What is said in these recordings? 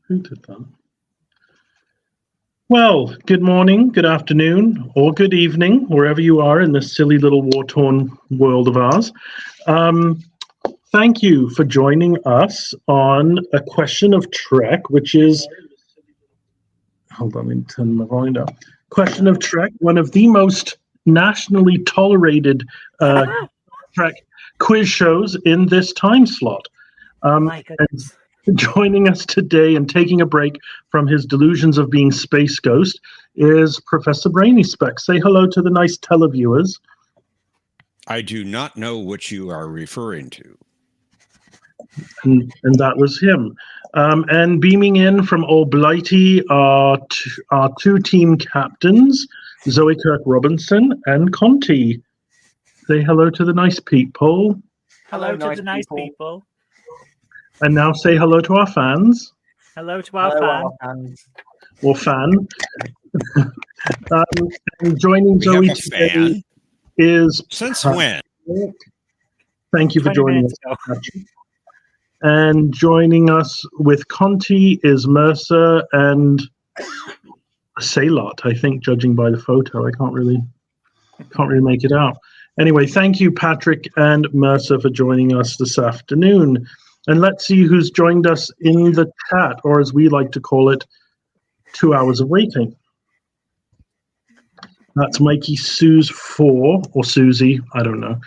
Who did that? Well, good morning, good afternoon, or good evening, wherever you are in this silly little war-torn world of ours. Thank you for joining us on A Question of Trek, which is... Hold on, let me turn my volume down. Question of Trek, one of the most nationally tolerated Trek quiz shows in this time slot. My goodness. And joining us today and taking a break from his delusions of being Space Ghost is Professor Brainy Speck. Say hello to the nice televiewers. I do not know what you are referring to. And that was him. And beaming in from Old Blighty are two team captains, Zoe Kirk-Robinson and Conti. Say hello to the nice people. Hello to the nice people. And now say hello to our fans. Hello to our fans. Or fan. And joining We Zoe have a today fan? is... Since when? Thank you for 20 joining minutes us. ago. And joining us with Conti is Mercer and Saylot, I think, judging by the photo. I can't really make it out. Anyway, thank you, Patrick and Mercer, for joining us this afternoon. And let's see who's joined us in the chat, or as we like to call it, 2 hours of waiting. That's Mikey Sue's 4, or Susie, I don't know.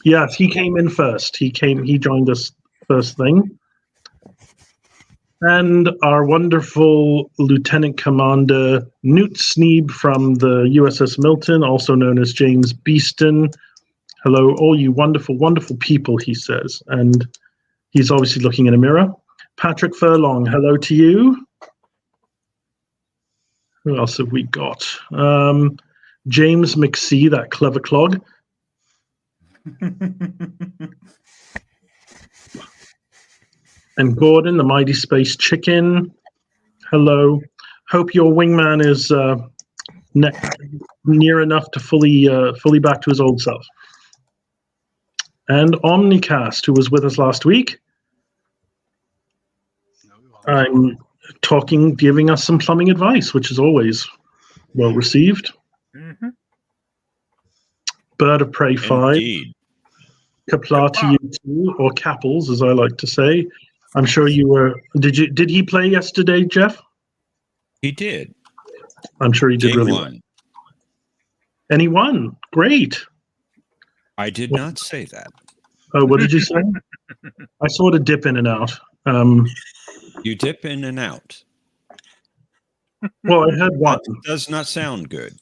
Yes, he came in first. He joined us first thing. And our wonderful Lieutenant Commander Newt Sneeb from the USS Milton, also known as James Beeston. Hello, all you wonderful, wonderful people, he says. And he's obviously looking in a mirror. Patrick Furlong, hello to you. Who else have we got? James McSee, that clever clog. And Gordon, the mighty space chicken. Hello. Hope your wingman is near enough to fully back to his old self. And Omnicast, who was with us last week. I'm giving us some plumbing advice, which is always well received. Mm-hmm. Bird of Prey 5. Indeed. Kapla to you too, or Capples, as I like to say. I'm sure you were. Did he play yesterday, Jeff? He did. I'm sure he did Game really one. well. And he won. Great. I did not say that. Oh, what did you say? I sort of dip in and out. You dip in and out. Well, I had one. That does not sound good.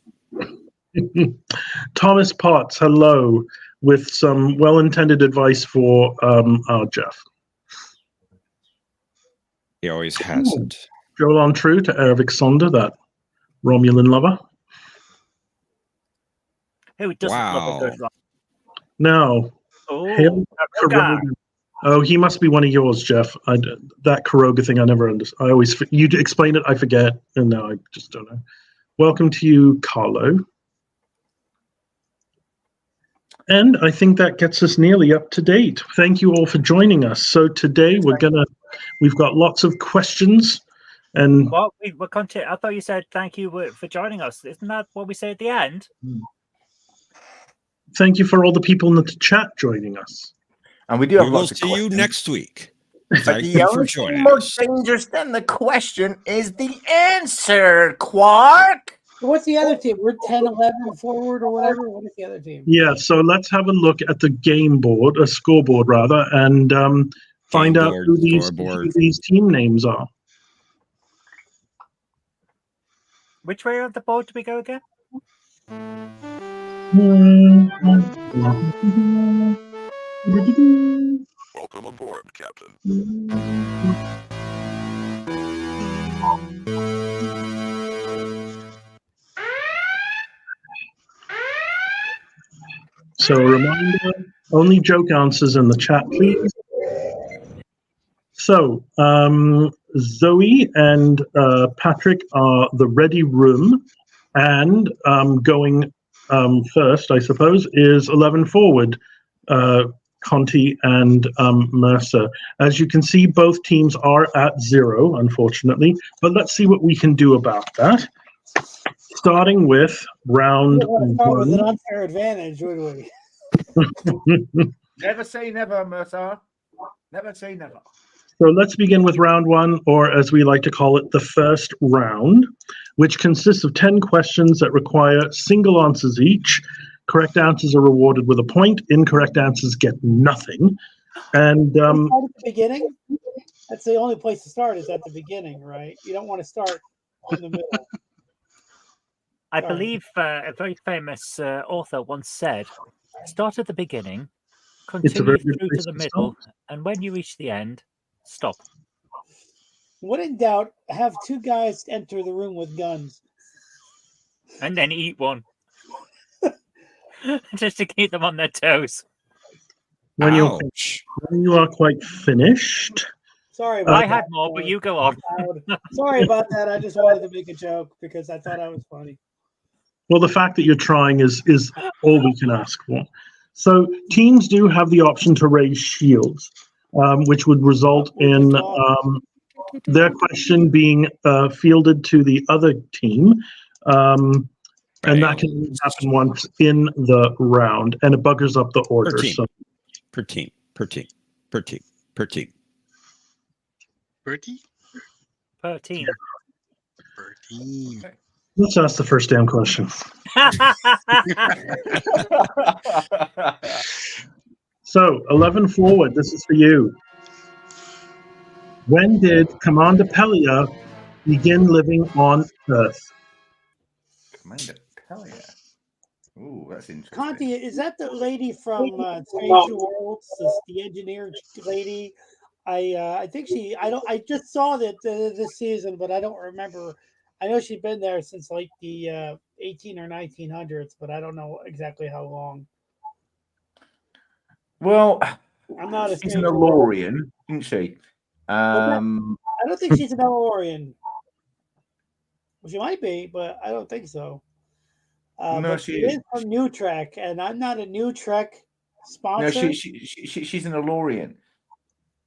Thomas Potts, hello, with some well-intended advice for our Jeff. He always has it. Joel on true to Ervik Sonder, that Romulan lover. Who doesn't love a good rock? No. Oh, Oh, he must be one of yours, Jeff. That Kuroga thing, I never understood. You explain it, I forget, and now I just don't know. Welcome to you, Carlo. And I think that gets us nearly up to date. Thank you all for joining us. So today we've got lots of questions. And well, we're continue. I thought you said thank you for joining us. Isn't that what we say at the end? Thank you for all the people in the chat joining us. And we do have We will lots of see you questions. next week. But Thank the you for only joining thing more us. dangerous than the question is the answer, Quark. What's the other team? We're 10, 11 forward or whatever. What is the other team? Yeah, so let's have a look at the scoreboard rather, and find out who these team names are. Which way of the board do we go again? Welcome aboard, Captain. So a reminder, only joke answers in the chat, please. So Zoe and Patrick are the ready room, and going first, I suppose, is 11 forward. Conti and Mercer. As you can see, both teams are at 0, unfortunately, but let's see what we can do about that. Starting with round We want to start with an 1. unfair advantage, would we? Never say never, Mercer. Never say never. So let's begin with round 1, or as we like to call it, the first round, which consists of 10 questions that require single answers each. Correct answers are rewarded with a point. Incorrect answers get nothing. And Start at the beginning. That's the only place to start is at the beginning, right? You don't want to start in the middle. I Sorry. believe a very famous author once said, start at the beginning, It's a continue very good through to place the to middle, and when you reach the end, stop. When in doubt, have 2 guys enter the room with guns. And then eat one. Just to keep them on their toes. when Ouch. you are quite finished, Sorry about I that. had more, but you go on. Sorry about that. I just wanted to make a joke because I thought I was funny. well, the fact that you're trying is all we can ask for. So teams do have the option to raise shields, which would result in their question being fielded to the other team. And that can only happen once in the round, and it buggers up the order. team. So Per team. Bertie? Per team. Per team. let's ask the first damn question. So 11 forward, this is for you. When did Commander Pelia begin living on Earth? Commander Pelia. Ooh, that's interesting. Conti, is that the lady from Strange New Worlds, the engineer lady? I think I just saw that this season, but I don't remember. I know she's been there since like the 18 or 1900s, but I don't know exactly how long. Well, I'm not a she's an Strange New Worlds. Elorian, isn't she? I don't think she's an Elorian. Well, she might be, but I don't think so. No, but she is from New Trek, and I'm not a New Trek no, sponsor. she's an Elorian.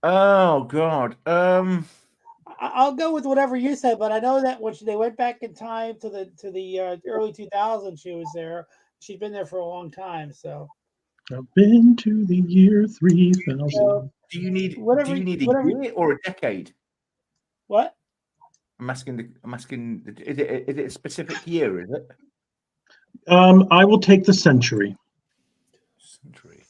Oh God. I'll go with whatever you said, but I know that when they went back in time to the early 2000s, she was there. She's been there for a long time. So I've been to the year 3000. Do you need whatever- a whatever- year or a decade? what? I'm asking. Is it a specific year? Is it I will take the century. century?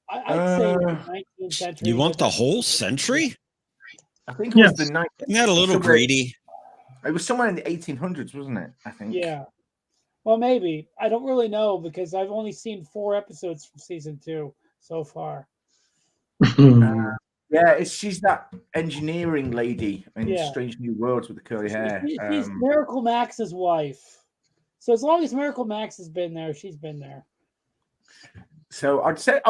I'd say the 19th century. You want but the whole century? I think it was the Yes. 19th. Isn't that a little somewhere- greedy? It was somewhere in the 1800s, wasn't it? I think. yeah. Well, maybe I don't really know because I've only seen 4 episodes from season 2 so far. Yeah, she's that engineering lady in Yeah. Strange New Worlds with the curly hair. She's Miracle Max's wife. So as long as Miracle Max has been there, she's been there. So I'd say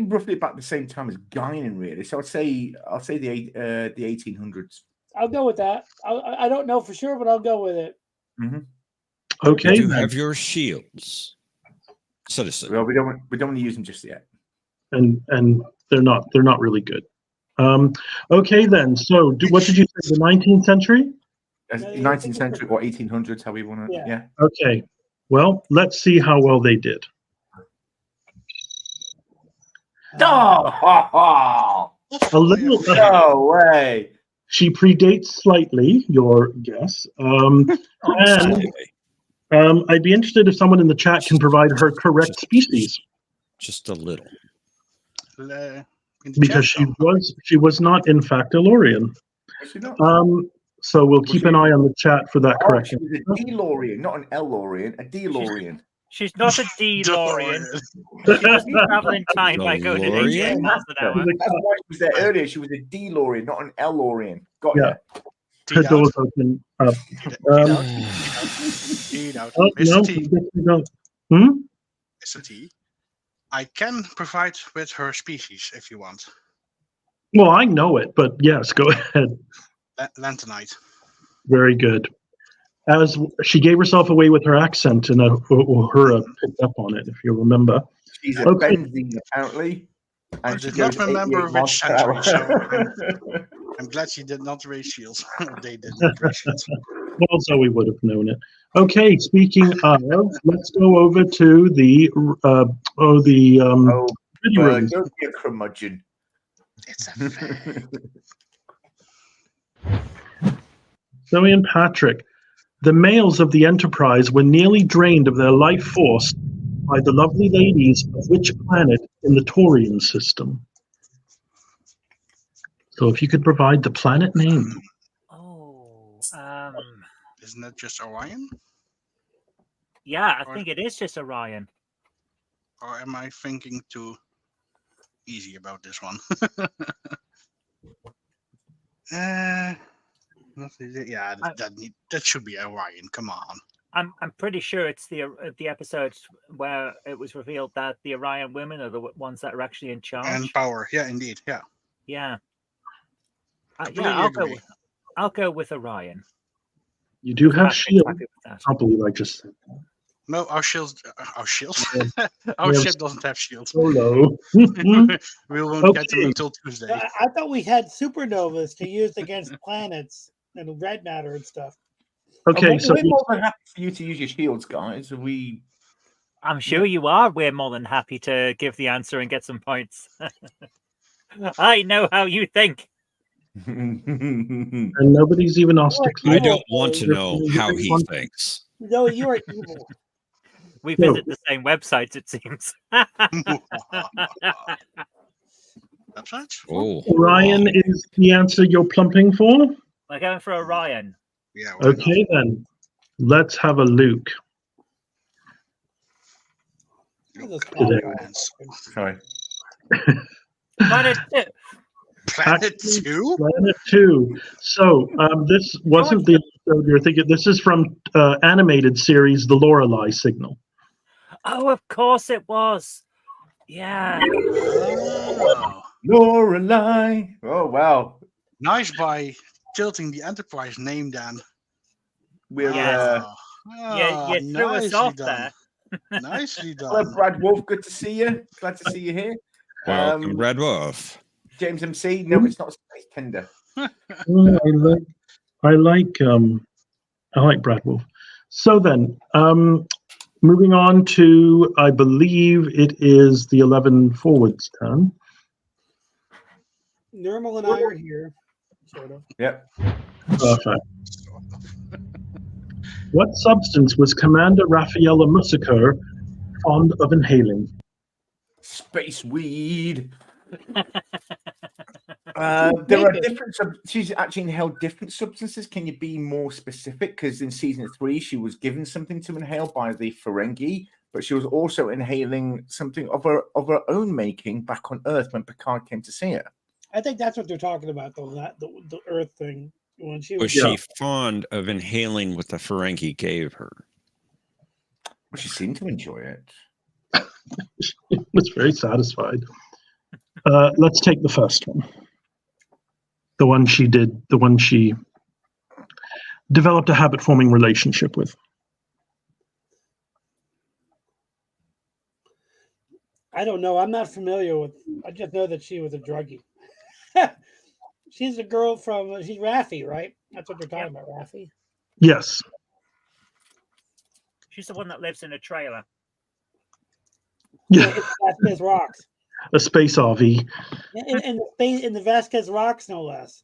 roughly about the same time as Guinan, really. So I'll say the 1800s. I'll go with that. I don't know for sure, but I'll go with it. Mm-hmm. Okay, You then. have your shields, citizen. Well, we don't want to use them just yet. and they're not really good. Okay, then. So what did you say? The 19th century? 19th century or 1800s, how we want to. Yeah. Okay. Well, let's see how well they did. Oh, A little. no way. She predates slightly your guess. And I'd be interested if someone in the chat can provide her correct species, Just a little. because she was not in fact a Lorian. Actually, not. So we'll keep an eye on the chat for that She correction. was a DeLorean, not an L-Lorian, a DeLorean. She's not a DeLorean. She doesn't travel in time by going at 88 miles an hour. That's why she was there earlier. She was a DeLorean, not an L-Lorian. Got Yeah. ya. Her doors open up. Oh, no, Mr. T, I guess we don't. Hmm? Mr. T, I can provide with her species if you want. Well, I know it, but yes, go ahead. Lantanite. Very good. As she gave herself away with her accent, and Uhura picked up on it, if you remember. She's a Okay. benzene, apparently. I And she did not goes remember 88 miles which per century, so hour. I'm glad she did not raise shields. They did not raise shields. Well, so we would have known it. Okay, speaking of, let's go over to the video rooms. Don't be a curmudgeon. It's a fact. Zoe and Patrick, the males of the Enterprise were nearly drained of their life force by the lovely ladies of which planet in the Taurian system? So if you could provide the planet name. Oh, Isn't that just Orion? yeah, I think it is just Orion. Or am I thinking too easy about this one? Yeah, that should be Orion. Come on. I'm pretty sure it's the episode where it was revealed that the Orion women are the ones that are actually in charge. And power, yeah, indeed, yeah. Yeah. Completely agree. I'll go with Orion. You do have Patrick's shield. happy with that. I can't believe I just said that. No, our shields. Our have ship doesn't have shields. Solo. We won't get them Okay. until Tuesday. I thought we had supernovas to use against planets and red matter and stuff. Okay, so we're more than happy for you to use your shields, guys. I'm sure you are. We're more than happy to give the answer and get some points. I know how you think. and nobody's even asked to I clear. don't want to know how he thinks. No, you are evil. We No. visit the same websites, it seems. That's right. Oh, Orion is the answer you're plumping for? We're going for Orion. Yeah. why not? Okay, then. Let's have a look. Look, Today. hands. Sorry. Planet 2. Planet 2? Planet 2. So, this wasn't the episode you're thinking. This is from animated series The Lorelei Signal. Oh, of course it was. Yeah. Oh. Lorelei. Oh, wow. Nice by tilting the Enterprise name down. We're Yeah. You threw us nicely off done. there. Nicely hello, done. Brad Wolf. Good to see you. Glad to see you here. welcome, Red Wolf. James MC. No, it's not Space Tender. Oh, I like Brad Wolf. So then, moving on to, I believe it is the 11 forwards turn. Normal and I are here, sort of. Yep. Perfect. What substance was Commander Raffaella Musiker fond of inhaling? Space weed. There are different. She's actually inhaled different substances. Can you be more specific? Because in season 3, she was given something to inhale by the Ferengi, but she was also inhaling something of her own making back on Earth when Picard came to see her. I think that's what they're talking about, though. That the Earth thing when she Was was. she fond of inhaling what the Ferengi gave her? Well, she seemed to enjoy it. She was very satisfied. Let's take the first one. The one she developed a habit-forming relationship with. I don't know. I'm not familiar with. I just know that she was a druggie. She's a girl from. She's Raffi, right? That's what they're talking about, Raffi. Yes. She's the one that lives in a trailer. Yeah. It's Vasquez Rocks. A space RV. In the Vasquez Rocks, no less.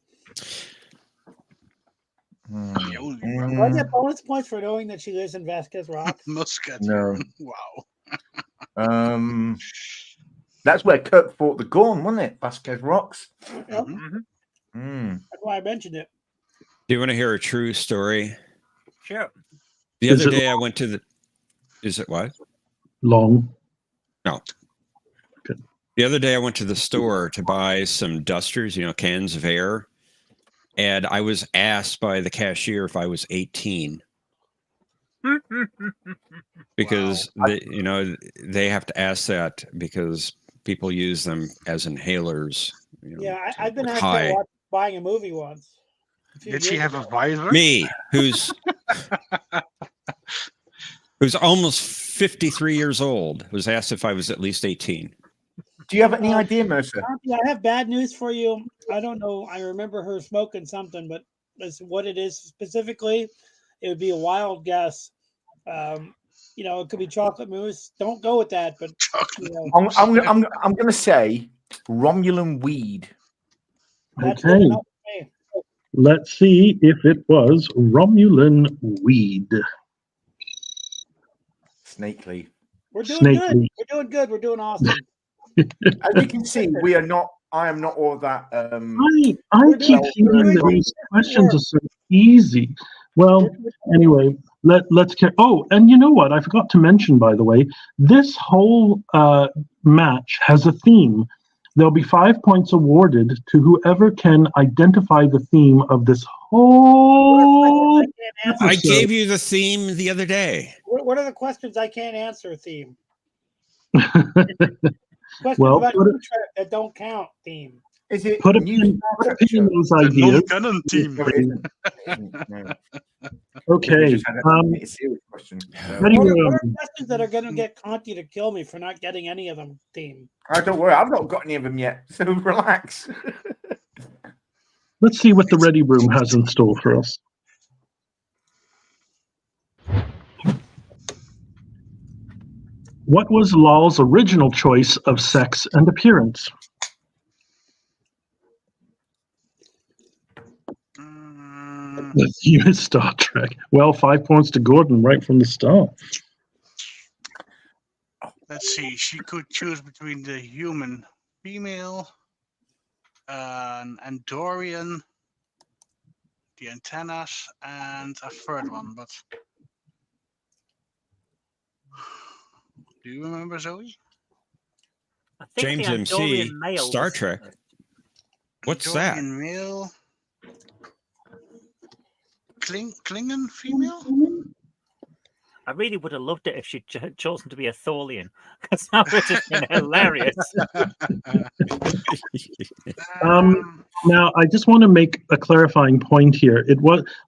Do I get bonus points for knowing that she lives in Vasquez Rocks? Muscat. No. Wow. That's where Kirk fought the Gorn, wasn't it? Vasquez Rocks. Yep. Mm-hmm. That's why I mentioned it. Do you want to hear a true story? Sure. The Is other it day I went to the. Is it what? Long. No. The other day I went to the store to buy some dusters, cans of air, and I was asked by the cashier if I was 18 because they have to ask that because people use them as inhalers. Yeah, I've been asked high. to watch buying a movie once. Did she have a visor? Me, who's almost 53 years old, was asked if I was at least 18. Do you have any idea, Mercer? I have bad news for you. I don't know. I remember her smoking something, but as what it is specifically, it would be a wild guess. It could be chocolate mousse. Don't go with that, but I'm going to say Romulan weed. That's Okay. good enough for me. Let's see if it was Romulan weed. Snake leaf. We're doing Snake good. leaf. We're doing good. We're doing awesome. As you can see, we are not. I am not all that. I keep thinking that these questions are so easy. Well, anyway, let's get. Oh, and you know what? I forgot to mention, by the way, this whole match has a theme. There'll be 5 points awarded to whoever can identify the theme of this whole episode. I gave you the theme the other day. What are the questions I can't answer? Theme. Questions Well, about New Trek that don't count. Theme. Is it put a new pin in those The ideas. non-canon team. No, it isn't. No. Okay. We just had a serious question. Ready, What are questions that are going to get Conti to kill me for not getting any of them? Theme. Don't worry, I've not got any of them yet, so relax. Let's see what the Ready Room has in store for us. What was Lal's original choice of sex and appearance? The theme is Star Trek. Well, 5 points to Gordon right from the start. Let's see. She could choose between the human female, an Andorian, the antennas, and a third one. But do you remember, Zoe? I think James the MC, Andorian male Star was- Trek. What's Andorian that? male. Klingon female? I really would have loved it if she'd chosen to be a Tholian, because that would have been hilarious. Now, I just want to make a clarifying point here.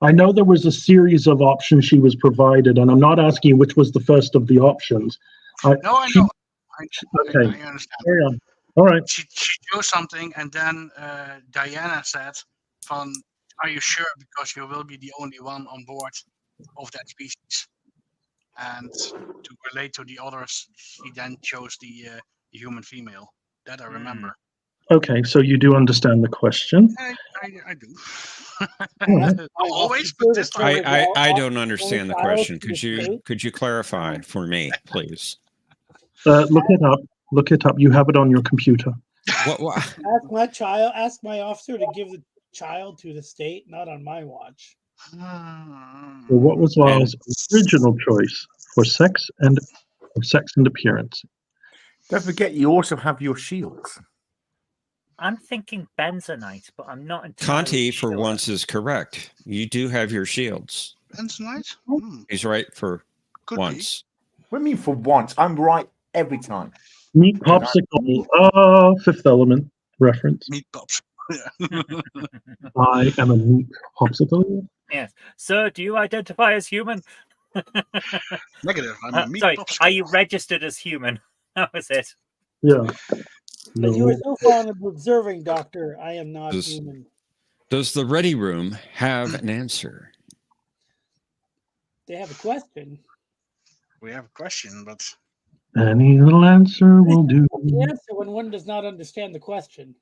I know there was a series of options she was provided, and I'm not asking you which was the first of the options. No, I know. Okay. I understand. Carry on. All right. She chose something, and then Diana said, are you sure? Because you will be the only one on board of that species. And to relate to the others, she then chose the human female. That I remember. Okay, so you do understand the question. I do. Alright. Always, but this time. I don't understand the question. Could you clarify for me, please? Look it up. Look it up. You have it on your computer. What? Ask my officer to give the child to the state, not on my watch. So what was Lal's original choice for sex and appearance? Don't forget, you also have your shields. I'm thinking benzonite, but I'm not entirely Conti, sure. for once, is correct. You do have your shields. Benzonite? He's right for Could once. What do you mean for once? I'm right every time. Meat popsicle. Fifth Element reference. Meat pops. I am a meat popsicle. Yes. Sir, do you identify as human? Negative. I'm a meat Sorry, popsicle. are you registered as human? That was it. Yeah. But you were so fond of observing, Doctor. I am not human. Does the Ready Room have an answer? They have a question. We have a question, but Any little answer will do. The answer when one does not understand the question.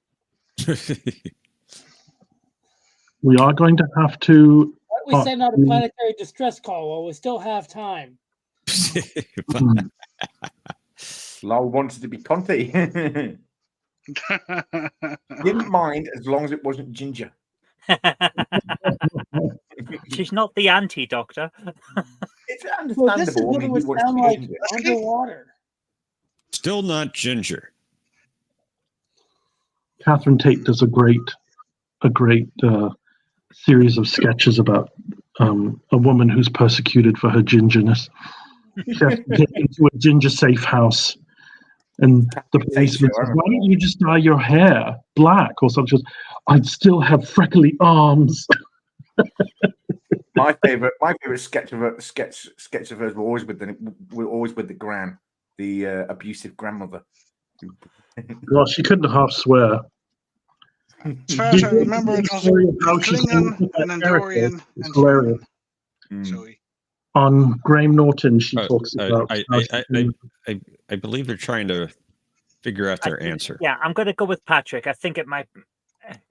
We are going to have to. Why don't we send out a planetary distress call while we still have time? Lal wanted to be Conti. Didn't mind as long as it wasn't ginger. She's not the anti-doctor. It's understandable. Well, this is what I mean, it would he wants to sound be like ginger. underwater. Still not ginger. Catherine Tate does a great series of sketches about a woman who's persecuted for her gingerness. She has to get into a ginger safe house, and the policeman says, "Why don't you just dye your hair black or something?" She goes, "I'd still have freckly arms." My favorite sketch of hers were always with the gran, the abusive grandmother. Well, she couldn't half swear. As far as I remember, it was a Klingon, an Andorian, It's and hilarious. human. Zoe. On Graham Norton, she talks about. I believe they're trying to figure out their answer. Yeah, I'm going to go with Patrick. I think it might,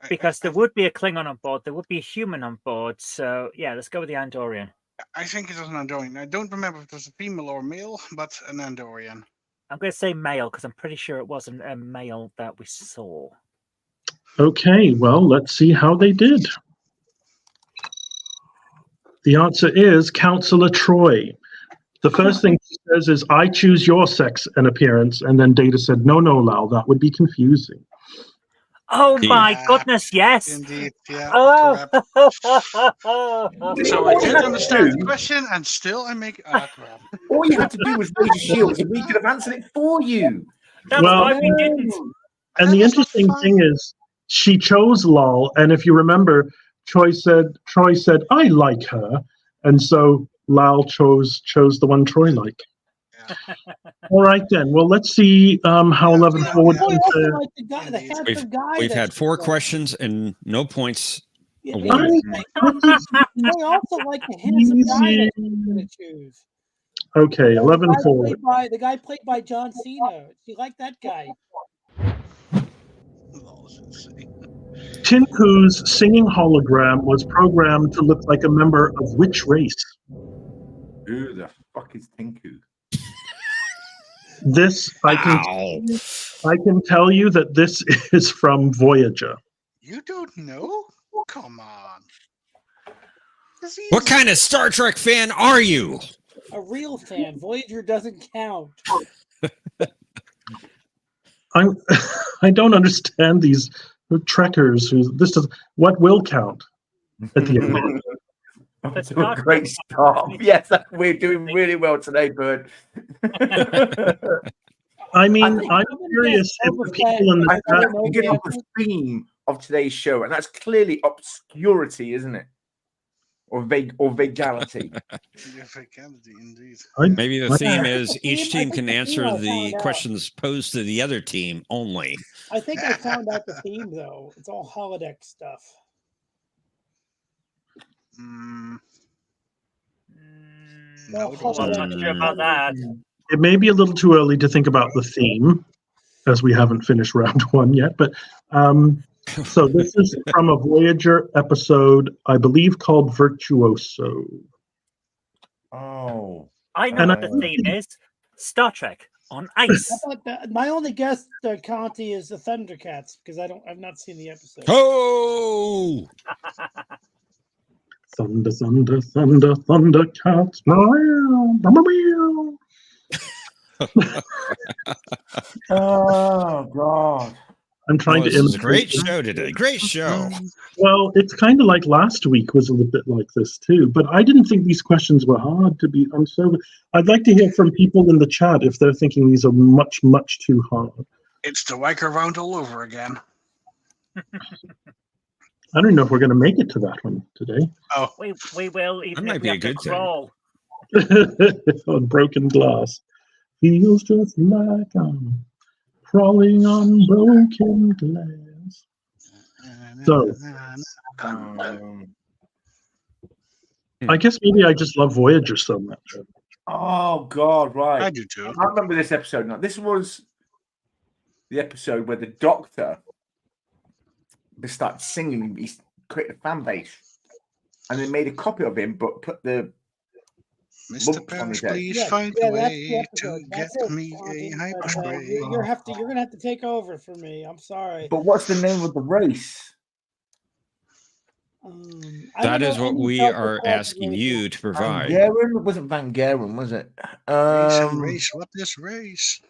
because there would be a Klingon on board, there would be a human on board. So yeah, let's go with the Andorian. I think it was an Andorian. I don't remember if it was a female or male, but an Andorian. I'm going to say male because I'm pretty sure it wasn't a male that we saw. Okay, well, let's see how they did. The answer is Counselor Troy. The first thing she says is, I choose your sex and appearance. And then Data said, no, Lal, that would be confusing. Oh my goodness, yes. Indeed, yeah. Oh. So I did understand the question, and still I make crap. All you had to do was raise your shields, and we could have answered it for you. That's why we didn't. And the interesting thing is, she chose Lal, and if you remember, Troy said, I like her. And so Lal chose the one Troy liked. Yeah. All right, then. Well, let's see how 11 forward. We've had 4 questions and no points awarded. I also like the handsome guy that you're going to choose. Okay, 11 forward. The guy played by John Cena. You like that guy? Tinku's singing hologram was programmed to look like a member of which race? Who the fuck is Tinku? This I can tell you that this is from Voyager. You don't know? Come on. What kind of Star Trek fan are you? A real fan. Voyager doesn't count. I don't understand these trekkers who what will count at the end. Great start. Yes, we're doing really well today, Bert. I mean, I'm curious if the people in the chat get on the theme of today's show, and that's clearly obscurity, isn't it? Or vagality. Vagality, indeed. Maybe the theme is each team can answer the questions posed to the other team only. I think I found out the theme, though. It's all holodeck stuff. No, I'm not sure about that. It may be a little too early to think about the theme, as we haven't finished round 1 yet, but so this is from a Voyager episode, I believe, called Virtuoso. Oh. I know what the theme is. Star Trek on ice. My only guess, Conti, is the Thundercats, because I've not seen the episode. Oh! Thunder, thunder, thunder, Thundercats. Oh, God. I'm trying to imitate. Great show today. Great show. Well, it's kind of like last week was a little bit like this too, but I didn't think these questions were hard to be. I'd like to hear from people in the chat if they're thinking these are much, much too hard. It's the Wiker round all over again. I don't know if we're going to make it to that one today. Oh, we will. Even that might be a good crawl. On broken glass. Feels just like I'm crawling on broken glass. So, I guess maybe I just love Voyager so much. Oh, God, right. I do too. I remember this episode now. This was the episode where the Doctor started singing. He created a fan base. And they made a copy of him, but put the Mr. Parrish, please find a way to get me a hyperspray. You're gonna have to take over for me. I'm sorry. But what's the name of the race? That is what we are asking you to provide. Van Garen? It wasn't Van Garen, was it? Race. What is race?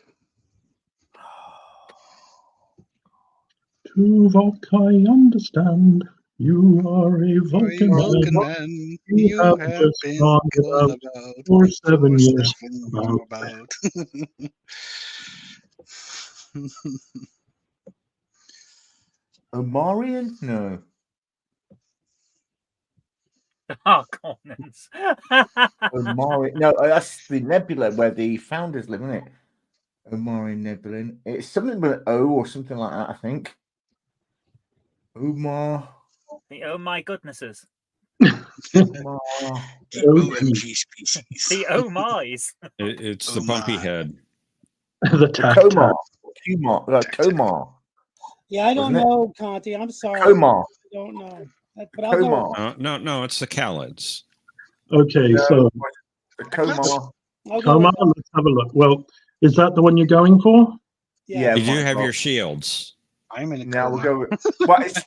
To Volk, I understand. You are a Vulcan man. You have been gone about for 7 years. About. Omarion? No. Oh, Conans. Omarion. No, that's the nebula where the founders live, isn't it? Omari Nebulin. It's something with an O or something like that, I think. Omar. The oh my goodnesses. Omar. The OMG species. The oh my's. It's the Oh bumpy my. head. The tac tac. Komar. Komar. Yeah, I don't Wasn't it? know, Conti. I'm sorry. Komar. I don't know. But I'll go Komar. No, it's the Calids. Okay, No, so the Komar. I'll go come with on, let's have a look. Well, is that the one you're going for? Yeah, You do might have well. your shields. I'm in a Now coma. we'll go with. Well, it's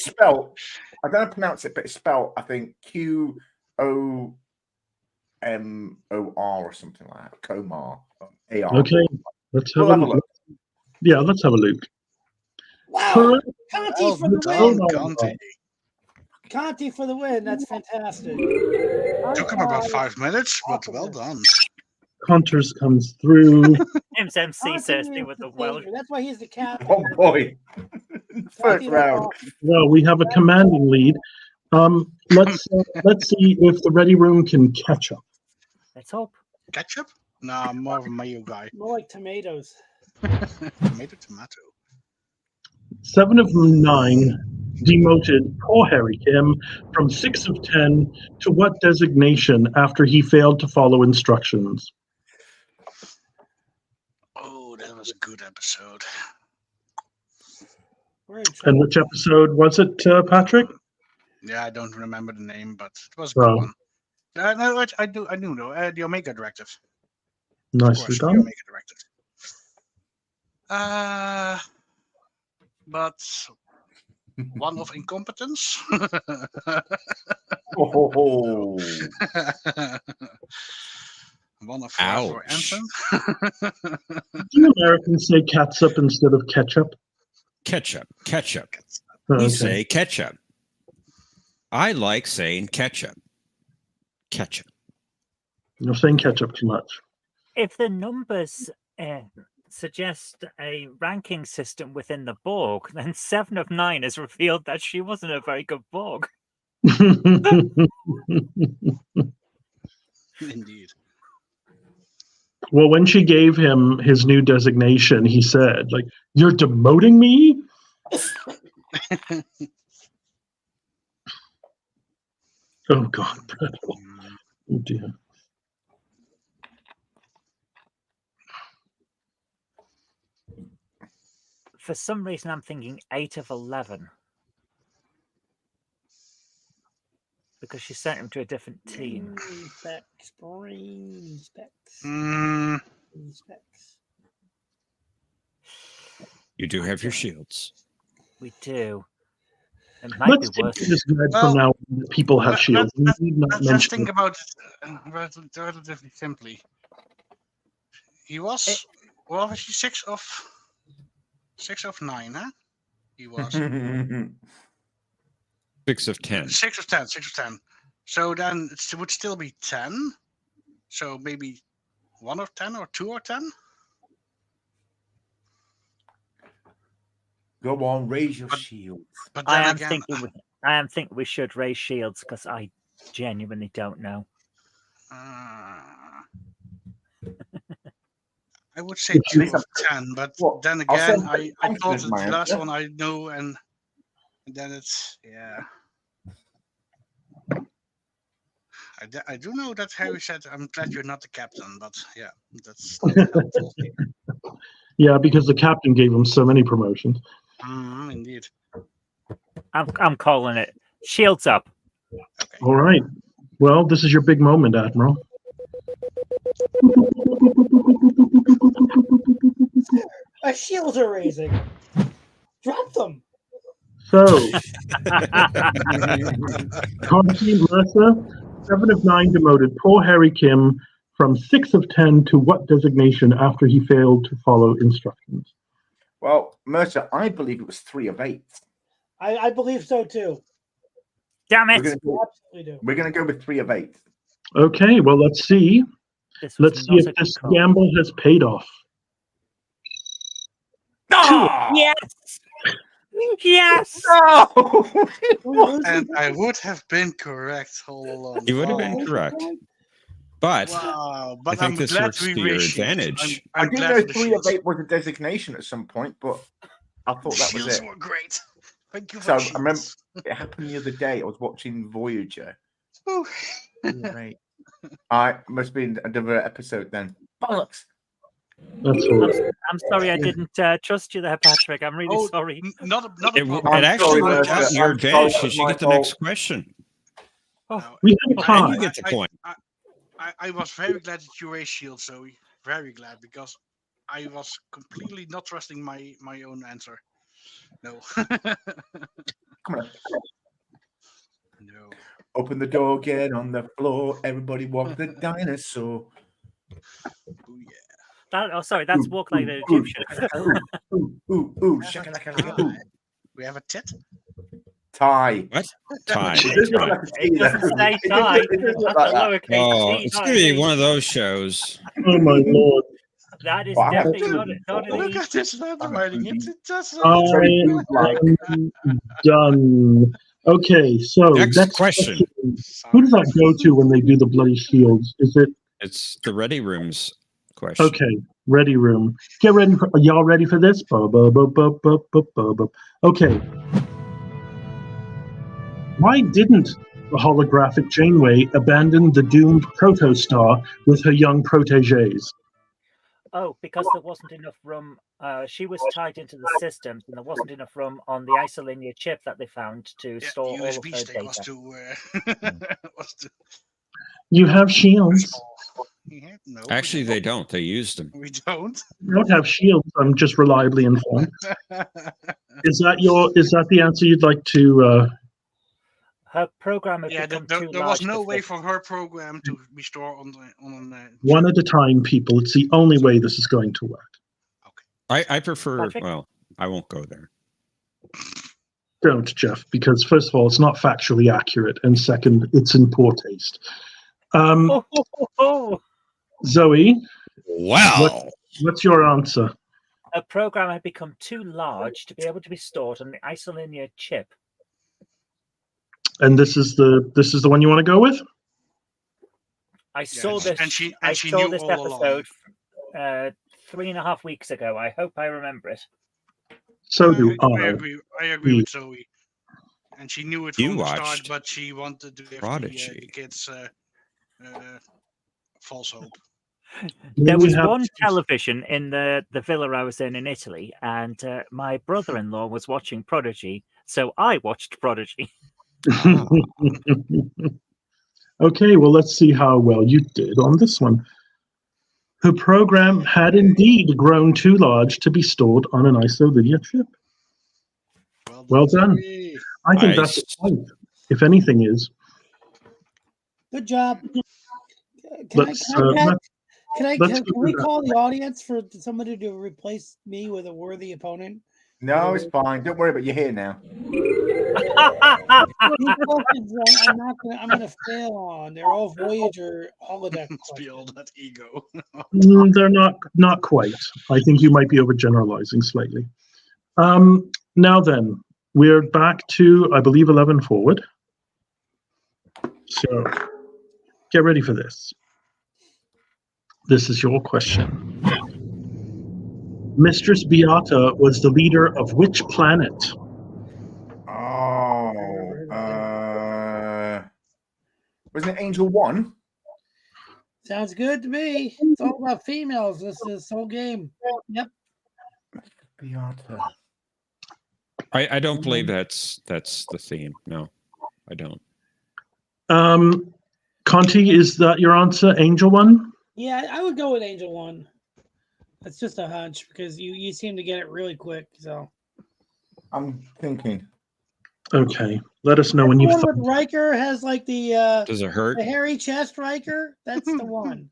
spelled. I don't know how to pronounce it, but it's spelled. I think QOMOR or something like that. Komar. AR. Okay, let's have We'll a have a look. look. Yeah, let's have a look. Wow, Correct. Conti Well for the done, win. Conte. Conti for the win. That's fantastic. Took him about 5 minutes, but well done. Hunters comes through. James MC Conti says is they with the the Welsh. savior. That's why he's the captain. Oh boy. First Conti, that's round. awesome. Well, we have a commanding lead. Let's see if the ready room can catch up. Let's hope. Ketchup? Nah, I'm more of a mayo guy. More like tomatoes. Tomato. 7 of 9 demoted poor Harry Kim from 6 of 10 to what designation after he failed to follow instructions? Oh, that was a good episode. We're in And trouble. which episode was it, Patrick? Yeah, I don't remember the name, but it was a good Well, one. No, I do know. The Omega Directive. Of nicely course, the done. Omega Directive. But one of incompetence. Oh. One of 5 for Ouch. Anton. Do Americans say catsup instead of ketchup? Ketchup. Oh, We okay. say ketchup. I like saying ketchup. You're saying ketchup too much. If the numbers suggest a ranking system within the Borg, then 7 of 9 has revealed that she wasn't a very good Borg. Indeed. Well, when she gave him his new designation, he said, like, you're demoting me? Oh, God. Oh, dear. For some reason, I'm thinking 8 of 11. Because she sent him to a different team. Specs, brain specs, Mm, specs. You do have your shields. We do. It might Let's be take worth this red Well, from now on that people have shields. We need not let's mention think it. about it relatively simply. He was, well, was he 6 of 9, huh? He was 6 of 10. 6 of 10. So then it would still be 10. So maybe 1 of 10 or 2 or 10. Go on, raise your shields. But then I am again, thinking we should raise shields because I genuinely don't know. I would say If 2 you- of 10, but Well, then I'll say again, I thought confident, that my the last answer. one I know, and then it's, yeah. I do know that Harry said, I'm glad you're not the captain, but yeah, that's not helpful. Yeah, because the captain gave him so many promotions. Indeed. I'm calling it. Shields up. Okay. All right. Well, this is your big moment, Admiral. My shields are raising. Drop them. So, Conti Mercer, 7 of 9 demoted poor Harry Kim from 6 of 10 to what designation after he failed to follow instructions? Well, Mercer, I believe it was 3 of 8. I believe so too. Damn We're it! gonna go, Absolutely do. we're gonna go with 3 of 8. Okay, well, let's see. This was Let's see not if a good this call. gamble has paid off. Yes! Yes! No! And I would have been correct all along. You would have Wow. been correct. But Wow, I but think I'm this glad works we to your race shields. advantage. I I'm didn't glad know for the 3 of shields. 8 was a designation at some point, but I thought that was Shields it. were great. Thank you for So the I remember shields. it happened the other day. I was watching Voyager. Ooh. Right. I must be in another episode then. Bollocks. That's all right. I'm sorry I didn't trust you there, Patrick. I'm really Oh, sorry. not a It problem. actually sorry, worked out Mercer. in your I'm sorry, advantage that's because you my get the fault. next question. No, We have And time. you get the point. I was very glad that you raised shields, Zoe. Very glad, because I was completely not trusting my own answer. No. Come on. No. Open the door, get on the floor. Everybody walk the dinosaur. Ooh, yeah. Sorry, that's Walk Like an Egyptian. Ooh, shakalaka, ooh. We have a tit? Tie. What? Tie. It does look Tie. like a It T, doesn't though. say It does tie. look- it does look That's like a that. lowercase Oh, t. it's not going to an be E. one of those shows. Oh my lord! That is Well, I have definitely two. not an Look E. at this handwriting. It does Very I blue-like. am done. Okay, so Next question. Who does that go to when they do the bloody shields? Is it It's the Ready Rooms question. okay? Ready room. Get ready. Are y'all ready for this? Okay. Why didn't the holographic Janeway abandon the doomed protostar with her young proteges? Oh, because there wasn't enough room. She was tied into the systems, and there wasn't enough room on the isolinear chip that they found to store all of USB her stick was data. too You have shields. small. Yeah, no, Actually, they don't. They used them. we don't. You don't have shields. I'm just reliably informed. Is that the answer you'd like to? Her program had Yeah, become there too was large. no to way fit. for her program to be stored on One at a time, people. It's the only way this is going to work. I prefer, Patrick? well, I won't go there. Don't, Jeff, because first of all, it's not factually accurate, and second, it's in poor taste. Zoe, Wow. what's your answer? Her program had become too large to be able to be stored on the isolinear chip. And this is the one you want to go with? I saw this. and she I knew saw this all along. episode 3.5 weeks ago. I hope I remember it. So do I I. agree with Zoe. And she knew it You from the start, watched but she wanted to give the Prodigy. kids false hope. There We was have- one television in the villa I was in Italy, and my brother-in-law was watching Prodigy, so I watched Prodigy. Okay, well, let's see how well you did on this one. Her program had indeed grown too large to be stored on an isolinear chip. Well done. Zoe. I think Nice. that's a point, if anything is. Good job. Let's Can go we with that. call the audience for somebody to replace me with a worthy opponent? No, it's fine. Don't worry about you're here now. These questions I'm gonna fail on. They're all Voyager holodeck Must be questions. all that ego. They're not quite. I think you might be overgeneralizing slightly. Now then, we're back to, I believe, 11 forward. So get ready for this. This is your question. Mistress Beata was the leader of which planet? Oh, wasn't it Angel 1? Sounds good to me. It's all about females. This whole game. Yep. Beata. I don't believe that's the theme. No, I don't. Conti, is that your answer? Angel one? Yeah, I would go with Angel 1. That's just a hunch because you seem to get it really quick. So I'm thinking. Okay. Let us know when the you've one thought. with Riker has like the Does it hurt? hairy chest Riker. That's the one,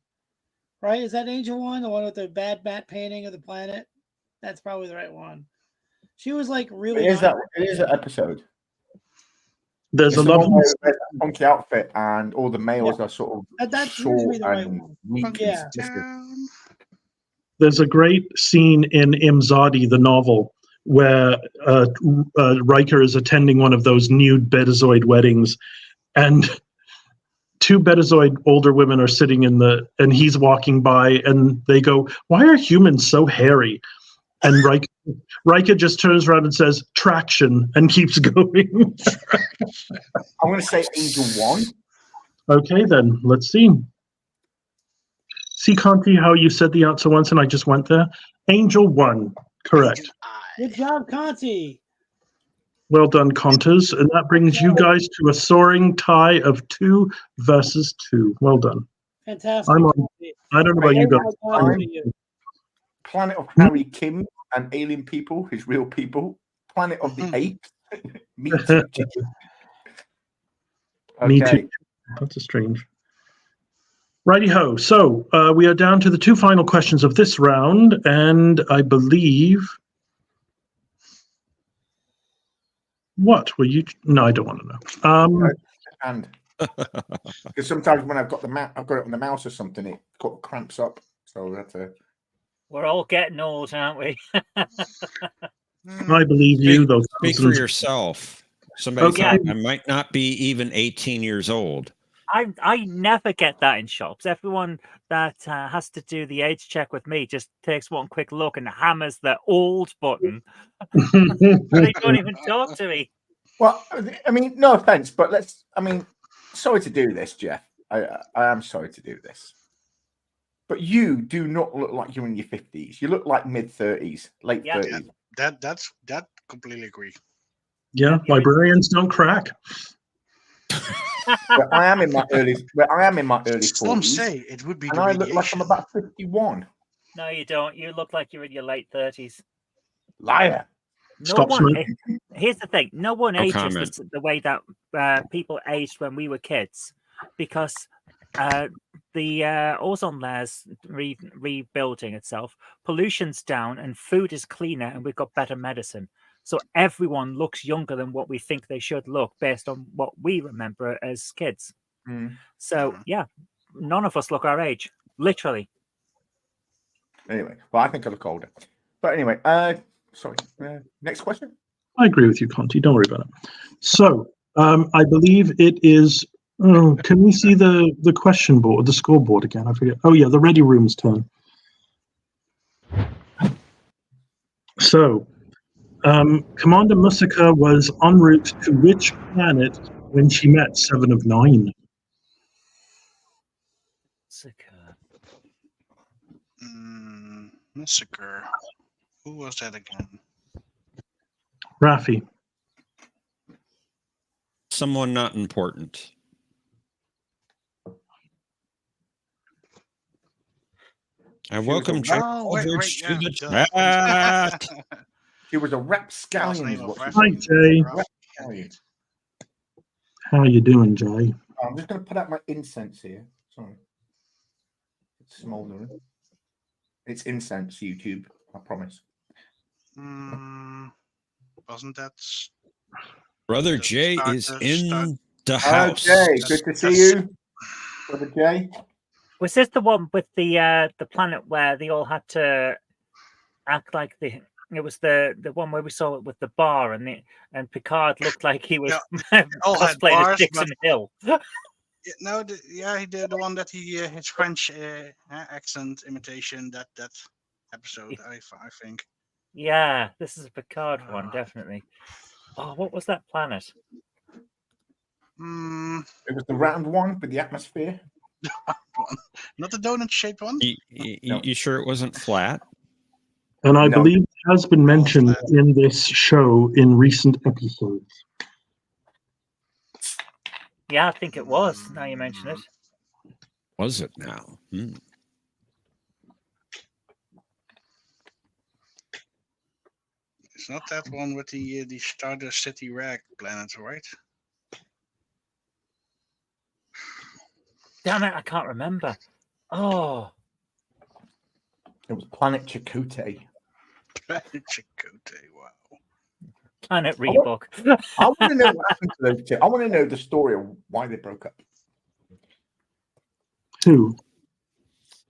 right? Is that Angel 1, the one with the bad matte painting of the planet? That's probably the right one. She was like really. It is an episode. There's It's a the one lovely. where there's that funky outfit and all the males are sort of That's short usually the right and one. weak. Yeah. There's a great scene in Imzadi, the novel, where Riker is attending one of those nude Betazoid weddings, and two Betazoid older women are sitting and he's walking by, and they go, "Why are humans so hairy?" And Riker just turns around and says, "Traction," and keeps going. I'm going to say Angel 1. Okay, then let's see. See, Conti, how you said the answer once, and I just went there. Angel 1, correct. Good job, Conti. Well done, Contas, and that brings you guys to a soaring tie of 2 versus 2. Well done. Fantastic. I don't know about you guys. Planet of Harry Kim and alien people, his real people. Planet of the Apes. Me too. Me too. That's a strange. Righty ho. So we are down to the 2 final questions of this round, and I believe. What were you? No, I don't want to know. And because sometimes when I've got I've got it on the mouse or something, it cramps up. So that's a. We're all getting old, aren't we? I believe you, though. Speak for yourself. Somebody thought I might not be even 18 years old. I never get that in shops. Everyone that has to do the age check with me just takes one quick look and hammers the old button. They don't even talk to me. Well, I mean, no offense, but sorry to do this, Jeff. I am sorry to do this. But you do not look like you're in your 50s. You look like mid-30s, late 30s. Yeah, that completely agree. Yeah, librarians don't crack. But I am in my early 40s. Some say it would be. And I look like I'm about 51. No, you don't. You look like you're in your late 30s. Liar. Here's the thing. No one ages the way that people aged when we were kids, because the ozone layer's rebuilding itself, pollution's down, and food is cleaner, and we've got better medicine. So everyone looks younger than what we think they should look based on what we remember as kids. So, yeah, none of us look our age, literally. Anyway, well, I think I look older. But anyway, sorry. Next question. I agree with you, Conti. Don't worry about it. So, I believe it is. Oh, can we see the question board, the scoreboard again? I forget. Oh, yeah, the Ready Room's turn. So, Commander Musika was en route to which planet when she met 7 of 9? Musika. Who was that again? Raffi. Someone not important. I welcome Jack Aldridge to the chat. He was a rapscallion. Hi, Jay. How are you doing, Jay? I'm just going to put out my incense here. Sorry. It's smoldering. It's incense, YouTube. I promise. Wasn't that... Brother Jay is in the house. Jay, good to see you. Brother Jay. Was this the one with the planet where they all had to act like it was the one where we saw it with the bar and Picard looked like he was cosplaying as Dixon Hill. No, he did the one that his French accent imitation that episode. I think. Yeah, this is a Picard one, definitely. Oh, what was that planet? It was the round one with the atmosphere. Not the donut-shaped one. You sure it wasn't flat? And I believe it has been mentioned in this show in recent episodes. Yeah, I think it was. Now you mention it. Was it now? It's not that one with the Stardust City Rag planet, right? Damn it, I can't remember. Oh. It was Planet A.Q.O.T. Planet A.Q.O.T, wow. Planet Reebok. I want to know what happened to those two. I want to know the story of why they broke up. Who?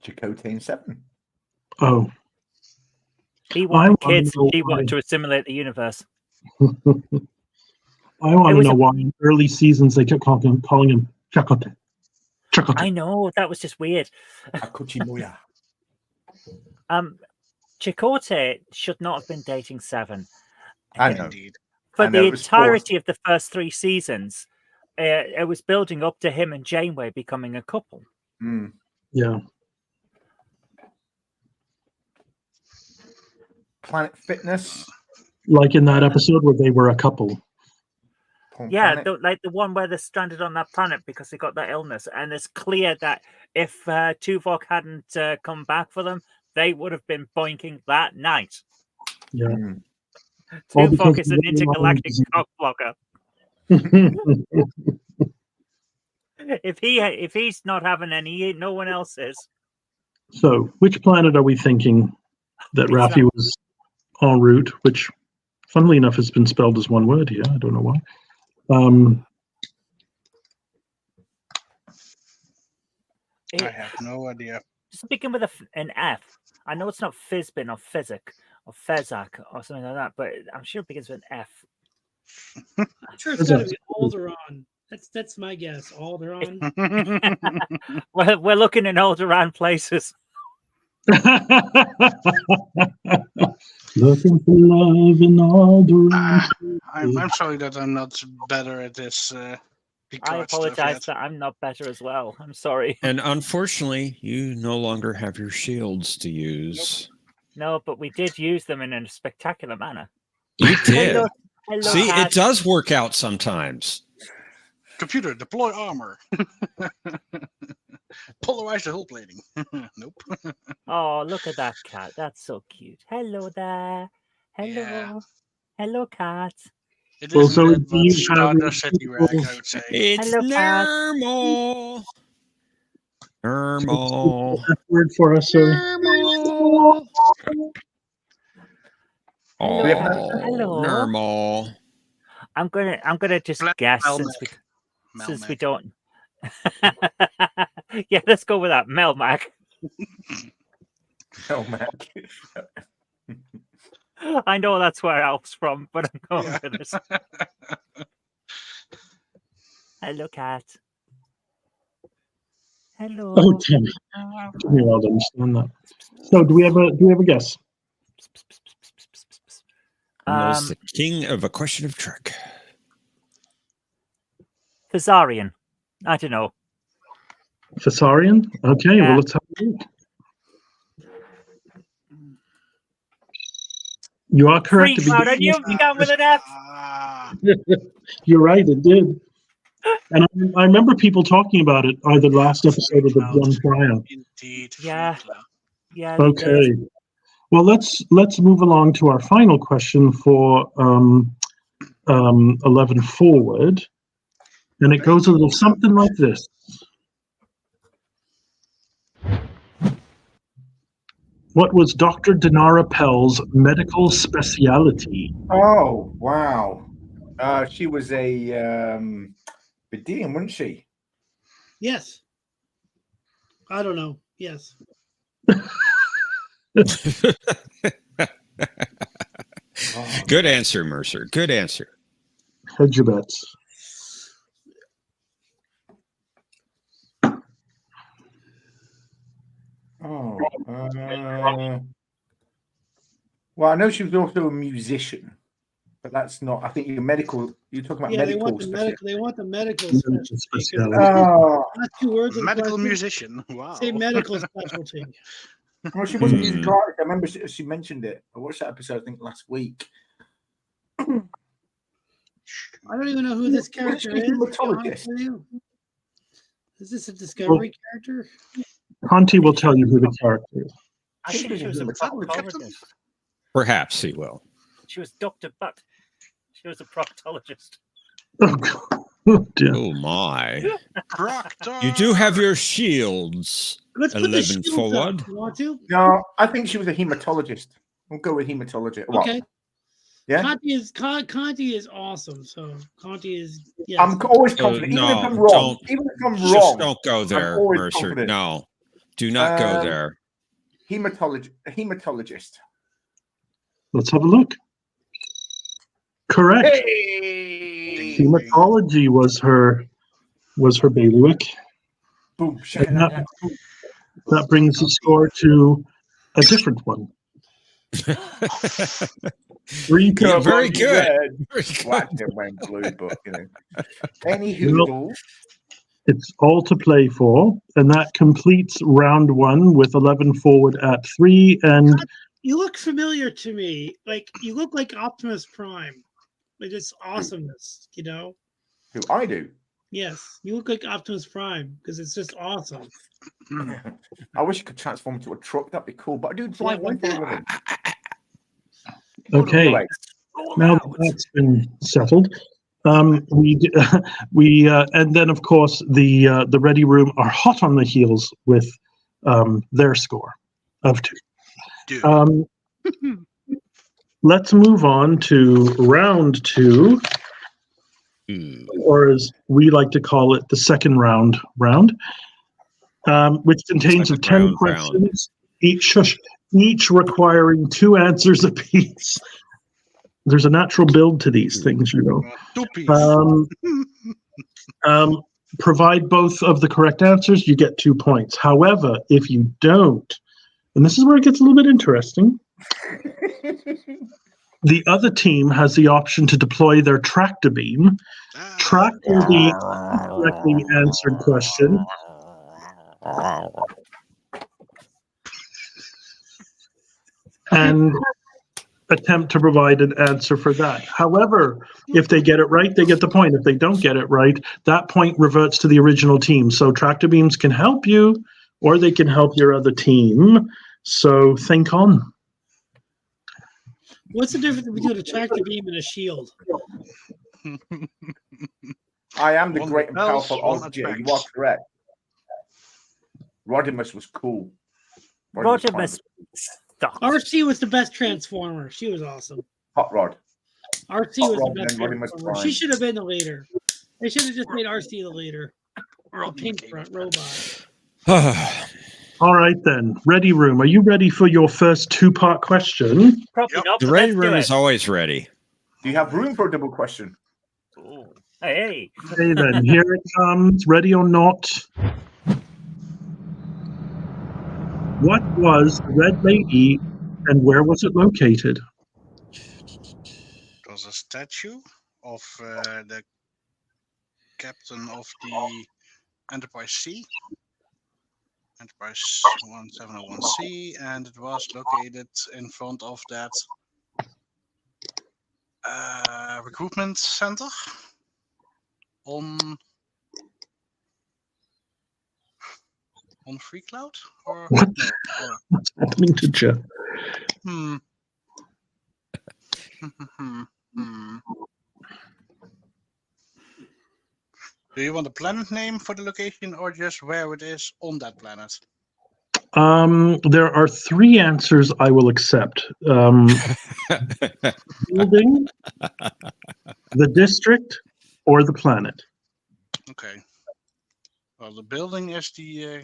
A.Q.O.T and 7. Oh. He wanted kids. He wanted to assimilate the universe. I want to know why in early seasons they kept calling him Chakote. Chakotay. I know, that was just weird. Akuchimoya. Chakotay should not have been dating Seven. I know. Indeed. For I know, the it was entirety of the first 3 seasons, it was building up to him and Janeway becoming a couple. Mm. Yeah. Planet Fitness. Like in that episode where they were a couple. Yeah, like the one where they're stranded on that planet because they got that illness. And it's clear that if Tuvok hadn't come back for them, they would have been boinking that night. Yeah. Mm. Tuvok is an intergalactic cockblocker. If he's not having any, no one else is. So, which planet are we thinking that Raffi was en route? Which, funnily enough, has been spelled as one word here. I don't know why. I have no idea. Just begin with an F. I know it's not Fizbin or Physic or Fezak or something like that, but I'm sure it begins with an F. I'm sure it's got to be Alderaan. That's my guess. Alderaan. We're looking in Alderaan places. Looking for love in Alderaan. I'm sorry that I'm not better at this. I apologize that I'm not better as well. I'm sorry. And unfortunately, you no longer have your shields to use. No, but we did use them in a spectacular manner. You did. Hello, See, Kat. it does work out sometimes. Computer, deploy armor. Polarize the hull plating. Nope. Oh, look at that cat. That's so cute. Hello there. Hello. Yeah. Hello, cat. It Well, isn't so that, do but you Stardust have City Rag, I would say. It's Hello, Kat. normal. Normal. That word for us, sorry. Normal. Hello, Oh, Kat. Hello. normal. I'm gonna just Black guess Melmac. since we don't. Yeah, let's go with that. Melmac. Melmac. I know that's where Alf's from, but I'm going with this. Hello, cat. Hello. Oh, damn it. Took me a while to understand that. So, do we have a guess? Knows the king of A Question of Trek. Thesarian. I don't know. Thesarian? Okay, Yeah. well, let's have a look. You are correct. Free cloud. I knew it began with an F. You're right, it did. And I remember people talking about it either last episode or the one prior. Indeed. Yeah. Yeah. Okay. Well, let's move along to our final question for 11 forward, and it goes a little something like this. What was Dr. Dinara Pell's medical speciality? Oh, wow. She was a Bedean, wasn't she? Yes. I don't know. Yes. Good answer, Mercer. Good answer. Hedge your bets. Well, I know she was also a musician, but that's not. I think you're medical. You're talking about medical. They want the medical specialty. Oh, not 2 words. Medical musician. Wow. Say medical specialty. Well, she was a musical artist. I remember she mentioned it. I watched that episode, I think, last week. I don't even know who this character is. Is this a Discovery character? Conti will tell you who the character is. I think she was a proctologist. Perhaps he will. She was Dr. Butt. She was a proctologist. Oh, dear. Oh my. Proctor. You do have your shields. Let's put the 11 shields forward. up. You want to? No, I think she was a hematologist. We'll go with hematologist. What? Okay. Yeah. Conti is awesome. So Conti is. Yes. I'm always confident. Even if I'm wrong. Even if I'm Just wrong. don't go there, Mercer. Confident. No. Do not go there. Hematologist. Let's have a look. Correct. Hey! Hematology was her bailiwick. Boom. That brings the score to a different one. 3 Good, very Come on, good. red. Very good. Whacked it went blue, but you know. Any Well, hoodle. it's all to play for, and that completes round 1 with 11 forward at 3. And You look familiar to me. Like you look like Optimus Prime. Like it's awesomeness, you know? Who I do. Yes, you look like Optimus Prime because it's just awesome. I wish I could transform into a truck. That'd be cool. But I do drive one for a living. okay, Anyway, now that that's been settled, we and then of course the Ready Room are hot on the heels with their score of 2. Let's move on to round 2, or as we like to call it, the second round, which contains of 10 questions, each requiring 2 answers apiece. There's a natural build to these things, you know. Provide both of the correct answers, you get 2 points. However, if you don't, and this is where it gets a little bit interesting, the other team has the option to deploy their tractor beam, track the correctly answered question, and attempt to provide an answer for that. However, if they get it right, they get the point. If they don't get it right, that point reverts to the original team. So tractor beams can help you, or they can help your other team. So think on. What's the difference between a tractor beam and a shield? I am the One great and repels, powerful one Osgear. You are attracts. correct. Rodimus was cool. Rodimus. Stop. RC was the best transformer. She was awesome. Hot Rod. RC Hot was Rod the best and Rodimus transformer. Prime. She should have been the leader. They should have just made RC the leader. A Rodman pink came front up. robot. All right then, Ready Room, are you ready for your first 2-part question? Probably Yep. not. The but Ready let's do Room it. is always ready. Do you have room for a double question? Ooh. Hey. Okay then, here it comes, ready or not. What was the Red Lady and where was it located? It was a statue of the captain of the Enterprise C, Enterprise 1701C, and it was located in front of that recruitment center on Free Cloud, or What? no? Or, What's happening to Jeff? hmm. Do you want the planet name for the location, or just where it is on that planet? There are 3 answers I will accept. Building, the district, or the planet. Okay. Well, the building is the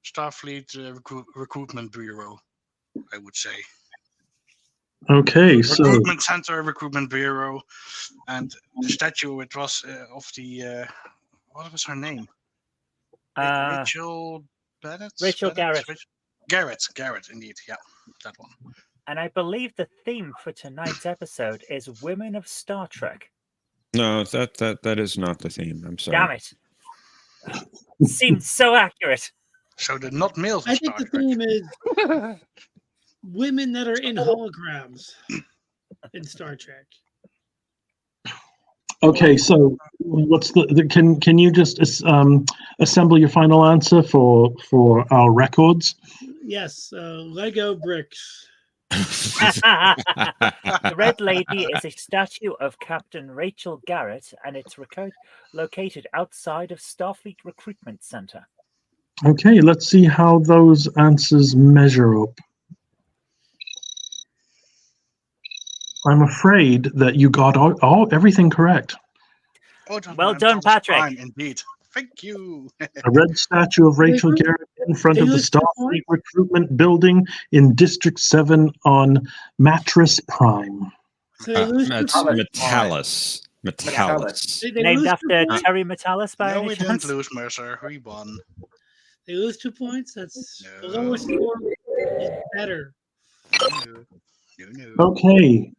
Starfleet Recruitment Bureau, I would say. Okay, so Recruitment Center, Recruitment Bureau, and the statue. It was of the what was her name? Rachel Bennett. Rachel Garrett. Garrett, indeed. Yeah, that one. And I believe the theme for tonight's episode is Women of Star Trek. No, that is not the theme. I'm sorry. Damn it. Seemed so accurate. So the not males of I think Star the Trek. theme is women that are in holograms in Star Trek. okay, so what's can you just assemble your final answer for our records? Yes, Lego bricks. The Red Lady is a statue of Captain Rachel Garrett, and it's located outside of Starfleet Recruitment Center. Okay, let's see how those answers measure up. I'm afraid that you got everything correct. Oh, Well done, Patrick. Prime, indeed. Thank you. A red statue of Rachel Garrett in front of the Starfleet Recruitment Building in District 7 on Mattress Prime. Metalis. Metalis. They Named lose 2 after points? Terry Metalis by No, any we chance? didn't lose, Mercer. We won. They lose 2 points. That's the No. lowest score is better. No. Okay.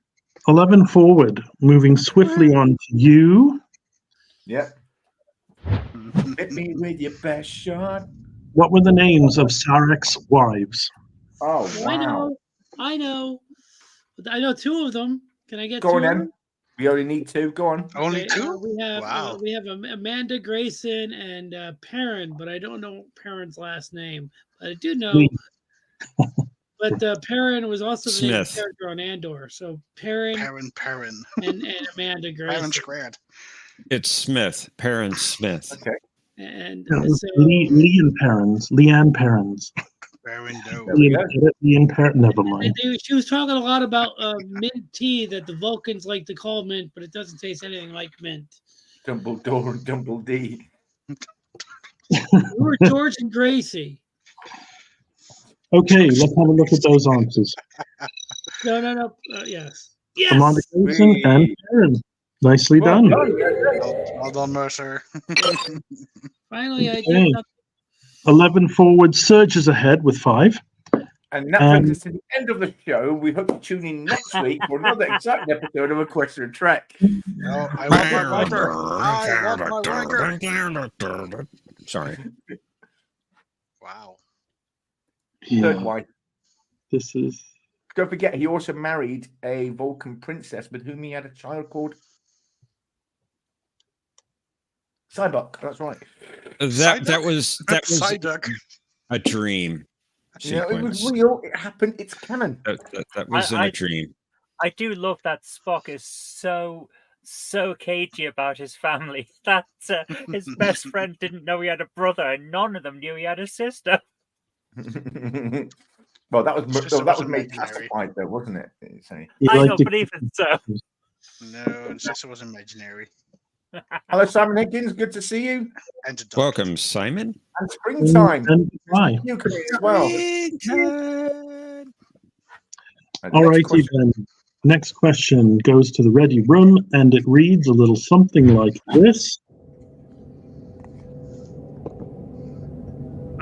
11 forward. Moving swiftly on to you. Yep. Hit me with your best shot. What were the names of Sarek's wives? Oh, wow. I know. But I know 2 of them. Can I get Go 2 on, of then. them? We only need 2. Go on. Only Okay, 2? we Wow. have Amanda Grayson and Perrin, but I don't know Perrin's last name. But I do know. But Perrin was also the name of the Smith. character on Andor. So Perrin and Amanda Perrin Grayson. squared. It's Smith. Perrin Smith. Okay. And Leanne Perrins. Perrin Doe. Leanne Perrins. Never mind. She was talking a lot about mint tea that the Vulcans like to call mint, but it doesn't taste anything like mint. Dumbledore and Dumbledee. We were George and Gracie. Okay, let's have a look at those answers. No. Yes. Amanda Grayson and Perrin. Nicely Well done. Well done, Mercer. Finally, I Okay. did something. 11 forward surges ahead with 5. And that brings us to the end of the show. We hope you tune in next week for another exciting episode of Equestrian Trek. No, I want my wanker. I want my wanker. Sorry. Wow. Third wife. This is. Don't forget, he also married a Vulcan princess with whom he had a child called Cybuck. That's right. That was Psyduck. a dream sequence. It was real. It happened. It's canon. That was in a dream. I do love that Spock is so cagey about his family that his best friend didn't know he had a brother, and none of them knew he had a sister. Well, that was made classified, though, wasn't it? I know, but even so. No, sister was imaginary. Hello, Simon Higgins. Good to see you. And welcome, Simon. And springtime. Hi. You can as well. All righty then. Next question goes to the ready room, and it reads a little something like this.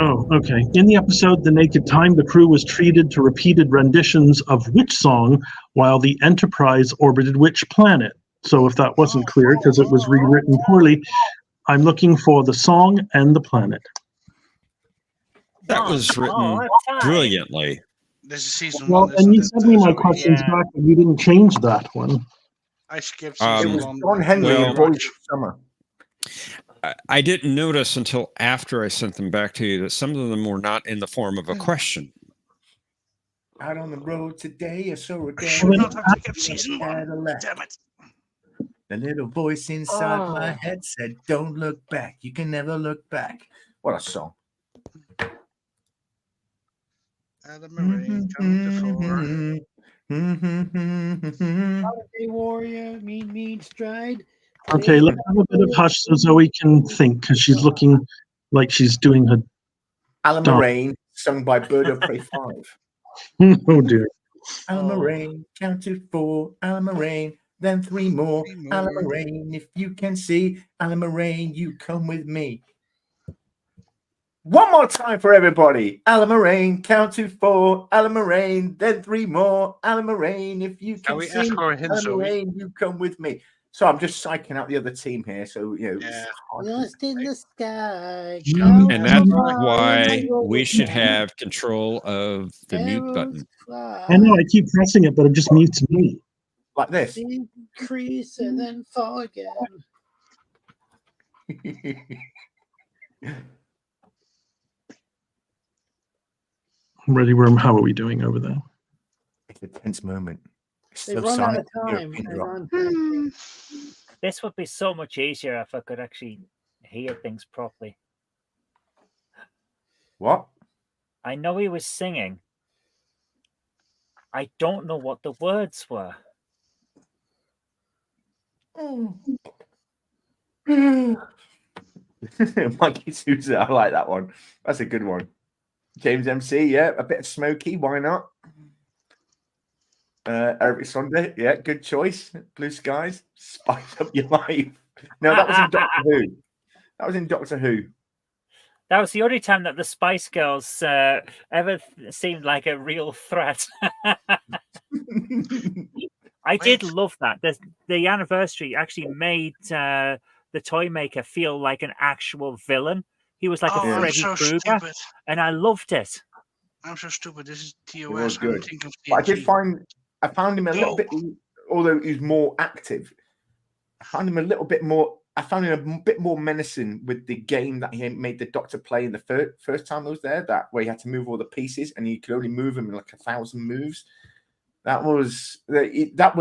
Oh, okay. In the episode The Naked Time, the crew was treated to repeated renditions of which song while the Enterprise orbited which planet? So if that wasn't clear because it was rewritten poorly, I'm looking for the song and the planet. That was written brilliantly. This is season Well, one. and you sent me my questions back, and you didn't change that one. I skipped season it was one. John Henry and Voice of Summer. I didn't notice until after I sent them back to you that some of them were not in the form of a question. Out on the road today, I saw a day. Should not have skipped season one. Damn it. The little voice inside my head said, "Don't look back. You can never look back." What a song. Adam Marine coming to 4. Holiday warrior, mean stride. Okay, let's have a bit of hush so Zoe can think, because she's looking like she's doing her. Alan Moraine, sung by Bird of Prey 5. Oh dear. Alan Moraine, count to 4. Alan Moraine, then 3 more. Alan Moraine, if you can see. Alan Moraine, you come with me. One more time for everybody. Alan Moraine, count to 4. Alan Moraine, then 3 more. Alan Moraine, if you can see. Ask for a hint, Alan Zoe? Moraine, you come with me. So I'm just psyching out the other team here. So, Lost in the sky. And that's why we should have control of the mute button. I know, I keep pressing it, but it just mutes me. Like this. Increase and then fall again. Ready room, how are we doing over there? It's a tense moment. They've run out of time. This would be so much easier if I could actually hear things properly. What? I know he was singing. I don't know what the words were. Mikey Sousa, I like that one. That's a good one. James MC, yeah, a bit of Smokey, why not? Eric Sunday, yeah, good choice. Blue Skies, spice up your life. No, that was in Doctor Who. That was in Doctor Who. That was the only time that the Spice Girls ever seemed like a real threat. I did love that. The anniversary actually made the toy maker feel like an actual villain. He was like a Freddy Krueger, and I loved it. I'm so stupid. This is TOS. It was good. Of But I found him a little bit, although he's more active. I found him a bit more menacing with the game that he made the Doctor play in the first time I was there. That where he had to move all the pieces, and you could only move them in like 1,000 moves. That would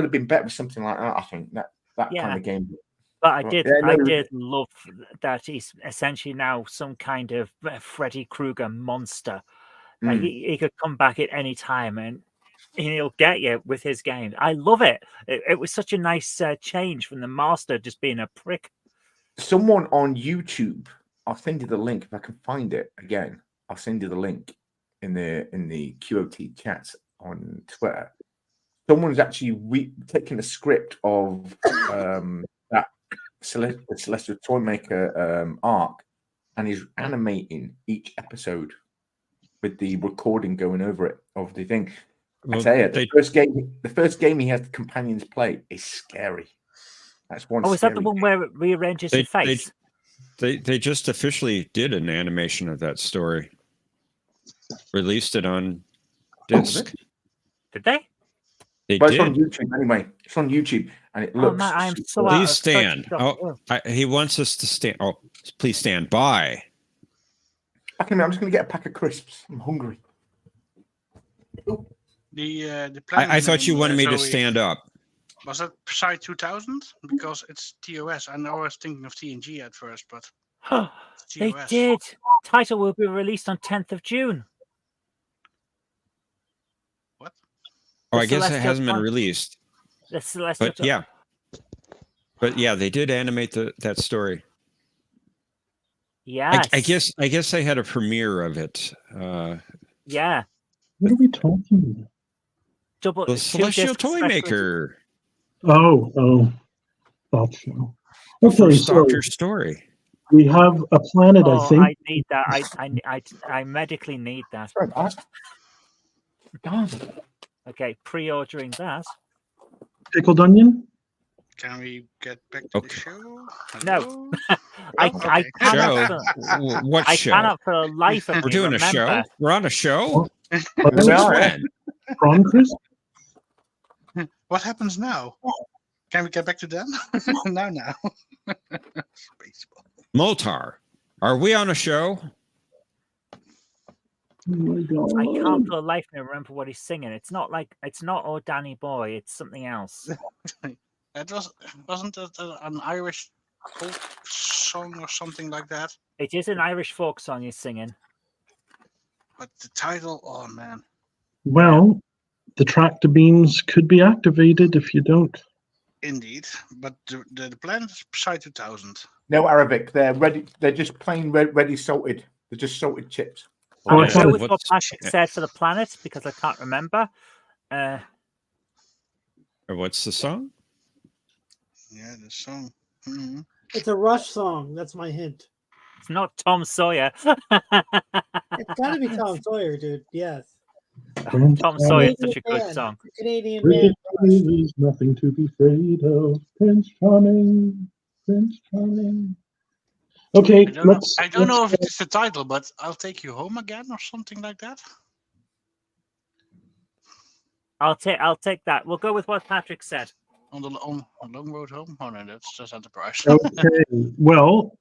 have been better with something like that. I think that kind of game. But I did love that he's essentially now some kind of Freddy Krueger monster. Like he could come back at any time and he'll get you with his game. I love it. It was such a nice change from the Master just being a prick. Someone on YouTube, I'll send you the link if I can find it again. I'll send you the link in the A.Q.O.T chats on Twitter. Someone's actually taking a script of that Celestial Toymaker arc, and he's animating each episode with the recording going over it of the thing. I tell you, the first game he has the companions play is scary. That's one. Oh, is that the one where it rearranges your face? They just officially did an animation of that story. Released it on disc. Did they? But it's on YouTube anyway. It's on YouTube, and it looks. Man, I'm so please stand. He wants us to stand. Oh, please stand by. I'm just going to get a pack of crisps. I'm hungry. I thought you wanted me to stand up. Was that Psy 2000? Because it's TOS. I was thinking of TNG at first, but they did. Title will be released on 10th of June. What? Oh, I guess it hasn't been released. The Celestial. But yeah, they did animate that story. Yes. I guess I had a premiere of it. Yeah. What are we talking about? The Celestial Toymaker. Oh, thought so. Okay, so Doctor story. We have a planet. I think I need that. I medically need that. Okay, pre-ordering that. Pickled onion. Can we get back to the show? No, I cannot. What show? I cannot for the life of me. We're doing a show. We're on a show. Prawn crisp. What happens now? Can we get back to them? Now. Baseball. Motar, are we on a show? Oh my God. I can't for the life of me remember what he's singing. It's not Oh Danny Boy. It's something else. Wasn't it an Irish folk song or something like that? It is an Irish folk song he's singing. But the title, oh man. Well, the tractor beams could be activated if you don't. Indeed, but the planet is Psy 2000. No Arabic. They're ready. They're just plain ready salted. They're just salted chips. I'm going to go with what Patrick said for the planet because I can't remember. What's the song? Yeah, the song. Mm-hmm. It's a Rush song. That's my hint. It's not Tom Sawyer. It's got to be Tom Sawyer, dude. Yes. Tom Sawyer is such a good song. Canadian man. There's nothing to be afraid of. Prince Charming. Prince Charming. Okay, I don't know if it's the title, but I'll take you home again or something like that. I'll take that. We'll go with what Patrick said. On the long road home? Oh no, that's just Enterprise. Okay. Well,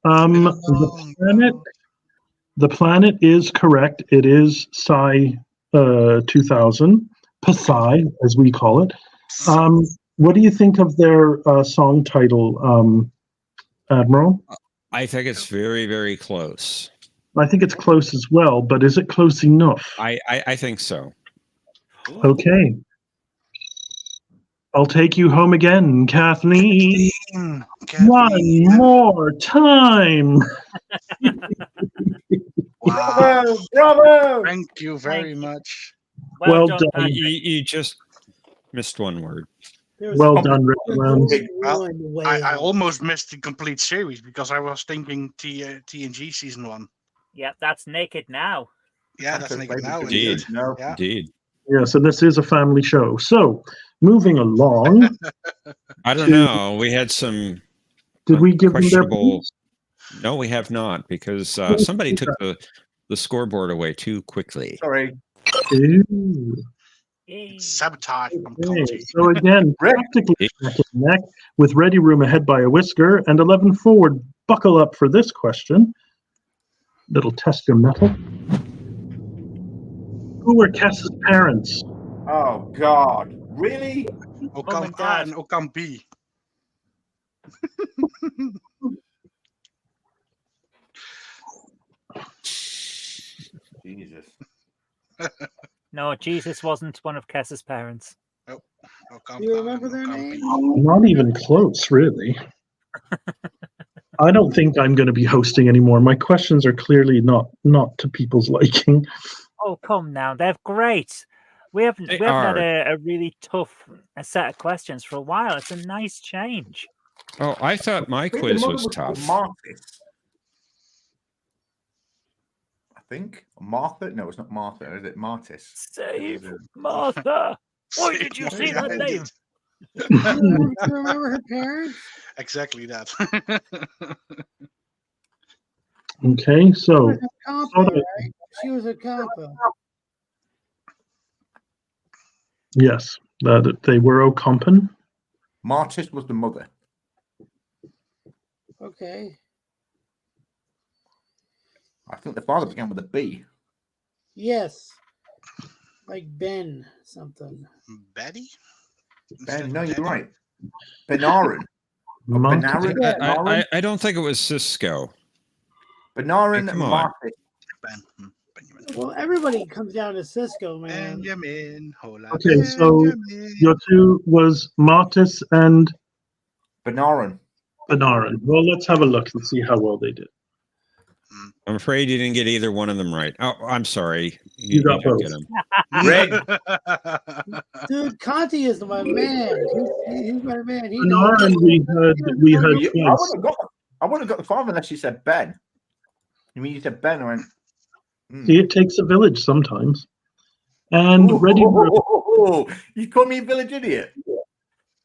the planet is correct. It is Psy 2000, Psy as we call it. What do you think of their song title, Admiral? I think it's very, very close. I think it's close as well, but is it close enough? I think so. Okay. I'll take you home again, Kathleen. One more time. Wow. Bravo! Thank you very much. Well done. You just Missed one word. Well done, Rick. I almost missed the complete series because I was thinking TNG season 1. Yeah, that's Naked Now. Yeah, that's Naked Now. Indeed. Yeah. Indeed. Yeah, so this is a family show. So, moving along. I don't know. We had some Did we give them their questionable. points? No, we have not, because somebody took the scoreboard away too quickly. Sorry. Ooh. Sabotage from Okay, Conti. so again, practically neck and neck with Ready Room ahead by a whisker and 11 forward. Buckle up for this question. That'll test your metal. Who were Cass's parents? Oh, God. Really? Ocamp A and Ocamp B. Jesus. No, Jesus wasn't one of Kess's parents. Oh, Do you remember their name? Not even close, really. I don't think I'm going to be hosting anymore. My questions are clearly not to people's liking. Oh, come now. They're great. We haven't had a really tough set of questions for a while. It's a nice change. Oh, I thought my quiz was tough. Marcus. I think. Martha? No, it's not Martha. Is it Martis? Save Martha. Why did you say that name? Do you remember her parents? Exactly that. Okay, so She was a compa. yes, they were O'Compen. Martis was the mother. Okay. I think the father began with a B. Yes. Like Ben something. Betty? Ben, no, you're right. Benarin. Benarin? I don't think it was Cisco. Benarin Come on. Martis. Benjamin. Well, everybody comes down to Cisco, man. Benjamin. Hola, Okay, so Benjamin. your two was Martis and Benarin. Benarin. Well, let's have a look and see how well they did. I'm afraid you didn't get either one of them right. Oh, I'm sorry. You got didn't both. get them. Red. Dude, Conti is my man. He's my man. He Benarin, we heard twice. I wouldn't have got the father unless you said Ben. You mean you said Ben? I went. See, it takes a village sometimes. And Ready Room. You call me a village idiot?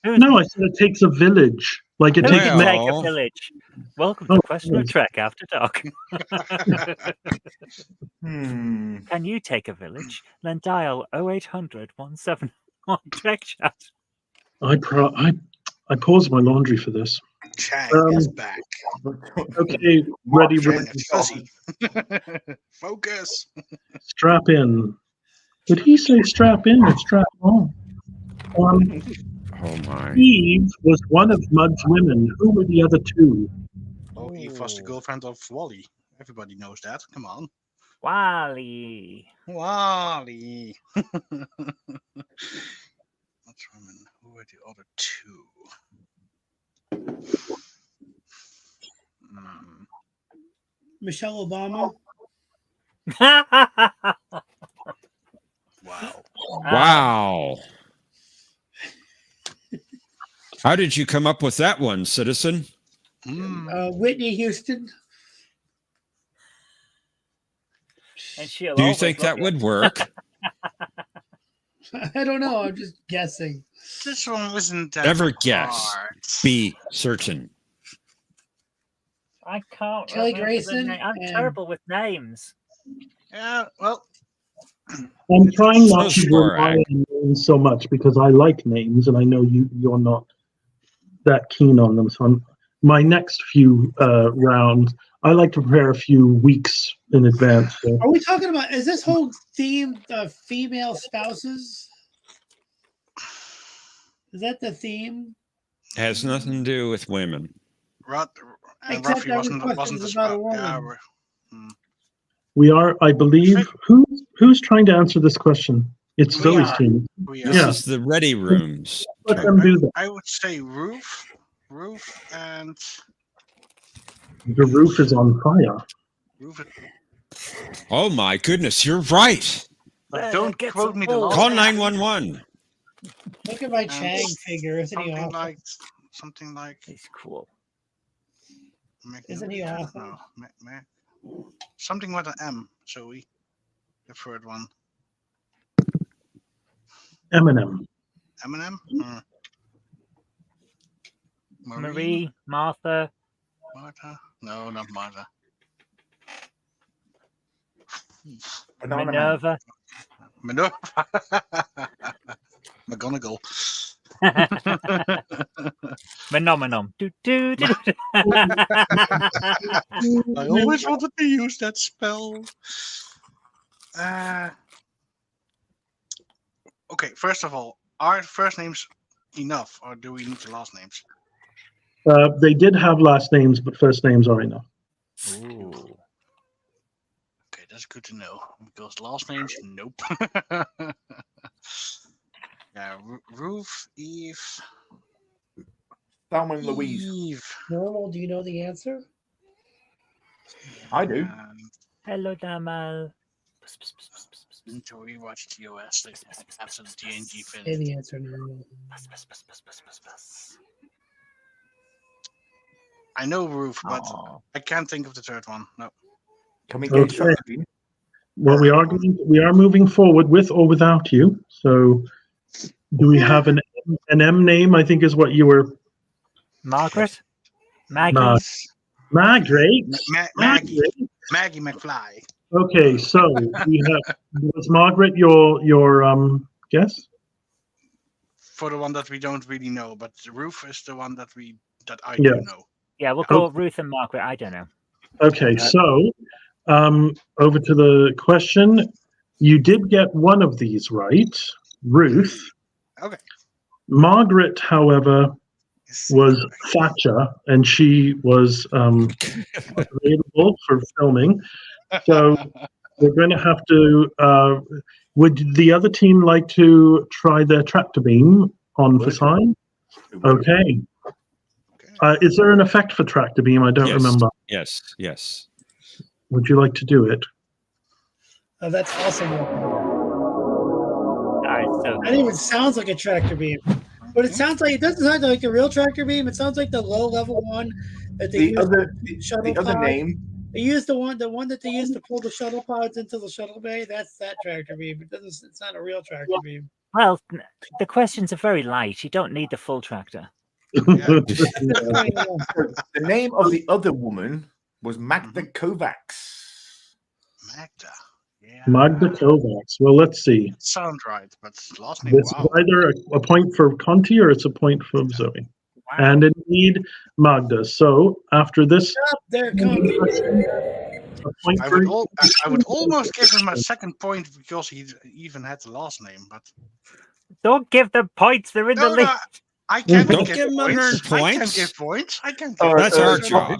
No, I said it takes a village. Like it takes take a village. Welcome to Question of Trek After Dark. Can you take a village? Then dial 0800 171 Trek Chat. I paused my laundry for this. Chang is back. Okay, Ready Room. Focus. Strap in. Did he say strap in or strap on? Oh my. Eve was one of Mud's women. Who were the other two? Oh, Eve was the girlfriend of Wally. Everybody knows that. Come on. Wally. Wally. Let's remember who were the other two. Michelle Obama. Wow. Wow. How did you come up with that one, citizen? Whitney Houston. And do you think that would work? I don't know. I'm just guessing. This one wasn't that Never hard. guess. Be certain. I can't. Kelly Grayson. I'm terrible with names. Yeah, well. I'm trying not to rely on names so much because I like names and I know you're not that keen on them. So my next few rounds, I like to prepare a few weeks in advance. So. Are we talking about? Is this whole theme female spouses? Is that the theme? Has nothing to do with women. Except every question is about a woman. We are, I believe. Who's trying to answer this question? It's Zoe's team. This is the Ready Rooms. Let them do that. I would say roof, and the roof is on fire. Oh my goodness, you're right. But don't quote me the last. Call 911. Look at my Chang figure. Isn't he awesome? Something like. He's cool. Isn't he awesome? No, something with an M. Zoe, the third one. Eminem. Eminem. Marie, Martha. Martha? No, not Martha. Minerva. McGonagall. Phenomenon. I always wanted to use that spell. Okay, first of all, are first names enough, or do we need the last names? They did have last names, but first names are enough. Ooh. Okay, that's good to know, because last names, nope. Yeah, Ruth, Eve. Thelma and Louise. Eve. Normal, do you know the answer? I do. Hello, Damal. Until we watch TOS, they after the TNG Say finished. the answer, Normal. I know Ruth, but I can't think of the third one. No. Can we get something? Well, we are moving forward with or without you. So, do we have an M name? I think is what you were. Margaret. Maggie. Maggie. Maggie McFly. Okay, so we have. Was Margaret your guess? For the one that we don't really know, but Ruth is the one that I Yeah. do know. Yeah, we'll call Ruth and Margaret. I don't know. Okay, so over to the question. You did get one of these right, Ruth. Okay. Margaret, however, was Thatcher, and she was available for filming. So we're going to have to. Would the other team like to try their tractor beam on Fasine? Okay. Is there an effect for tractor beam? I don't remember. Yes. Would you like to do it? Oh, that's awesome. All right, so That even sounds like a tractor beam. But it sounds like, it doesn't sound like a real tractor beam. It sounds like the low level one that they use shuttle the other pods. name. They use the one that they use to pull the shuttle pods into the shuttle bay. That's that tractor beam. It's not a real tractor beam. Well, the questions are very light. You don't need the full tractor. The name of the other woman was Magda Kovacs. Magda. Yeah. Magda Kovacs. Well, let's see. Sound right, but last name. It's either a point for Conti or it's a point for Zoe. Wow. And indeed, Magda. So after this, There comes. I would almost give him a second point because he even had the last name, but don't give them points. They're in the list. I can't Don't give give them points. points. I can give points. I can. That's our job.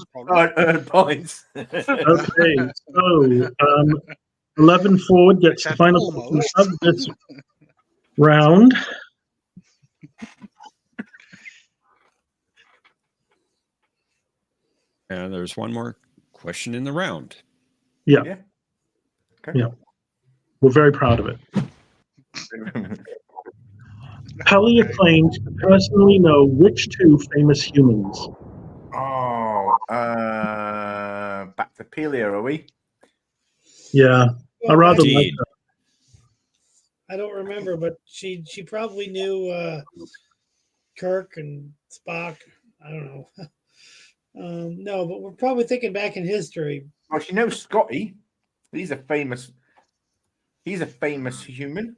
Points. Okay, so 11 forward gets the final question of this round. And there's one more question in the round. Yeah. Okay. Yeah. We're very proud of it. Pelia claims to personally know which two famous humans. Oh, back to Pelia, are we? Yeah. I rather like that. I don't remember, but she probably knew Kirk and Spock. I don't know. No, but we're probably thinking back in history. Well, she knows Scotty. He's a famous human.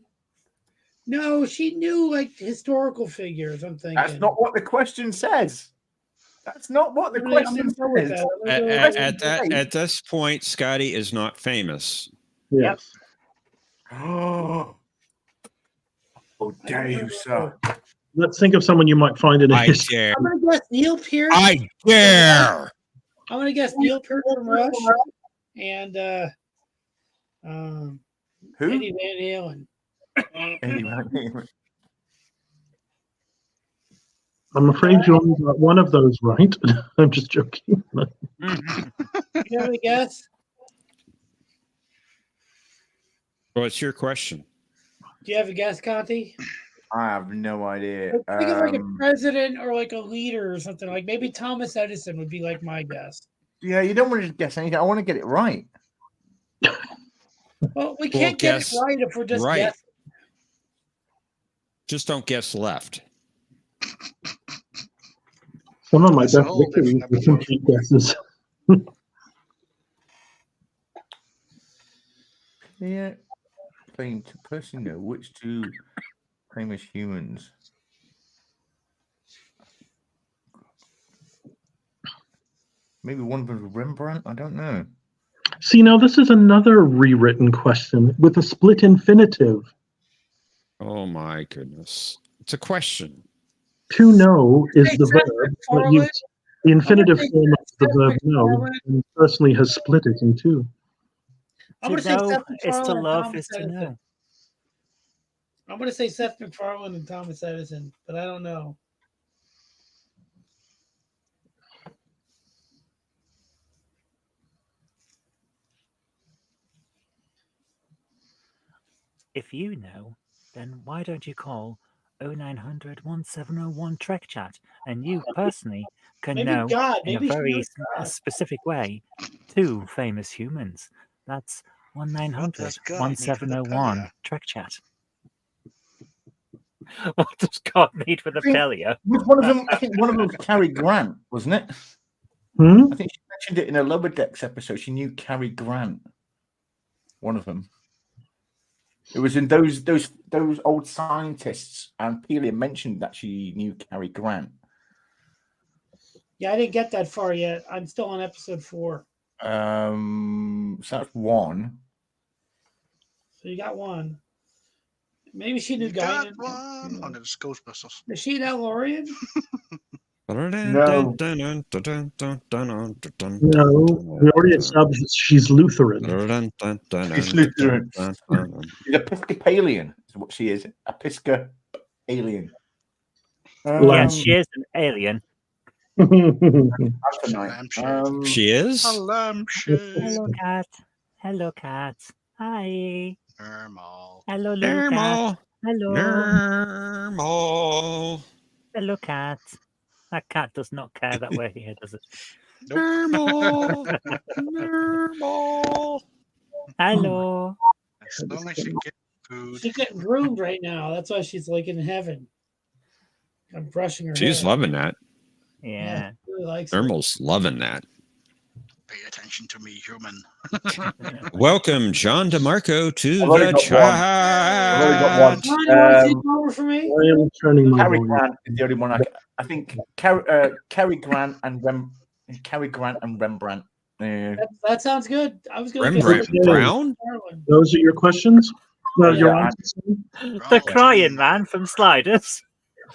No, she knew like historical figures. I'm thinking. That's not what the question says. That's not what the question says. At this point, Scotty is not famous. Yes. Oh, dare you, sir? Let's think of someone you might find in a history. Dare. I'm gonna guess Neil Pearce. I dare. I'm gonna guess Neil Pearce from Rush and Who? Eddie Van Halen. Eddie Van Halen. I'm afraid you only got one of those right. I'm just joking. You have a guess? What's your question? Do you have a guess, Conti? I have no idea. Think of like a president or like a leader or something. Like maybe Thomas Edison would be like my guess. Yeah, you don't want to just guess anything. I want to get it right. Well, we can't get it right if we're just guessing. Just don't guess left. Some of my best victories were complete guesses. Yeah. Claim to personally know which two famous humans. Maybe one of them was Rembrandt. I don't know. See, now this is another rewritten question with a split infinitive. Oh my goodness. It's a question. To know is the verb, but the infinitive form of the verb know personally has split it in two. I'm going to say Seth is to MacFarlane love, and is Thomas to know. Edison. I'm going to say Seth MacFarlane and Thomas Edison, but I don't know. If you know, then why don't you call 0900 1701 Trek Chat, and you personally can know in a very specific way two famous humans. That's 1-900-1701 Trek Chat. What does God need with a Pelia? One of them, I think one of them was Cary Grant, wasn't it? Hmm? I think she mentioned it in a Lower Decks episode. She knew Cary Grant. One of them. It was in those old scientists, and Pelia mentioned that she knew Cary Grant. Yeah, I didn't get that far yet. I'm still on episode 4. So that's one. So you got one. Maybe she knew Got Guinan. one. Oh, that's Ghostbusters. Is she an Elorian? No, we already established that she's Lutheran. She's Lutheran. She's Episcopalian, is what she is. Episcopalian. Yes, she is an alien. She is? Hello, cat. Hello, cat. Hi. Normal. Hello, little cat. Hello. Normal. Hello, cat. That cat does not care that we're here, does it? Normal. Normal. Hello. As long as you get food. She's getting groomed right now. That's why she's like in heaven. I'm brushing her She's hair. loving that. Yeah. Really likes Thermal's loving that. Pay attention to me, human. Welcome, John DeMarco, to the chat. I've already got one. John, you want to take over for me? I am turning my Cary volume. Grant is the only one I think. Cary Grant and Rembrandt. Yeah. That sounds good. I was going to Rembrandt Brown? Those are your questions? Your answers? The crying man from Sliders.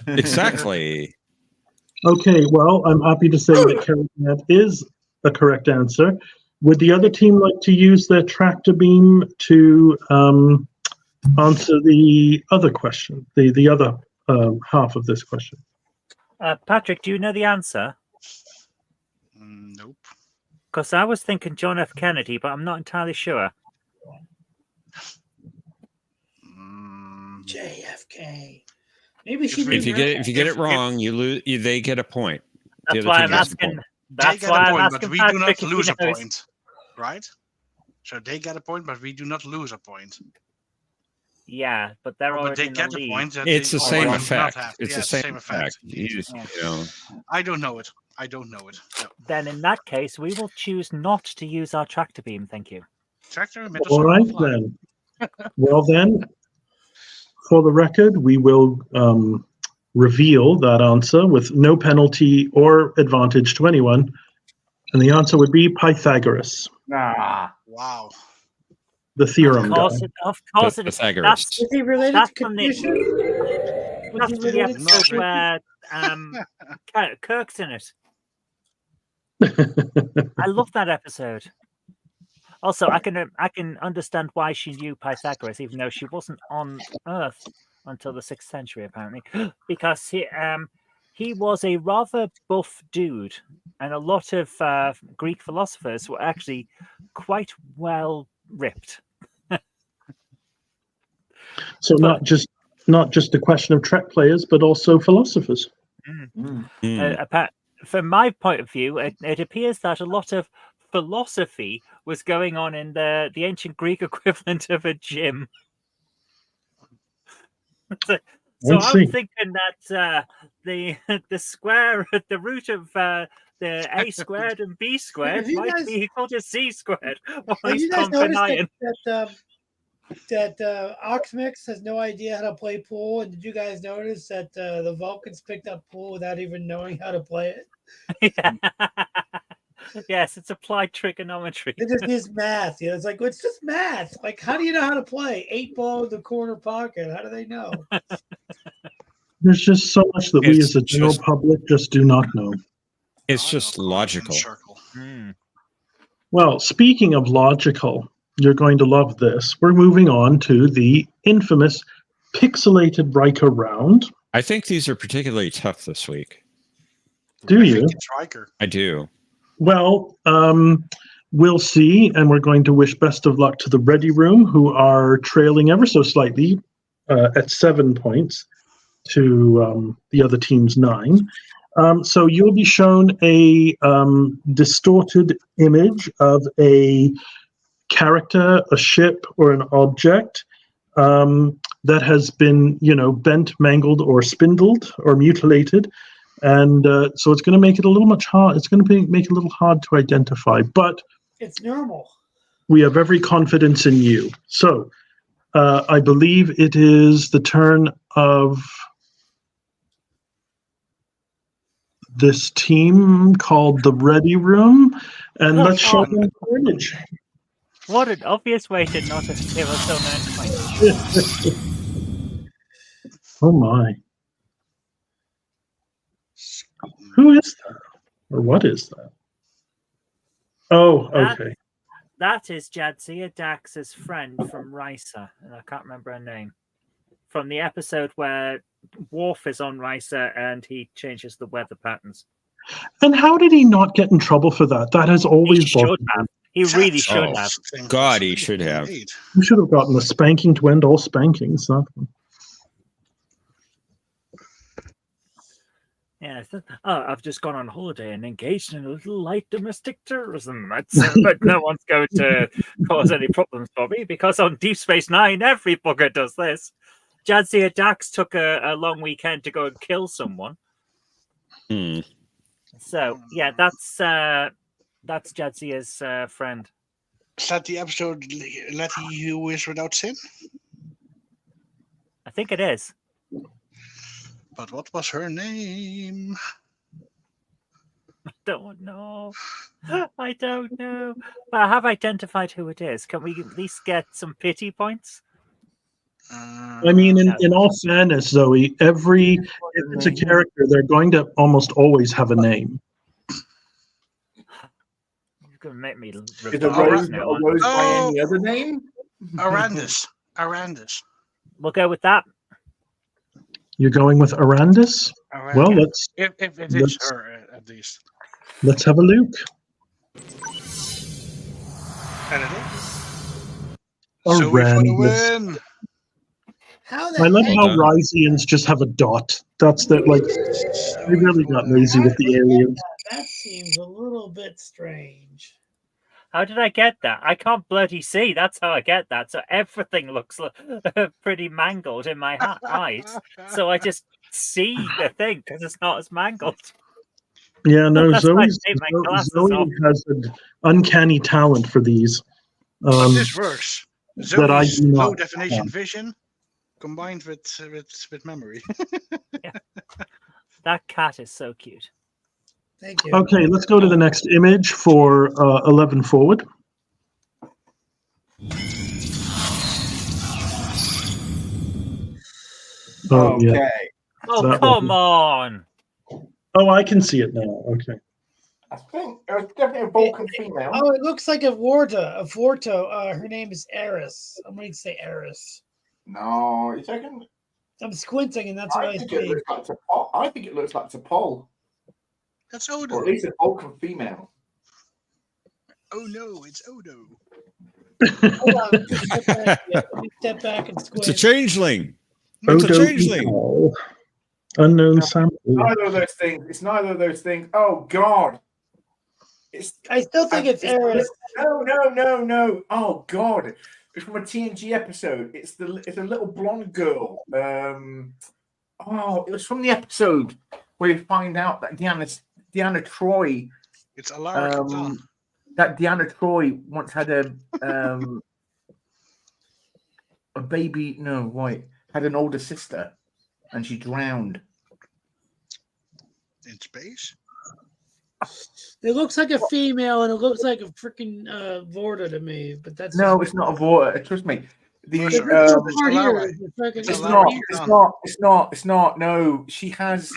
Exactly. Okay, well, I'm happy to say that Cary Grant is the correct answer. Would the other team like to use their tractor beam to answer the other question, the other half of this question? Patrick, do you know the answer? Nope. Because I was thinking John F. Kennedy, but I'm not entirely sure. JFK. Maybe she. If you get it wrong, you lose. They get a point. That's why I'm asking. That's why I'm asking. But we do not lose a point, right? So they get a point, but we do not lose a point. Yeah, but they're already but they in get the the lead. point. It's the same effect. It's the same effect. You know. I don't know it. I don't know it. No. Then in that case, we will choose not to use our tractor beam. Thank you. Tractor beam. All right then. Well then, for the record, we will reveal that answer with no penalty or advantage to anyone, and the answer would be Pythagoras. Ah, wow. The theorem guy. Of course, it is. Pythagoras. Is he related That's to from Confucius? That's from the episode where Kirk's in it. I love that episode. Also, I can understand why she knew Pythagoras, even though she wasn't on Earth until the 6th century, apparently, because he was a rather buff dude, and a lot of Greek philosophers were actually quite well ripped. So not just not just a question of Trek players, but also philosophers. From my point of view, it appears that a lot of philosophy was going on in the ancient Greek equivalent of a gym. So I'm thinking that the square, the root of the a squared and b squared might be equal to c squared. Have you guys noticed that Oxmix has no idea how to play pool? And did you guys notice that the Vulcans picked up pool without even knowing how to play it? Yeah. Yes, it's applied trigonometry. It just is math. It's like, it's just math. Like, how do you know how to play 8 ball in the corner pocket? How do they know? There's just so much that we as a general public just do not know. It's just logical. Well, speaking of logical, you're going to love this. We're moving on to the infamous pixelated Riker round. I think these are particularly tough this week. Do you? It's Riker. I do. Well, we'll see, and we're going to wish best of luck to the Ready Room, who are trailing ever so slightly at 7 points to the other team's 9. So you'll be shown a distorted image of a character, a ship, or an object that has been, bent, mangled, or spindled, or mutilated. And so it's going to make it a little much hard. It's going to make it a little hard to identify, but it's normal. We have every confidence in you. So I believe it is the turn of this team called the Ready Room, and let's show them the image. What an obvious way to not give us so many points. Oh my. Who is that? Or what is that? Oh, okay. That is Jadzia Dax's friend from Risa, and I can't remember her name. From the episode where Worf is on Risa and he changes the weather patterns. And how did he not get in trouble for that? That has always bothered me. He really should have. God, he should have. He should have gotten a spanking to end all spankings. That one. Yeah, I've just gone on holiday and engaged in a little light domestic terrorism. But no one's going to cause any problems for me because on Deep Space Nine, every bugger does this. Jadzia Dax took a long weekend to go and kill someone. So yeah, that's Jadzia's friend. Is that the episode Letty Who Is Without Sin? I think it is. But what was her name? I don't know. I don't know. But I have identified who it is. Can we at least get some pity points? I mean, in all fairness, Zoe, if it's a character, they're going to almost always have a name. You're going to make me... Is a rose by any other name? Arandis. We'll go with that. You're going with Arandis? Well, let's... If it is her, at least. Let's have a look. And it is. Arandis. I love how Rysians just have a dot. That's they really got lazy with the aliens. That seems a little bit strange. How did I get that? I can't bloody see. That's how I get that. So everything looks pretty mangled in my eyes. So I just see the thing because it's not as mangled. Yeah, no, Zoe has an uncanny talent for these. This works. Zoe's low definition vision combined with memory. Yeah. That cat is so cute. Thank you. Okay, let's go to the next image for 11 forward. Oh, okay. Yeah. Oh, come on. Oh, I can see it now. Okay. I think it was definitely a Vulcan female. Oh, it looks like a Vorto. Her name is Eris. I'm going to say Eris. No, it's second. I'm squinting, and that's what I see. I think it looks like T'Pol. That's Odo. Or at least a Vulcan female. Oh no, it's Odo. Hold on, let me step back and squint. It's a changeling. It's a Odo changeling. Equal. Unknown sample. Neither of those things. It's neither of those things. Oh God! I still think it's Eris. No. Oh God! It's from a TNG episode. It's a little blonde girl. It was from the episode where you find out that Deanna Troy. It's Alara Katan. That Deanna Troy once had a baby. No, wait, had an older sister, and she drowned In space? It looks like a female, and it looks like a freaking Vorta to me. But that's no, it's not a Vorta. Trust me. It's not. No, she has.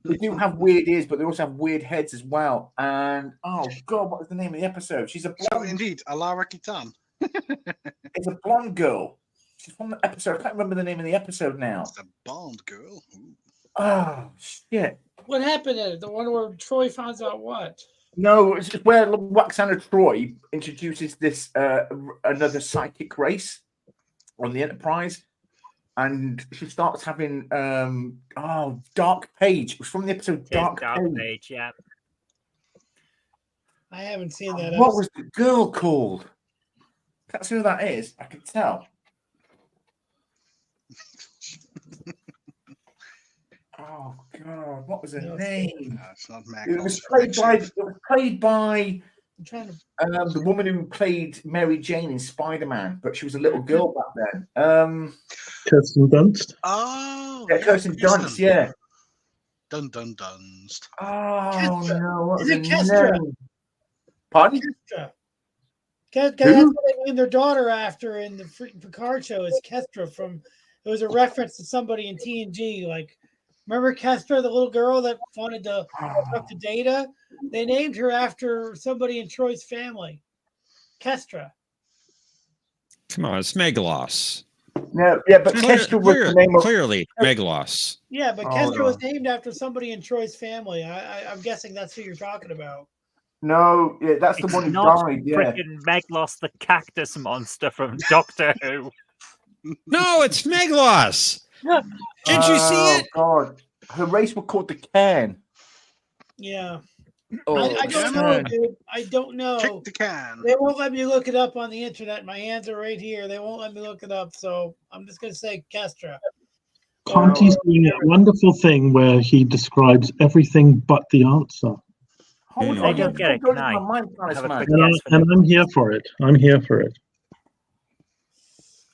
They do have weird ears, but they also have weird heads as well. And oh God, what was the name of the episode? She's a blonde. So indeed, Alara Katan. It's a blonde girl. She's from the episode. I can't remember the name of the episode now. It's a Bond girl. Ooh. Oh shit! What happened in it? The one where Troy finds out what? No, it's just where Waxana Troy introduces this another psychic race on the Enterprise, and she starts having Dark Page. It was from the episode Dark Page. Yeah. I haven't seen that. What was the girl called? That's who that is. I can tell. Oh God! What was her name? No, it's not It was played by I'm trying to. the woman who played Mary Jane in Spider-Man, but she was a little girl back then. Kirsten Dunst. Oh, Yeah, Kirsten Dunst. Yeah. Dun Dunst. Oh no! What Is was it her Kestra? name? Pardon? That's what they named their daughter after in the freaking Picard show. Is Kestra from? It was a reference to somebody in TNG. Like, remember Kestra, the little girl that wanted to talk to Data? They named her after somebody in Troy's family. Kestra. Come on, it's Megalos. No, yeah, but Kestra was the name of clearly Megalos. Yeah, but Kestra was named after somebody in Troy's family. I'm guessing that's who you're talking about. No, yeah, that's the one who died. Yeah, freaking Meglos, the cactus monster from Doctor Who. No, it's Megalos. Did you see it? Oh God, her race was called the Cairn. Yeah. Oh, I don't know, dude. I don't know. Kick the can. They won't let me look it up on the internet. My hands are right here. They won't let me look it up. So I'm just going to say Kestra. Conti's doing a wonderful thing where he describes everything but the answer. Hold I on, don't get it. Can I have a quick guess? And I'm here for it. I'm here for it.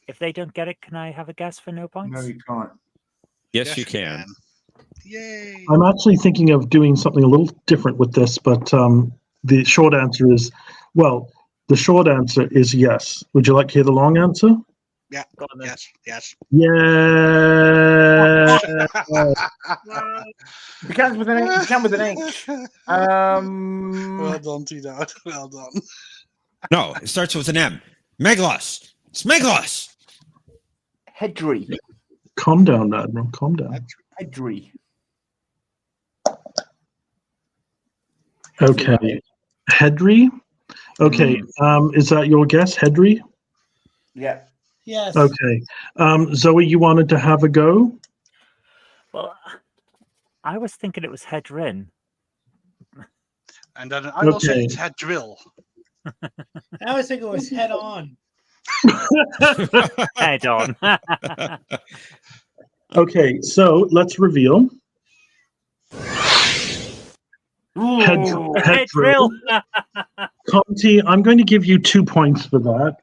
If they don't get it, can I have a guess for no points? No, you can't. Yes, you can. Yay. I'm actually thinking of doing something a little different with this, but the short answer is, the short answer is yes. Would you like to hear the long answer? Yeah. Yes. Yeah. Begins with an H. Well done, T-Dot. Well done. No, it starts with an M. Megalos. It's Megalos. Hedry. Calm down, Admiral. Calm down. Hedry. Okay. Hedry? Okay. Is that your guess, Hedry? Yeah. Yes. Okay. Zoe, you wanted to have a go? Well, I was thinking it was Hedrin. And then I will say Okay. it's head drill. I was thinking it was head on. Head on. Okay, so let's reveal. Head drill. Conti, I'm going to give you 2 points for that.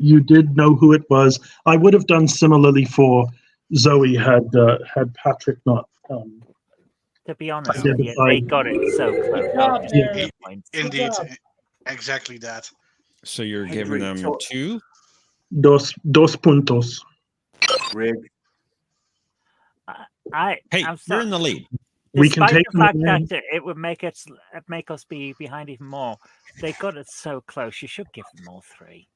You did know who it was. I would have done similarly for Zoe had Patrick not. To be honest with you, they got it so close. job, Derek. Indeed. job. Exactly that. So you're giving them 2? Dos puntos. Rig. Hey, I'm you're sorry. in the lead. We can Despite take the fact them again. that it would make us be behind even more, they got it so close. You should give them all 3.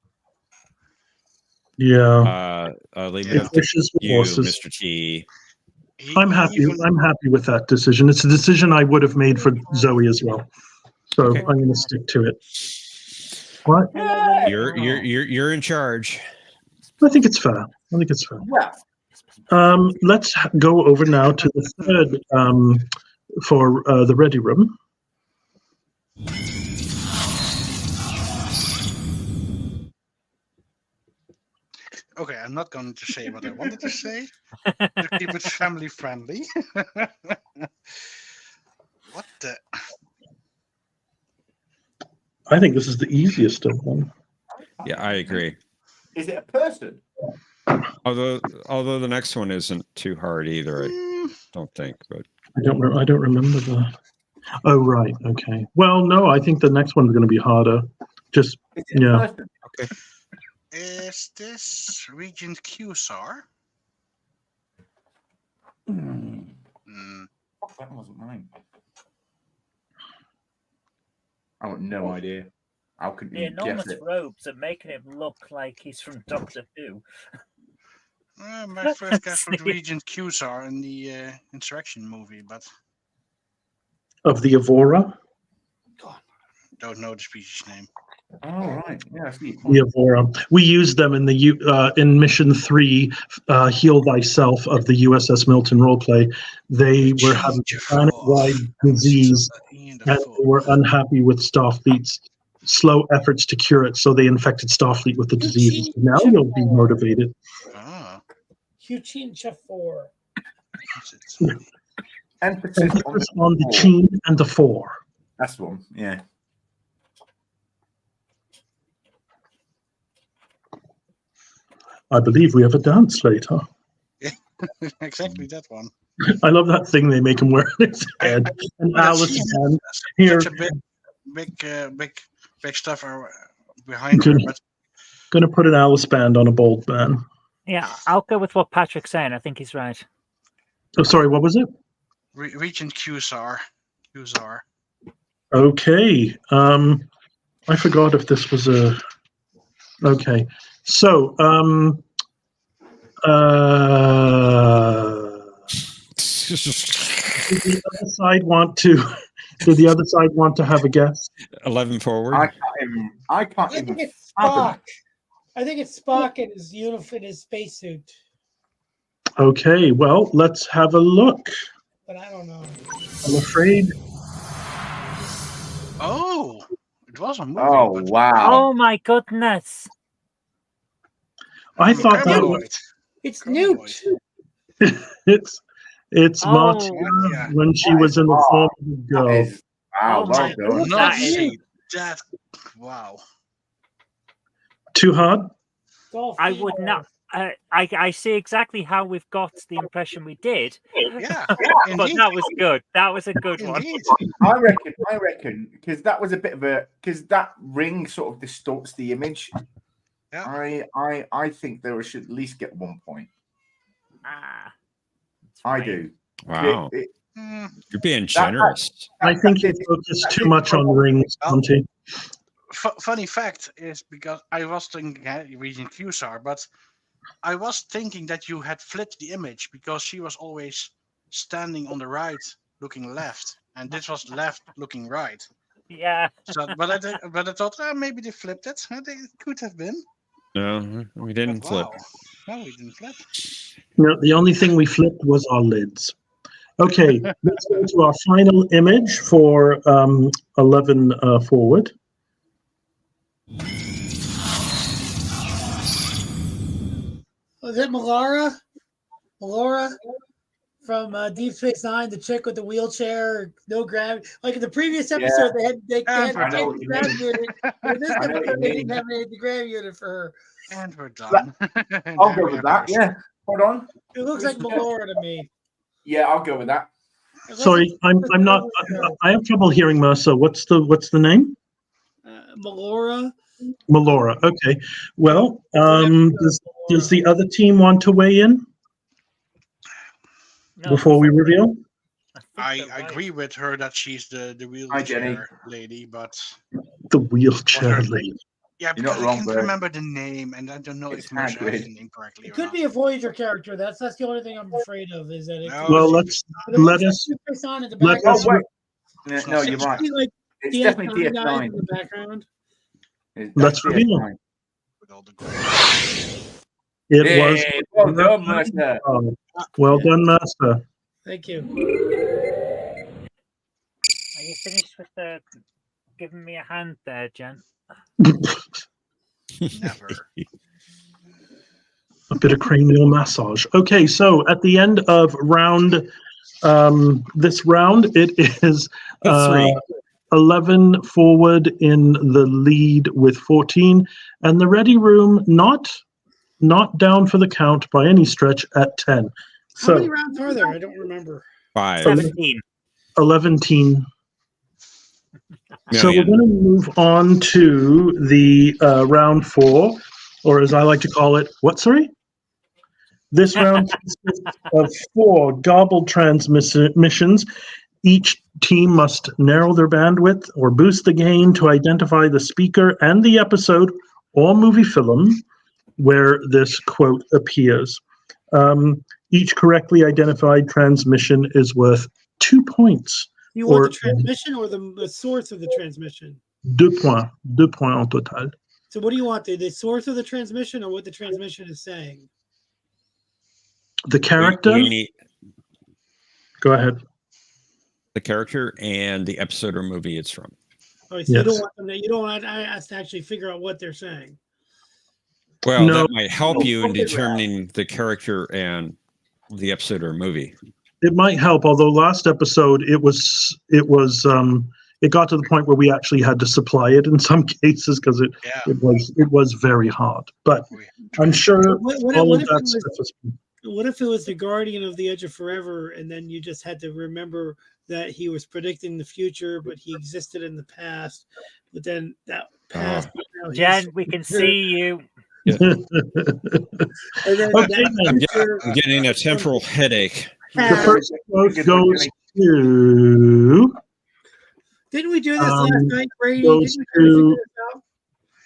Yeah. Leave It it up to pushes you, horses. Mr. T. I'm happy. I'm happy with that decision. It's a decision I would have made for Zoe as well. So Okay. I'm going to stick to it. What? You're in charge. I think it's fair. Well, Let's go over now to the third for the ready room. Okay, I'm not going to say what I wanted to say. To keep it family friendly. What the? I think this is the easiest of them. Yeah, I agree. Is it a person? Although the next one isn't too hard either, I don't think. But I don't remember the. Oh right, okay. Well, no, I think the next one's going to be harder. Just yeah. Okay. Is this Regent Q-Sar? That wasn't mine. I have no idea. How could The you enormous guess it? robes are making him look like he's from Doctor Who. My first guess was Regent Q-Sar in the Insurrection movie, but Of the Evora. don't know the species name. Oh right, yeah, I see. The Evora. We used them in the in Mission 3, Heal Thyself of the USS Milton roleplay. They were having a planet-wide disease, and they were unhappy with Starfleet's slow efforts to cure it, so they infected Starfleet with the disease. Now you'll be motivated. Eugene Chafor. Emphasis on the chin and the four. That's one, yeah. I believe we have a dance later. Exactly that one. I love that thing they make him wear on his head. An Alice band here. Such a big stuff behind her. But gonna put an Alice band on a bald man. Yeah, I'll go with what Patrick's saying. I think he's right. Oh, sorry, what was it? Regent Q-Sar. Okay. I forgot if this was a. Okay. So, did the other side want to? Did the other side want to have a guess? 11 forward. I can't I think even. it's Spock. I think it's Spock in his uniform, in his spacesuit. Okay. Well, let's have a look. But I don't know. I'm afraid. Oh, it was a movie. Oh wow! Oh my goodness! I thought that was. It's Newt. It's Martina when she was in the form of a girl. Wow, well done. Not see that. Wow. Too hard? I would not. I see exactly how we've got the impression we did. Yeah, but that was good. That was a good one. I reckon, because that was a bit of a, because that ring sort of distorts the image. Yeah. I think there should at least get 1 point. I do. Wow. You're being generous. I think you focus too much on rings, Monty. Funny fact is because I was thinking Regent Q-Sar, but I was thinking that you had flipped the image because she was always standing on the right, looking left, and this was left, looking right. Yeah. So, but I thought maybe they flipped it. It could have been. No, we didn't flip. No, we didn't flip. No, the only thing we flipped was our lids. Okay, let's go to our final image for 11 forward. Was it Melora? Melora from Deep Space Nine, the chick with the wheelchair, no gravity. Like in the previous episode, they had the gravity unit. In this episode, they didn't have the gravity unit for her. And we're done. I'll go with that. Yeah, hold on. It looks like Melora to me. Yeah, I'll go with that. Sorry, I'm not. I have trouble hearing Mercer. What's the name? Melora. Melora. Okay. Well, does the other team want to weigh in before we reveal? I agree with her that she's the wheelchair lady, but the wheelchair lady. Yeah, because I can't remember the name, and I don't know if I have the name correctly. It could be a Voyager character. That's the only thing I'm afraid of. Is that it? Well, let us. No, you're right. Like it's definitely DS9 in the background. Let's reveal. It Yay, was. well done, Mercer. Well done, Mercer. Thank you. Are you finished with the giving me a hand there, Jen? Never. A bit of cranial massage. Okay, so at the end of this round, it is 11 forward in the lead with 14, and the ready room not down for the count by any stretch at 10. How many rounds are there? I don't remember. 5. 17. 11 teen. So we're going to move on to the round 4, or as I like to call it, what, sorry? This round consists of 4 garbled transmissions. Each team must narrow their bandwidth or boost the gain to identify the speaker and the episode or movie film where this quote appears. Each correctly identified transmission is worth 2 points. You want the transmission or the source of the transmission? 2 points. 2 points en total. So what do you want? The source of the transmission or what the transmission is saying? The character? Go ahead. The character and the episode or movie it's from. Oh, so you don't want us to actually figure out what they're saying. Well, that might help you in determining the character and the episode or movie. It might help, although last episode it got to the point where we actually had to supply it in some cases because it was very hard. But I'm sure all of that stuff is. What if it was the Guardian of the Edge of Forever, and then you just had to remember that he was predicting the future, but he existed in the past, but then that past. Jen, we can see you. Yeah. I'm getting a temporal headache. The first quote goes to. Didn't we do this last night, Brady? Goes to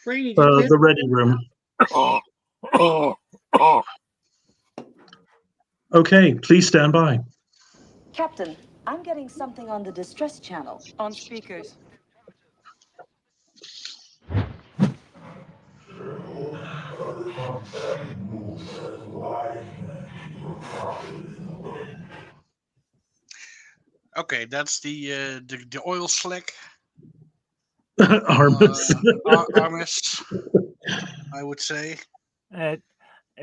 Brady, the ready room. Okay, please stand by. Captain, I'm getting something on the distress channel. On speakers. Okay, that's the oil slick. Armis. Armis, I would say.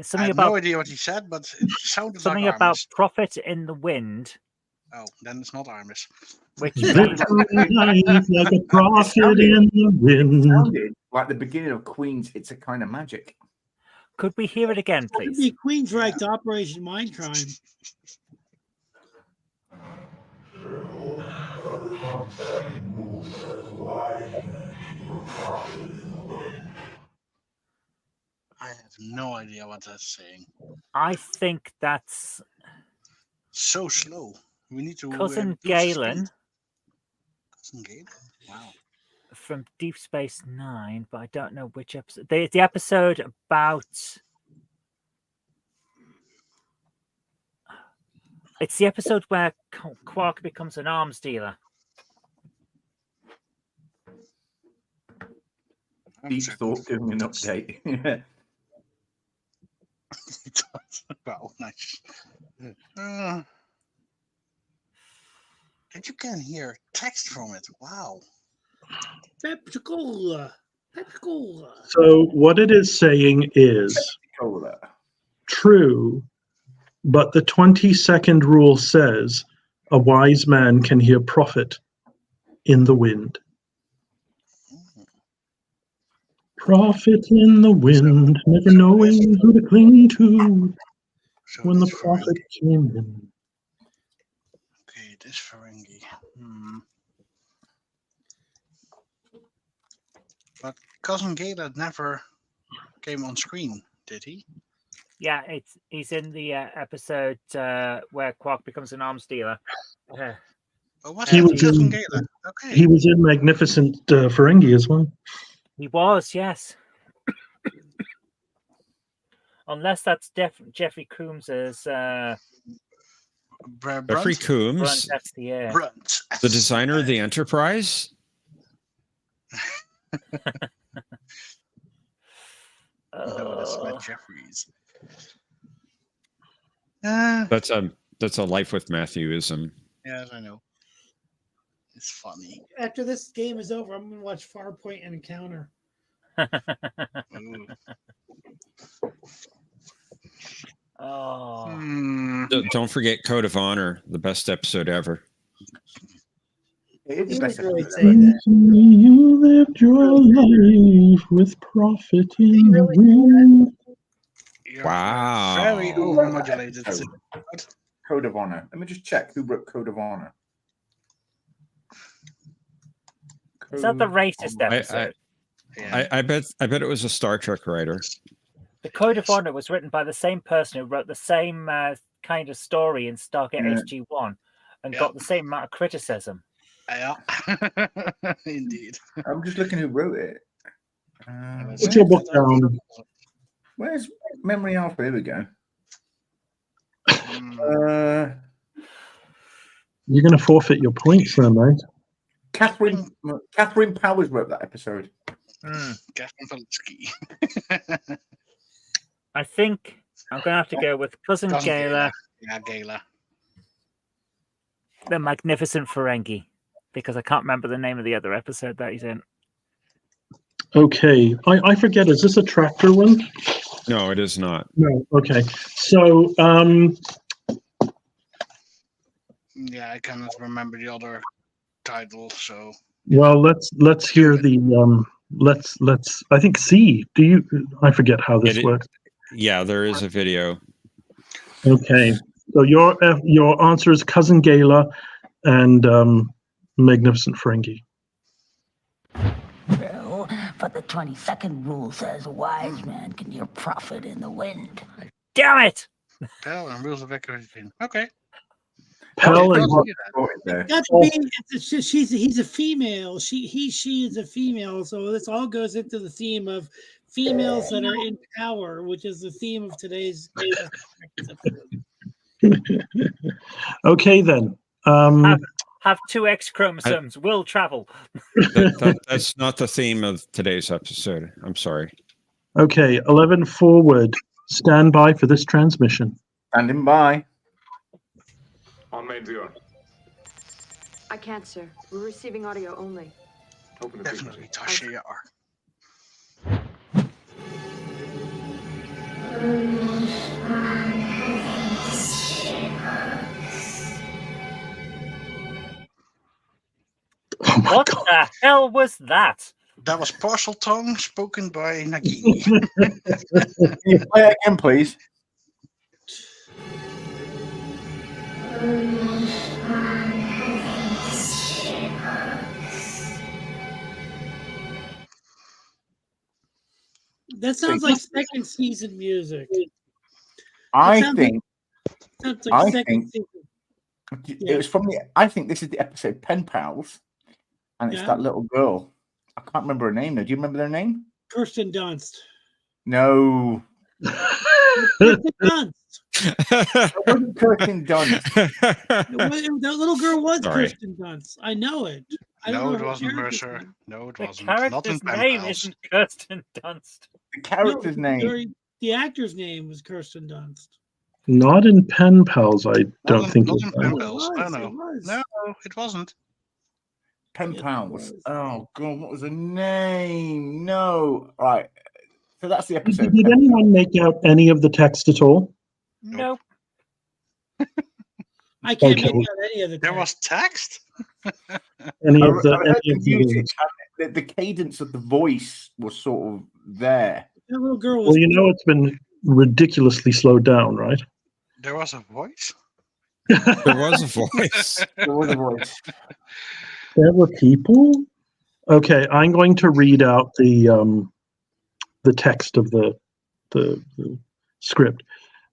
Something I have about no idea what he said, but it sounded something like about Armis. Prophet in the Wind. Oh, then it's not Armis. Which like a prophet in the wind. It sounded like the beginning of Queen's "It's a Kind of Magic." Could we hear it again, please? Queen's right to Operation Mindcrime. I have no idea what that's saying. I think that's so slow. We need to. Cousin Galen. Cousin Galen. Wow. From Deep Space Nine, but I don't know which episode. The episode about. It's the episode where Quark becomes an arms dealer. Deep thought giving an update. Wow, nice. And you can hear text from it. Wow. Pepsi-Cola. So what it is saying is true, but the 20-second rule says a wise man can hear prophet in the wind. Prophet in the wind, never knowing who to cling to when the prophet came in. Okay, this Ferengi. But Cousin Galen never came on screen, did he? Yeah, he's in the episode where Quark becomes an arms dealer. He was in Magnificent Ferengi as well. He was, yes. Unless that's Jeffrey Coombs's. Jeffrey Coombs, the designer of the Enterprise. No, that's Matt Jeffries. That's a Life with Matthewism. Yes, I know. It's funny. After this game is over, I'm going to watch Farpoint and Encounter. Oh. Don't forget Code of Honor, the best episode ever. It is He the would best really episode say ever. that. You lived your life with profit in the wind. You're Wow. very overmodulated. So, Code of Honor. Let me just check who wrote Code of Honor. Is that the racist episode? I bet it was a Star Trek writer. The Code of Honor was written by the same person who wrote the same kind of story in Stargate SG-1 and got the same amount of criticism. Yeah, indeed. I'm just looking who wrote it. Put your book down. Where's Memory Alpha? Here we go. You're going to forfeit your points there, mate. Catherine Powers wrote that episode. Catherine Valitsky. I think I'm going to have to go with Cousin Gayla. Yeah, Gayla. The Magnificent Ferengi, because I can't remember the name of the other episode that he's in. Okay. I forget, is this a tractor one? No, it is not. No. Okay. So, Yeah, I cannot remember the other title, so. well, let's hear the let's I think C. Do you? I forget how this works. Yeah, there is a video. Okay. So your answer is Cousin Gayla and Magnificent Ferengi. Well, but the 22nd rule says a wise man can hear profit in the wind. Damn it! Pell and Rules of Equity. Okay. Pell and what? He's a female. She is a female. So this all goes into the theme of females that are in power, which is the theme of today's. Okay, then. Have two X chromosomes. Will travel. That's not the theme of today's episode. I'm sorry. Okay, 11 forward. Stand by for this transmission. Standing by. On main zero. I can't, sir. We're receiving audio only. Open the Definitely Tasha are. What the hell was that? That was Parcel Tongue spoken by Nagini. Can you play it again, please? That sounds like second season music. I think season. It was from the. I think this is the episode Pen Pals, and it's that little girl. I can't remember her name. Though. Do you remember their name? Kirsten Dunst. No. Kirsten Dunst. It wasn't Kirsten Dunst. That little girl was Kirsten Dunst. I know it. No, it wasn't Mercer. No, it wasn't. The Not in character's Pen name Pals. isn't Kirsten Dunst. The character's name. The actor's name was Kirsten Dunst. Not in Pen Pals, I don't think. Not in Pen Pals. No, it wasn't. Pen Pals. Oh God, what was the name? No. All right. So that's the episode. Did anyone make out any of the text at all? Nope. I can't make out any of the text. There was text? Any of the music, the cadence of the voice was sort of there. That little girl was. Well, you know, it's been ridiculously slowed down, right? There was a voice? There was a voice. There was a voice. There were people? Okay, I'm going to read out the text of the script.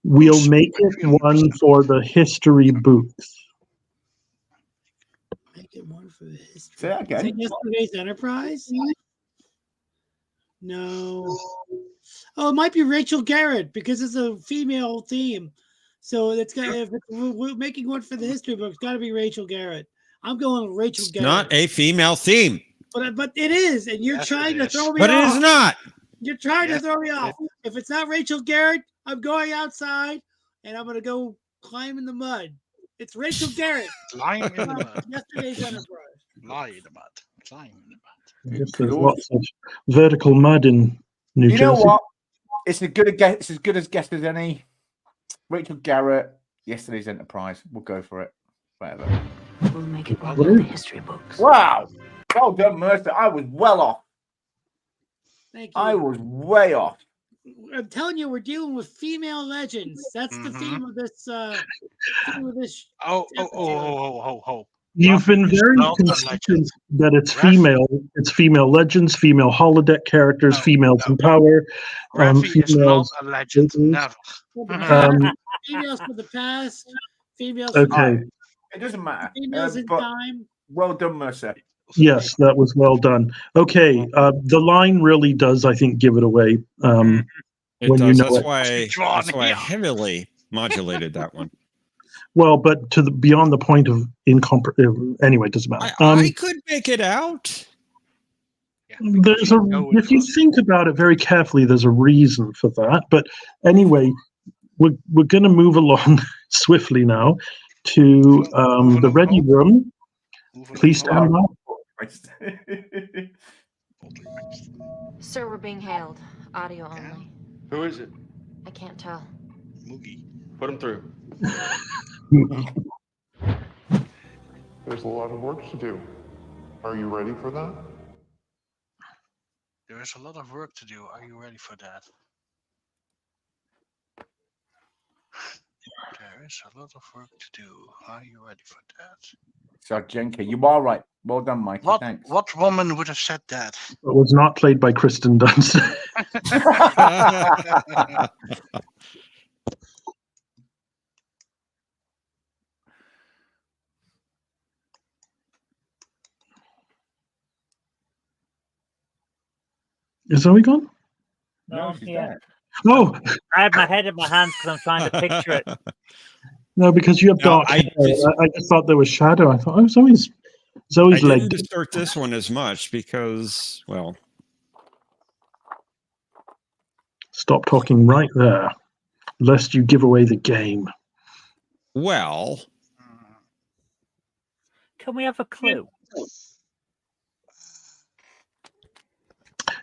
We'll make it one for the history books. Make it one for the history. Say that again. Is it Yesterday's Enterprise? No. Oh, it might be Rachel Garrett because it's a female theme. So it's got if we're making one for the history book, it's got to be Rachel Garrett. I'm going with Rachel Garrett. Not a female theme. But it is, and you're trying to throw me off. But it is not. You're trying to throw me off. If it's not Rachel Garrett, I'm going outside, and I'm gonna go climb in the mud. It's Rachel Garrett. Climb in the mud. Yesterday's Enterprise. Lie in the mud. Climb in the mud. I guess there's lots of vertical mud in New Jersey. You know what? It's as good a guess. It's as good as guess as any. Rachel Garrett. Yesterday's Enterprise. We'll go for it. Whatever. We'll make it one of the history books. Wow. Well done, Mercer. I was well off. Thank you. I was way off. I'm telling you, we're dealing with female legends. That's the theme of this. Oh. You've been very consistent that it's female. It's female legends, female holodeck characters, females in power. Raffi is not a legend. Never. Females for the past. Females. Okay. It doesn't matter. Females in time. Well done, Mercer. Yes, that was well done. Okay, the line really does, I think, give it away. It when does. you know That's why I heavily modulated that one. Well, but beyond the point of anyway, it doesn't matter. I could make it out. There's if you think about it very carefully, there's a reason for that. But anyway, we're going to move along swiftly now to the ready room. Please stand up. Sir, we're being hailed. Audio only. Who is it? I can't tell. Moogie. Put him through. There's a lot of work to do. Are you ready for that? There is a lot of work to do. Are you ready for that? There is a lot of work to do. Are you ready for that? Sarjenka, you are right. Well done, Mike. Thanks. What woman would have said that? It was not played by Kristen Dunst. Is Zoe gone? No, yeah. Oh, I had my head in my hands because I'm trying to picture it. No, because you have dark hair. I just thought there was shadow. I thought, oh, Zoe's I leg. didn't distort this one as much because, well. Stop talking right there, lest you give away the game. Well. Can we have a clue?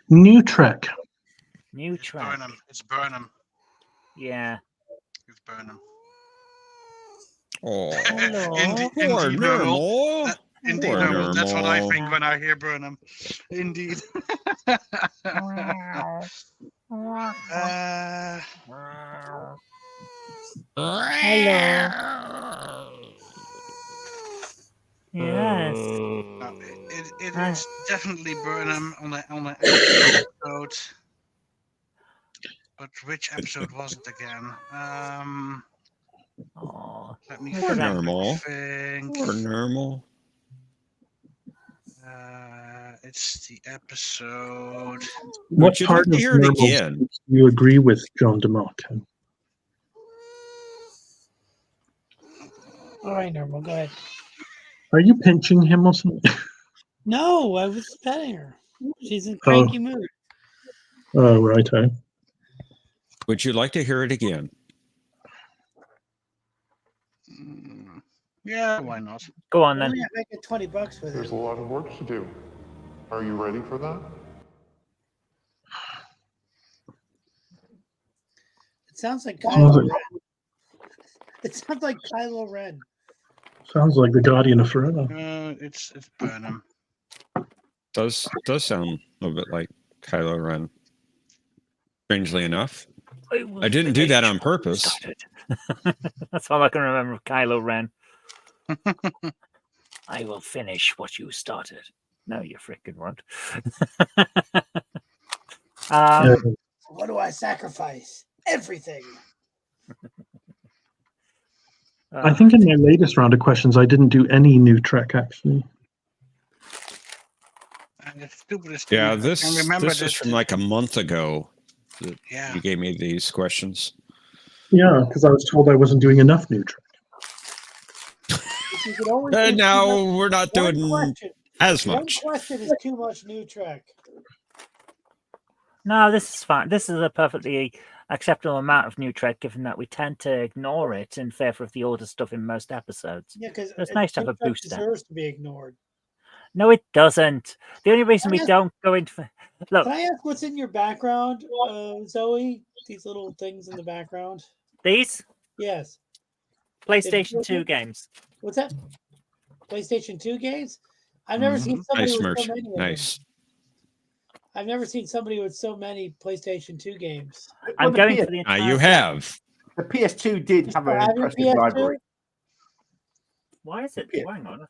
New Trek. New Trek. Burnham. It's Burnham. Yeah. It's Burnham. Oh, Indeed, normal. Indeed, normal. That's what I think when I hear Burnham. Indeed. Hello. Yes. It is definitely Burnham on the episode. But which episode was it again? Let me Or normal. think. Or normal. It's the episode. What Would you part like to of hear it Normal again? do you agree with John DeMarco? All right, Normal, go ahead. Are you pinching him or something? No, I was petting her. She's in cranky mood. Oh, right. Would you like to hear it again? Yeah, why not? Go on then. Only I make it $20 with There's it. a lot of work to do. Are you ready for that? It sounds like Kylo Ren. It sounds like Kylo Ren. Sounds like the Guardian of Forever. It's Burnham. Does sound a little bit like Kylo Ren. Strangely enough. I didn't do that on purpose. That's all I can remember of Kylo Ren. I will finish what you started. No, you freaking won't. What do I sacrifice? Everything. I think in my latest round of questions, I didn't do any new Trek, actually. And the stupidest Yeah, thing, this I remember was from like a month ago that Yeah. you gave me these questions. Yeah, because I was told I wasn't doing enough new Trek. You could only And do now too much- we're not one doing question. as One much. question is too much new Trek. No, this is fine. This is a perfectly acceptable amount of new Trek, given that we tend to ignore it in favor of the older stuff in most episodes. Yeah, because it's nice to have a boost. Deserves to be ignored. No, it doesn't. The only reason we don't go into look. Can I ask what's in your background, Zoe? These little things in the background. These? Yes. PlayStation 2 games. What's that? PlayStation 2 games? I've never seen somebody with so many of them. I've never seen somebody with so many PlayStation 2 games. I'm going for the entire you have. The PS2 did have an impressive library. Why is it? Hang on.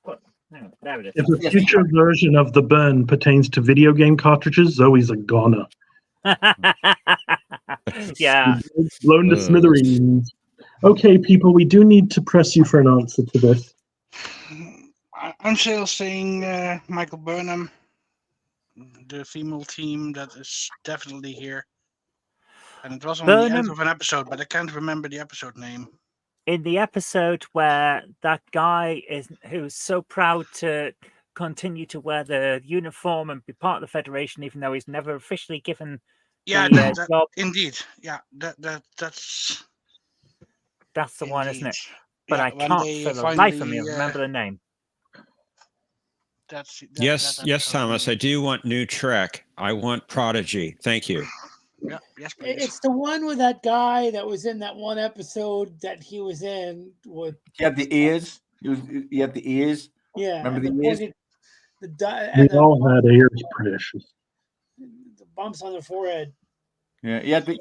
Hang on. There it is. If the future version of the burn pertains to video game cartridges, Zoe's a goner. Yeah. Blown to smithereens. Okay, people, we do need to press you for an answer to this. I'm still saying Michael Burnham, the female team that is definitely here. And it was on the end of an episode, but I can't remember the episode name. In the episode where that guy who's so proud to continue to wear the uniform and be part of the Federation, even though he's never officially given the job. Indeed. Yeah, that's the one, isn't it? But I can't for the life of me remember the name. Yes, Thomas. I do want new Trek. I want Prodigy. Thank you. Yeah, yes, please. It's the one with that guy that was in that one episode that he was in. With he had the ears. He had the ears. Yeah, remember the ears? We all had ears, precious. The bumps on the forehead. Yeah, he had the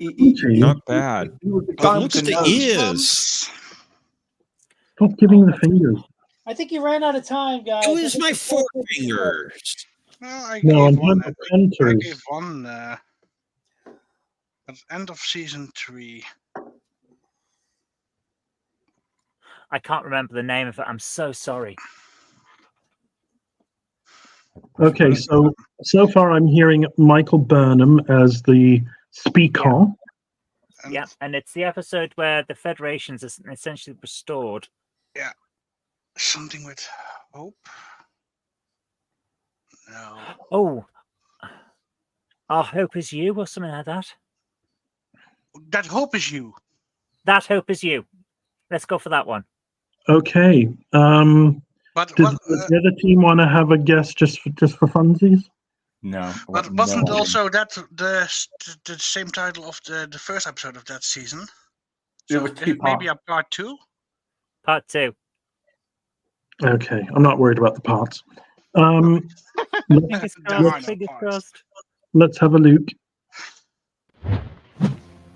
not bad. Look at the ears. Stop giving the fingers. I think you ran out of time, guys. It was my forefingers. I No, gave one. At the end of season 3. I can't remember the name of it. I'm so sorry. Okay, so far I'm hearing Michael Burnham as the speaker. Yeah, and it's the episode where the Federation's essentially restored. Yeah. Something with hope? No. Oh. Our hope is you, or something like that. That hope is you. That hope is you. Let's go for that one. Okay. Does the other team want to have a guess just for funsies? No. But wasn't also that the same title of the first episode of that season? So maybe a part 2? Part 2. Okay, I'm not worried about the parts. Fingers crossed. Let's have a look.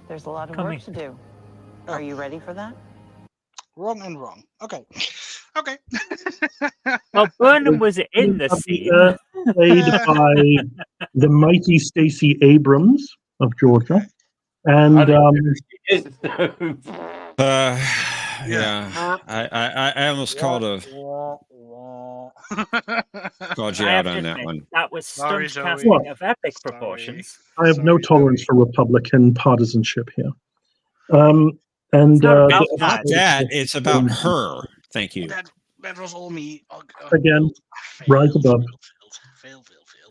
There's a lot of work to do. Are you ready for that? Wrong and wrong. Okay. Well, Burnham was in the scene. Played by the mighty Stacey Abrams of Georgia. And yeah, I almost called you out on that one. That was stunt casting of epic proportions. I have no tolerance for Republican partisanship here. It's not that. It's about her. Thank you. That was all me. Again, rise above.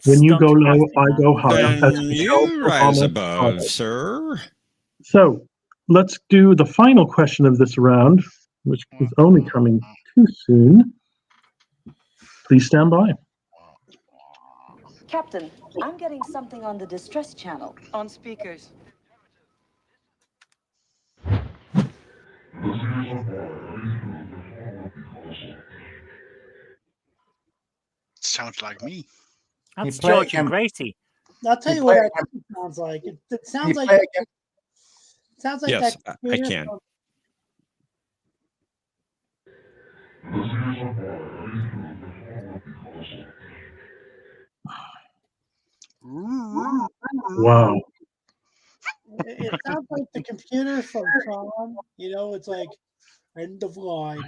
When you go low, I go high. Then you rise above, sir. So let's do the final question of this round, which is only coming too soon. Please stand by. Captain, I'm getting something on the distress channel. On speakers. Sounds like me. That's George and Gracie. I'll tell you what it sounds like. It sounds like. It sounds like yes, that. I can. Wow. It sounds like the computer from Tron. You know, it's like end of line.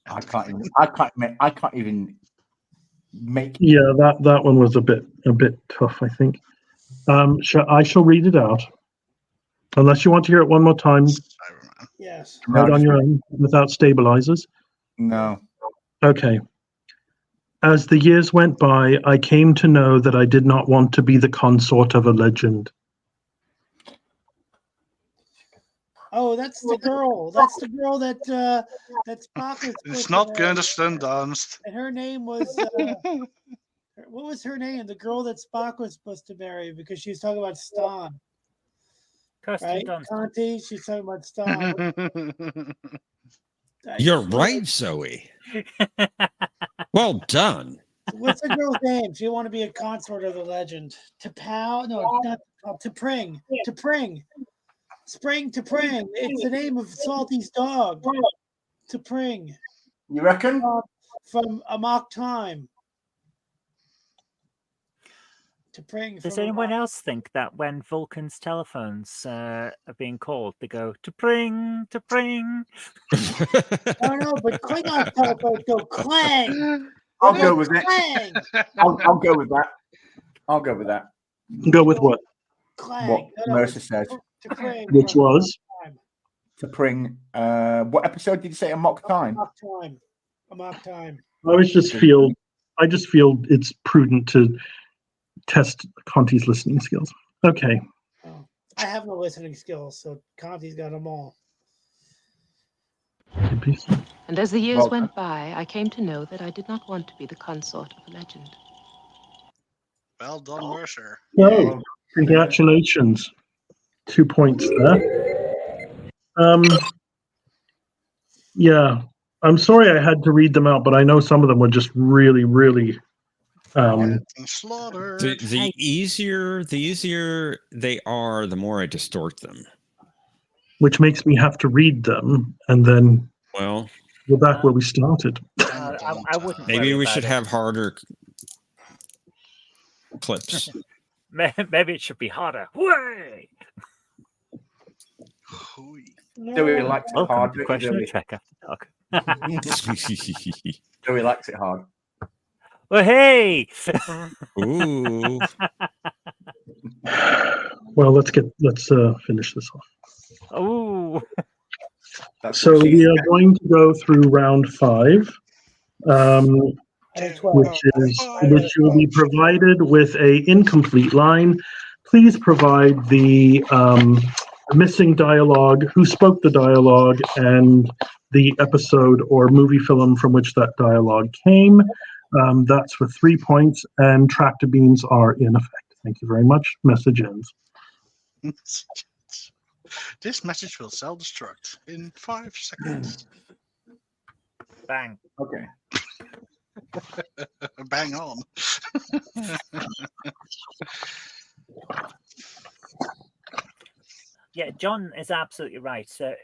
I can't even make. Yeah, that one was a bit tough, I think. I shall read it out. Unless you want to hear it one more time. Yes. Right on your own without stabilizers. No. Okay. As the years went by, I came to know that I did not want to be the consort of a legend. Oh, that's the girl. That's the girl that Spock was. It's not Gunderson danced. And her name was. What was her name? The girl that Spock was supposed to marry because she was talking about Stan. Right, Conti. She's talking about Stan. You're right, Zoe. Well done. What's the girl's name? She want to be a consort of the legend. T'Pau? No, not T'Pring. T'Pring. Spring T'Pring. It's the name of Salty's dog. T'Pring. You reckon? From Amok Time. T'Pring. Does anyone else think that when Vulcan's telephones are being called, they go T'Pring, T'Pring? I don't know, but Klingon telephones go clang. I'll go with it. I'll go with that. I'll go with that. Go with what? Clang. What Mercer said. Which was? T'Pring. What episode did you say? Amok Time. Amok Time. I just feel it's prudent to test Conti's listening skills. Okay. Oh, I have no listening skills, so Conti's got them all. And as the years went by, I came to know that I did not want to be the consort of a legend. Well done, Mercer. Oh, congratulations. 2 points there. Yeah. I'm sorry I had to read them out, but I know some of them were just really, really The easier they are, the more I distort them. Which makes me have to read them and then go back where we started. I wouldn't. Maybe we should have harder clips. Maybe it should be harder. Way. Joey likes it hard. Question check after talk. Joey likes it hard. Well, hey. Ooh. Well, let's finish this off. Oh. So we are going to go through round 5, which will be provided with a incomplete line. Please provide the missing dialogue, who spoke the dialogue, and the episode or movie film from which that dialogue came. That's for 3 points, and tractor beams are in effect. Thank you very much. Message ends. This message will self-destruct in 5 seconds. Bang. Okay. Bang on. Yeah, John is absolutely right. So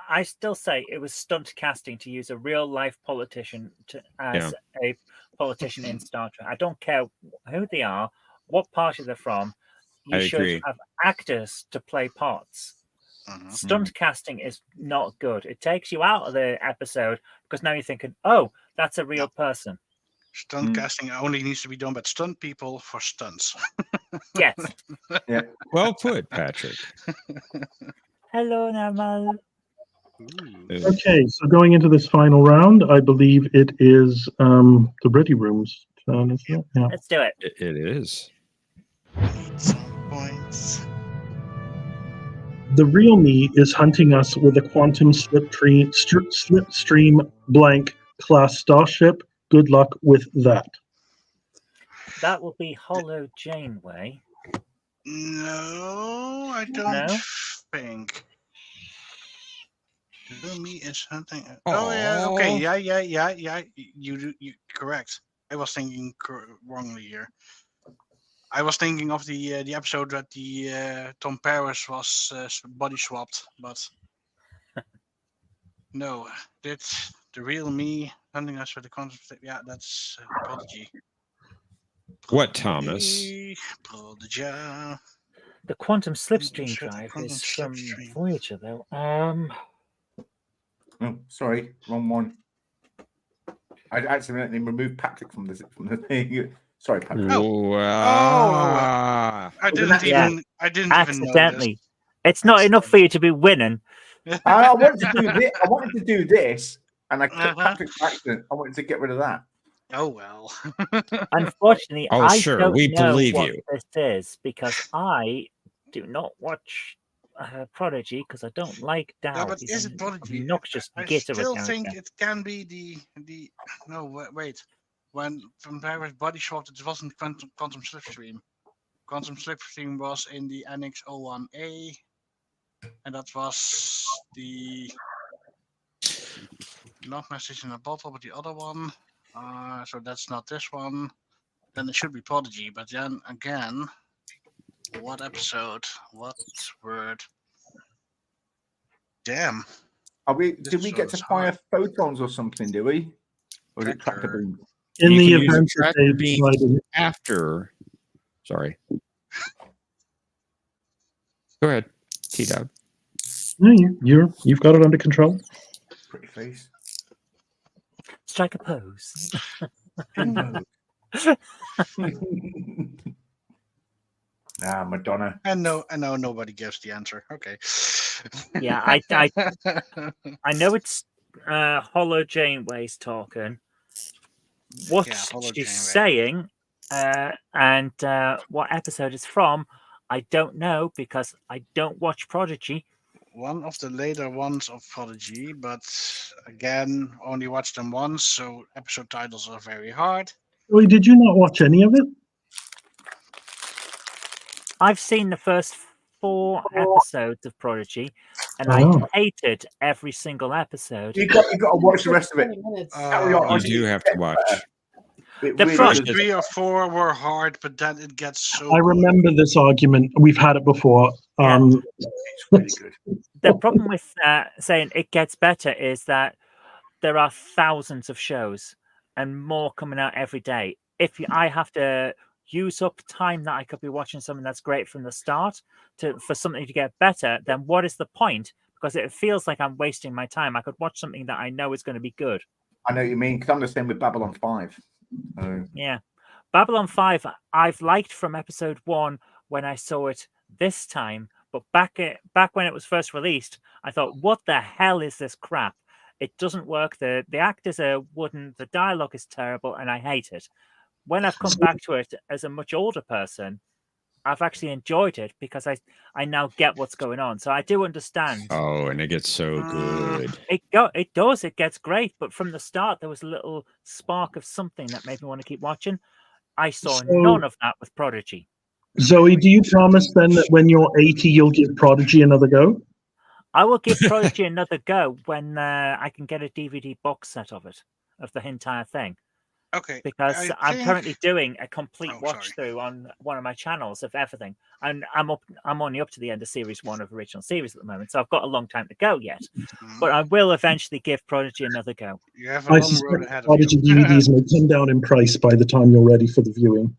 I still say it was stunt casting to use a real life politician as a politician in Star Trek. I don't care who they are, what party they're from. You should have actors to play parts. Stunt casting is not good. It takes you out of the episode because now you're thinking, oh, that's a real person. Stunt casting only needs to be done by stunt people for stunts. Yes. Yeah. Well put, Patrick. Hello, Namal. Okay, so going into this final round, I believe it is the Ready Room's turn, isn't it? Yeah. Let's do it. It is. Need some points. The real me is hunting us with a quantum slipstream blank class starship. Good luck with that. That will be Hollow Janeway. No, I don't think. The real me is hunting. Oh yeah, okay, yeah. You correct. I was thinking wrongly here. I was thinking of the episode that the Tom Paris was body swapped, but no, that's the real me hunting us for the concept. Yeah, that's Prodigy. What, Thomas? Prodigy. The quantum slipstream drive is from Voyager, though. Oh, sorry, wrong one. I accidentally removed Patrick from the thing. Sorry, Patrick. I didn't even accidentally. Notice. It's not enough for you to be winning. I wanted to do this, and I clicked Patrick's accident. I wanted to get rid of that. Oh well. Unfortunately, I don't we know believe what you. this is because I do not watch Prodigy because I don't like Dow. Yeah, but is it Prodigy? Obnoxious I git of a still character. think it can be the. No, wait. When from Paris Body Shop, it wasn't Quantum Slipstream. Quantum Slipstream was in the Annex 01A, and that was the not Message in a Bottle, but the other one. So that's not this one. Then it should be Prodigy. But then again, what episode? What word? Damn. Did we get to fire photons or something? Do we? Or was it tractor beam? In you the can use event a that tractor they beam provided after. Sorry. Go ahead, T-Dub. No, you've got it under control. Pretty face. Strike a pose. Madonna. I know nobody gives the answer. Okay. Yeah, I know it's Hollow Janeway's talking. What Hollow she's Janeway. saying and what episode it's from, I don't know because I don't watch Prodigy. One of the later ones of Prodigy, but again, only watched them once, so episode titles are very hard. Wait, did you not watch any of it? I've seen the first 4 episodes of Prodigy, and I hated every single episode. You got to watch the rest of it. You do have to watch. The first 3 or 4 were hard, but then it gets so. I remember this argument. We've had it before. It's really good. The problem with saying it gets better is that there are thousands of shows and more coming out every day. I have to use up time that I could be watching something that's great from the start for something to get better, then what is the point? Because it feels like I'm wasting my time. I could watch something that I know is going to be good. I know what you mean, because I'm the same with Babylon 5. Yeah. Babylon 5, I've liked from episode 1 when I saw it this time, but back when it was first released, I thought, what the hell is this crap? It doesn't work. The actors are wooden, the dialogue is terrible, and I hate it. When I've come back to it as a much older person, I've actually enjoyed it because I now get what's going on. So I do understand. Oh, and it gets so good. It does. It gets great. But from the start, there was a little spark of something that made me want to keep watching. I saw none of that with Prodigy. Zoe, do you promise then that when you're 80, you'll give Prodigy another go? I will give Prodigy another go when I can get a DVD box set of it, of the entire thing. Okay. Because I'm currently doing a complete watch through on one of my channels of everything, and I'm only up to the end of series 1 of original series at the moment, so I've got a long time to go yet. But I will eventually give Prodigy another go. You have a long road ahead of Prodigy you. DVDs may come down in price by the time you're ready for the viewing.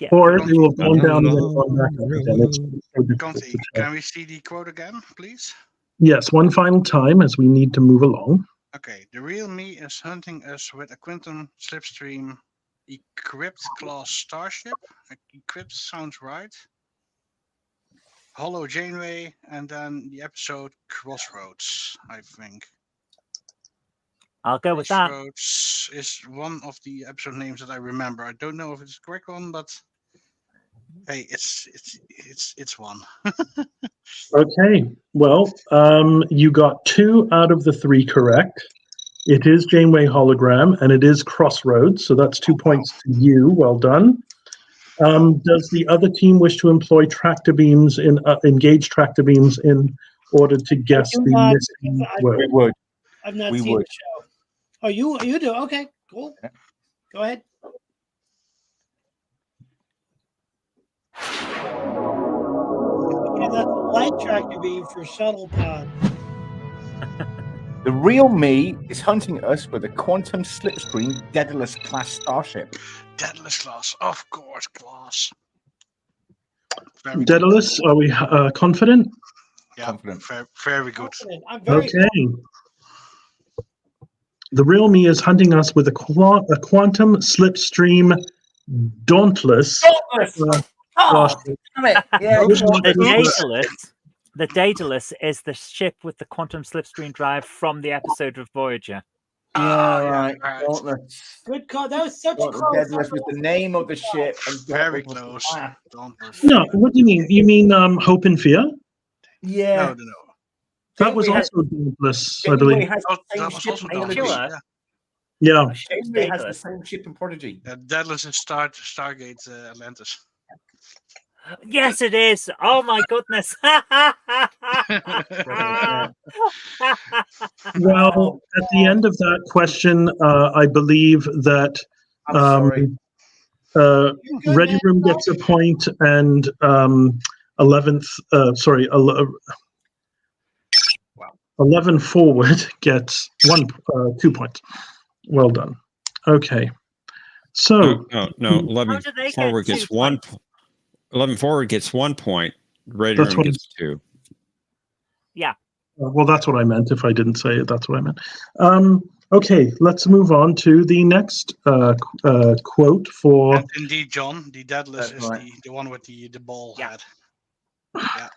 Yeah. Or they will have gone down and then gone back up again. It's so difficult to tell. Can we see the quote again, please? Yes, one final time as we need to move along. Okay, the real me is hunting us with a Quantum Slipstream equipped class starship. Equipped sounds right. Hollow Janeway, and then the episode Crossroads, I think. I'll go with that. Crossroads is one of the episode names that I remember. I don't know if it's the correct one, but hey, it's one. Okay, well, you got 2 out of the 3 correct. It is Janeway Hologram, and it is Crossroads, so that's 2 points to you. Well done. Does the other team wish to employ tractor beams engage tractor beams in order to guess the missing word? We would. I've not seen the show. Oh, you do? Okay, cool. Yeah. Go ahead. Yeah, that's a light tractor beam for shuttle pod. The real me is hunting us with a Quantum Slipstream Daedalus class starship. Daedalus class, of course, class. Daedalus, are we confident? Yeah, confident. Very good. I'm very confident. The real me is hunting us with a Quantum Slipstream Dauntless. The Daedalus is the ship with the quantum slipstream drive from the episode of Voyager. Yeah, right. Dauntless. Good call. That was such a close. Daedalus was the name of the ship. And very close. No, what do you mean? You mean Hope and Fear? Yeah. No. That was Janeway also Dauntless, I Janeway believe. has the same That was ship also in Dauntless. Prodigy. Yeah. Janeway has the Daedalus. same ship in Prodigy. Daedalus is Stargate Atlantis. Yes, it is. Oh my goodness. Well, at the end of that question, I believe that I'm sorry. Ready Room gets a point, and 11 forward gets 2 points. Well done. Okay. So No. 11 How do they forward get gets 2 1. points? 11 forward gets 1 point. Ready That's Room what gets 2. Yeah. Well, that's what I meant. If I didn't say it, that's what I meant. Okay, let's move on to the next quote for. And indeed, John, the Daedalus is right. the one with the ball head. Yeah.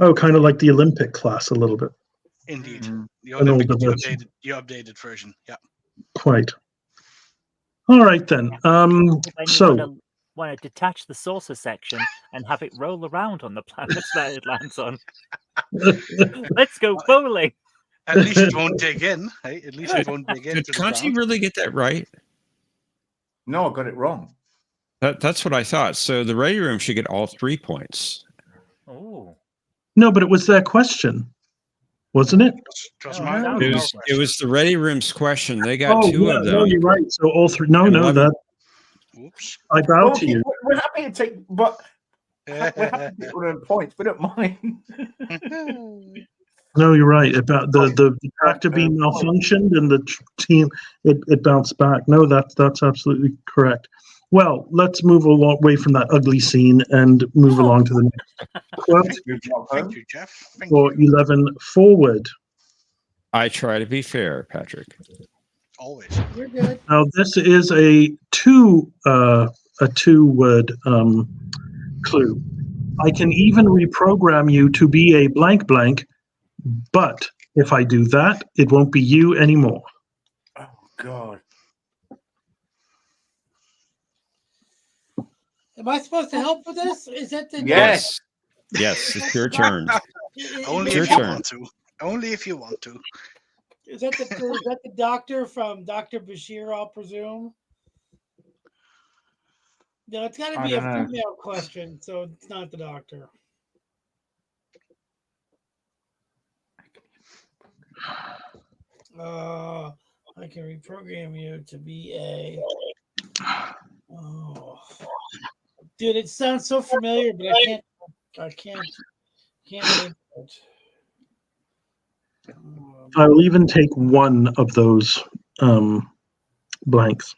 Oh, kind of like the Olympic class a little bit. Indeed. The An Olympic, older the version. updated version. Yeah. Quite. All right then. When you So want to detach the saucer section and have it roll around on the planets that it lands on. Let's go bowling. At least it won't dig in. Hey? At least it won't dig Did into the Conti ground. really get that right? No, I got it wrong. That's what I thought. So the Ready Room should get all 3 points. Oh. no, but it was their question, wasn't it? It was my It was the Ready Room's question. They got Oh, 2 yeah, of them. no, you're right. So all 3. No, And no, 11 that. Oops. I bow to Okay, you. we're happy to take, but we're happy to take 100 points. We don't mind. No, you're right. About the tractor beam malfunctioned and the team it bounced back. No, that's absolutely correct. Well, let's move away from that ugly scene and move along to the next quote Thank you, Jeff. Thank for you. 11 forward. I try to be fair, Patrick. Always. You're good. Now this is a two-word clue. I can even reprogram you to be a blank blank, but if I do that, it won't be you anymore. Oh God. Am I supposed to help with this? Is that the Yes. Yes, it's your turn. Only It's if your you turn. want to. Only if you want to. Is that the doctor from Dr. Bashir, I'll presume? No, it's got to I be a don't know. female question, so it's not the doctor. I can reprogram you to be a. Oh, dude, it sounds so familiar, but I can't think of it. I will even take one of those blanks.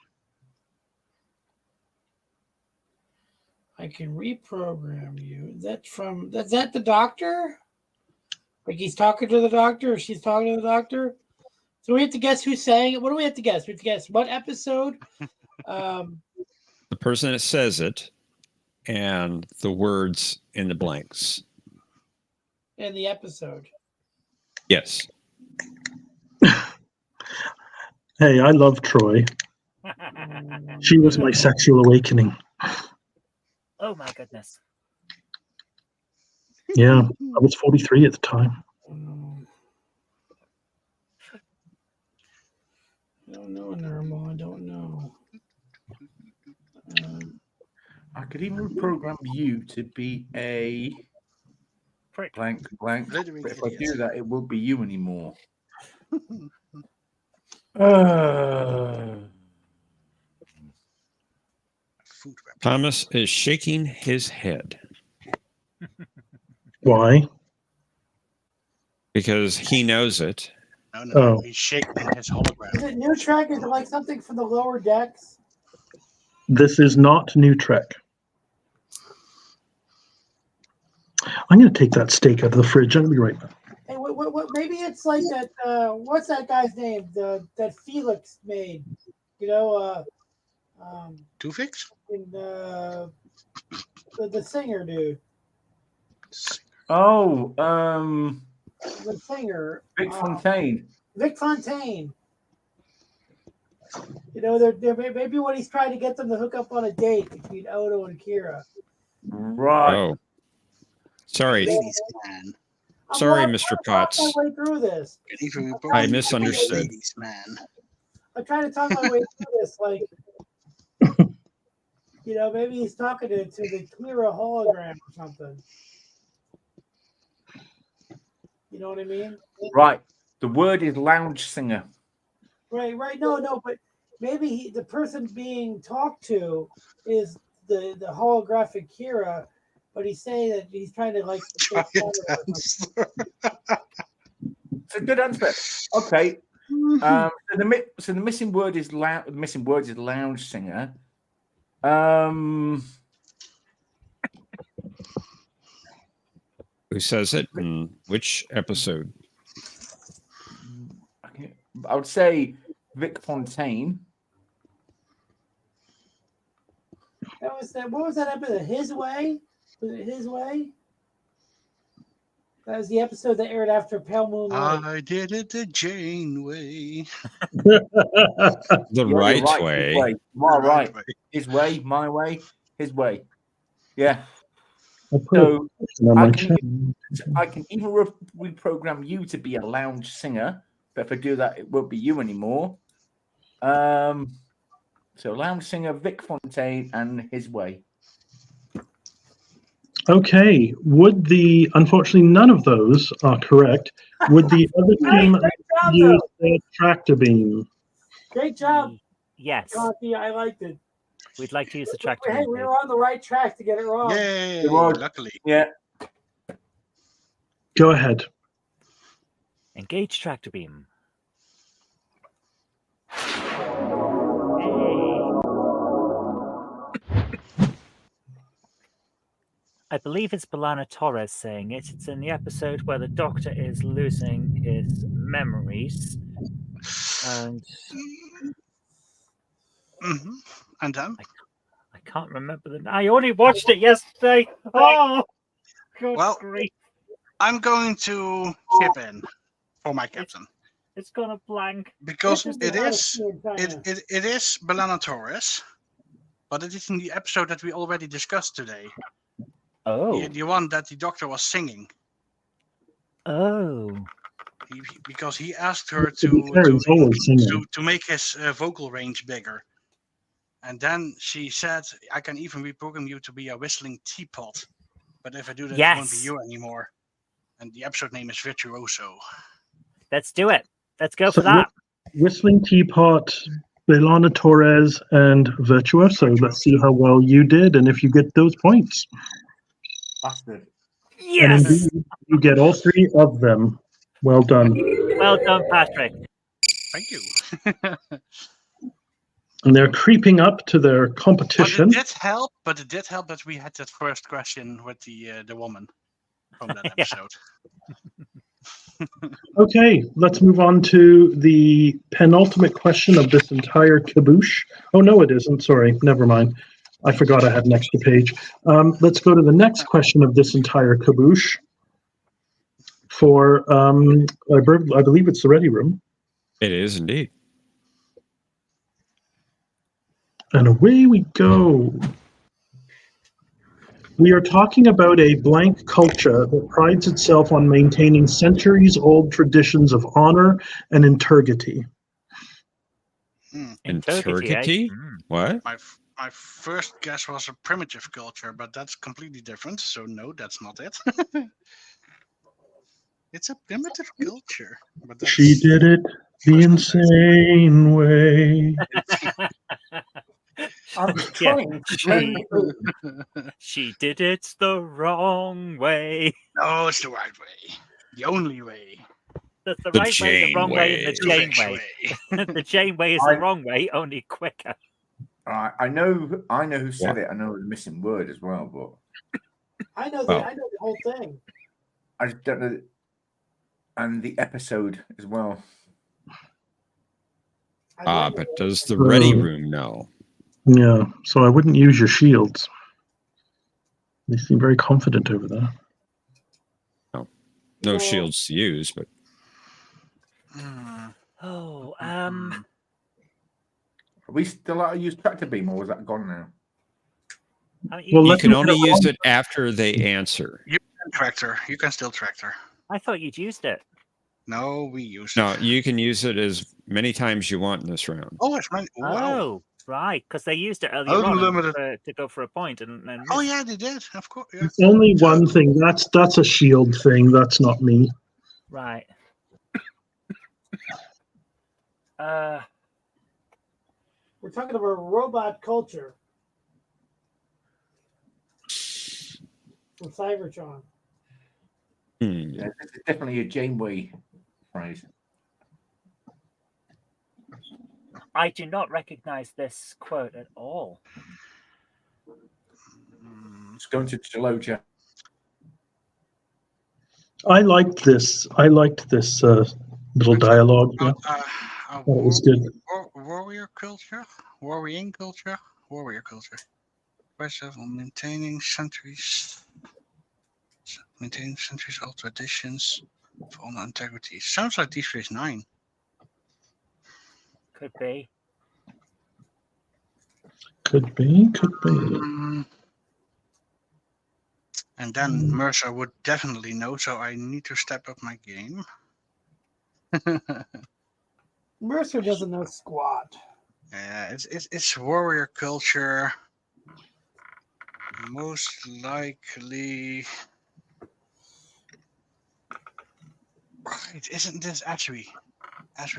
I can reprogram you. Is that the doctor? Like he's talking to the doctor, or she's talking to the doctor? So we have to guess who's saying it. What do we have to guess? We have to guess what episode. The person that says it and the words in the blanks. In the episode. Yes. Hey, I love Troy. She was my sexual awakening. Oh my goodness. Yeah, I was 43 at the time. I don't know, Normal. I don't know. I could even reprogram you to be a blank blank. But if I do that, it won't be you anymore. Thomas is shaking his head. Why? Because he knows it. No. He's shaking his hologram. Is it New Trek? Is it like something from the lower decks? This is not New Trek. I'm going to take that steak out of the fridge. I'll be right back. Hey, what? Maybe it's like that. What's that guy's name? That Felix made. You know. Two-Fix? The singer dude. Oh, The singer. Vic Fontaine. Vic Fontaine. You know, they're maybe when he's trying to get them to hook up on a date between Odo and Kira. Right. Oh. Sorry. Ladies man. Sorry, Mr. Potts. I'm trying to talk my way through this. I misunderstood. Ladies man. I'm trying to talk my way through this. Like, maybe he's talking to the Kira hologram or something. You know what I mean? Right. The word is lounge singer. Right. No, but maybe the person being talked to is the holographic Kira, but he's saying that he's trying to like. It's a good answer. Okay. So the missing word is lounge singer. Who says it? And which episode? I would say Vic Fontaine. What was that episode? His Way? Was it His Way? That was the episode that aired after Pale Moon Light. I did it the Jane way. The right way. His way. Right. His way, my way, his way. Yeah. So I can either reprogram you to be a lounge singer, but if I do that, it won't be you anymore. So lounge singer Vic Fontaine and His Way. Okay. Unfortunately, none of those are correct. Would the other team use their tractor beam? Great job. Yes. Coffee, I liked it. We'd like to use the tractor Hey, beam. we were on the right track to get it wrong. Yay! Luckily. Yeah. Go ahead. Engage tractor beam. I believe it's Belana Torres saying it. It's in the episode where the Doctor is losing his memories. And and then? I can't remember I only watched it yesterday. Oh, good grief. I'm going to chip in for my captain. It's gonna blank. Because it is Belana Torres, but it is in the episode that we already discussed today. Oh. The one that the Doctor was singing. Oh. Because he asked her to make his vocal range bigger. And then she said, I can even reprogram you to be a whistling teapot. But if I do that, it won't be you anymore. And the episode name is Virtuoso. Let's do it. Let's go for that. Whistling Teapot, Belana Torres, and Virtuoso. Let's see how well you did and if you get those points. Bastard. Yes! And indeed, you get all three of them. Well done. Well done, Patrick. Thank you. And they're creeping up to their competition. But it did help that we had that first question with the woman from that episode. Okay, let's move on to the penultimate question of this entire caboose. Oh, no, it isn't. Sorry, never mind. I forgot I had an extra page. Let's go to the next question of this entire caboose for, I believe it's the Ready Room. It is indeed. And away we go. We are talking about a blank culture that prides itself on maintaining centuries-old traditions of honor and integrity. Integrity? What? My first guess was a primitive culture, but that's completely different. So no, that's not it. It's a primitive culture. But She did it the insane way. I'm trying to She did it the wrong way. No, it's the right way. The only way. That's the right way, the wrong way, and the Jane way. The Jane way is the wrong way, only quicker. I know who said it. I know the missing word as well, but I know the whole thing. I just don't know. And the episode as well. But does the Ready Room know? Yeah, so I wouldn't use your shields. They seem very confident over there. No shields to use, but Are we still allowed to use tractor beam, or was that gone now? you can only use it after they answer. You tractor. You can still tractor. I thought you'd used it. No, we use No, it. you can use it as many times you want in this round. Oh, it's many. Wow. Oh, right, because they used it earlier on to go for a point and Oh missed. yeah, they did. Of course. Yeah. It's only one thing. That's a shield thing. That's not me. Right. We're talking about robot culture from Cybertron. Yeah, this is definitely a Janeway phrase. I do not recognize this quote at all. It's going to Jaloja. I liked this. Little dialogue. Yeah. Thought it was good. Warrior culture, warrior culture. First of all, maintaining centuries old traditions of honor and integrity. Sounds like Deep Space Nine. Could be. Could be. And then Mercer would definitely know, so I need to step up my game. Mercer doesn't know squat. Yeah, it's warrior culture. Most likely. Right, isn't this Asri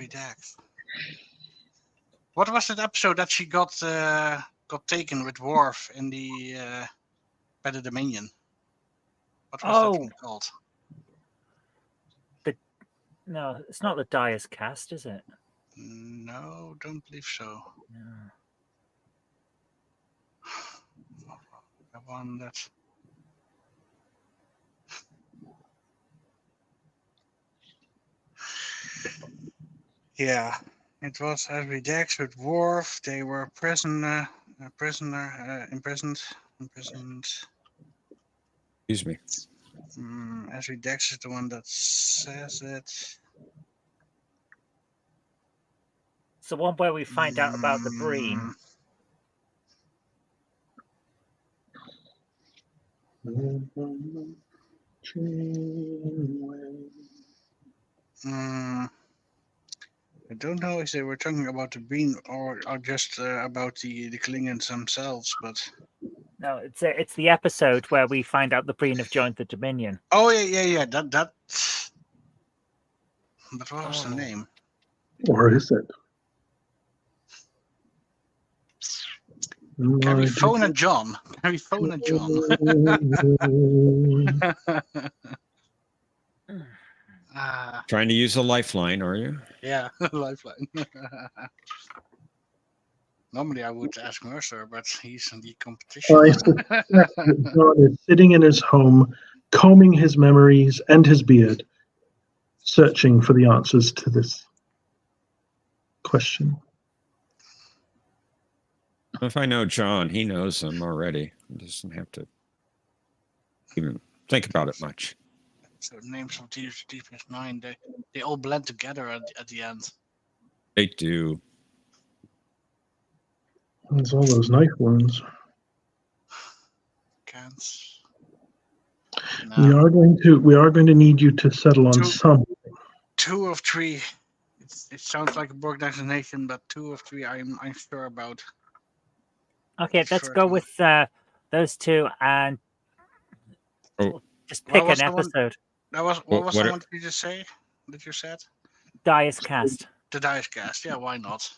Dax? What was that episode that she got taken with Worf in the by the Dominion? What was that thing called? No, it's not the Dyer's Cast, is it? No, don't believe so. No. The one that. Yeah, it was Asri Dax with Worf. They were imprisoned. Excuse me. Asri Dax is the one that says it. It's the one where we find out about the Breen. I don't know if they were talking about the Breen or just about the Klingons themselves, but no, it's the episode where we find out the Breen have joined the Dominion. Oh yeah. That. But what was the name? Or is it? Can we phone a John? Trying to use a lifeline, are you? Yeah, lifeline. Normally I would ask Mercer, but he's in the competition. John is sitting in his home, combing his memories and his beard, searching for the answers to this question. If I know John, he knows them already. He doesn't have to even think about it much. So names of Deep Space Nine, they all blend together at the end. They do. There's all those knife wounds. Can't. No. We are going to need you to settle on something. 2 of 3. It sounds like a Borg designation, but 2 of 3 I'm sure about. Okay, let's go with those 2 and just pick an episode. What was the one that you just say? That you said? Dyer's Cast. The Dyer's Cast. Yeah, why not?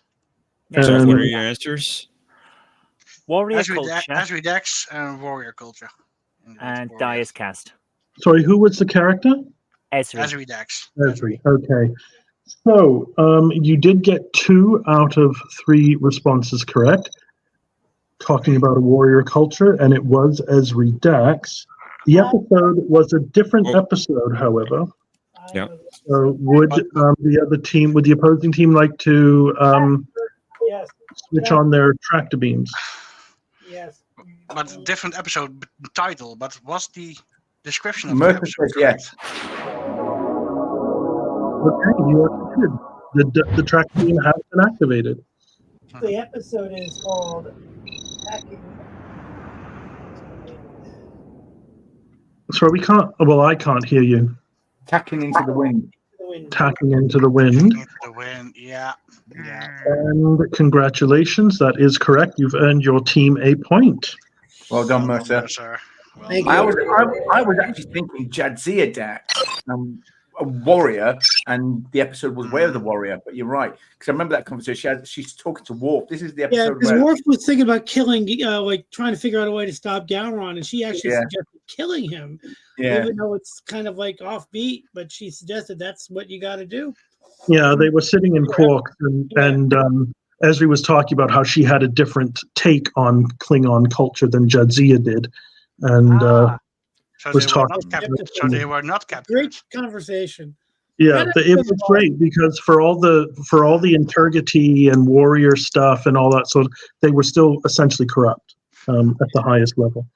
So what are your answers? Warrior culture. Asri Dax and warrior culture. And Dyer's Cast. Sorry, who was the character? Asri Dax. Esri. Okay. So you did get 2 out of 3 responses correct, talking about a warrior culture, and it was Esri Dax. The episode was a different episode, however. Yeah. So would the opposing team like to switch on their tractor beams? Yes. But different episode title, but what's the description of Mercer the episode? says yes. Okay, you are good. The tractor beam has been activated. The episode is called Hacking. where we can't. Well, I can't hear you. Tacking into the wind. Tacking into the wind. Into the wind. Yeah. And congratulations, that is correct. You've earned your team a point. Well done, Mercer. I was actually thinking Jadzia Dax, a warrior, and the episode was Way of the Warrior. But you're right, because I remember that conversation. She's talking to Worf. This is the episode because where Worf was thinking about killing, like trying to figure out a way to stop Gowron, and she actually Yeah. suggested killing him, Yeah. even though it's kind of like offbeat. But she suggested that's what you got to do. Yeah, they were sitting in Quark, and Esri was talking about how she had a different take on Klingon culture than Jadzia did, and was talking. So they were not captured. Great conversation. Yeah, it was great because for all the Intergity and warrior stuff and all that, so they were still essentially corrupt at the highest level.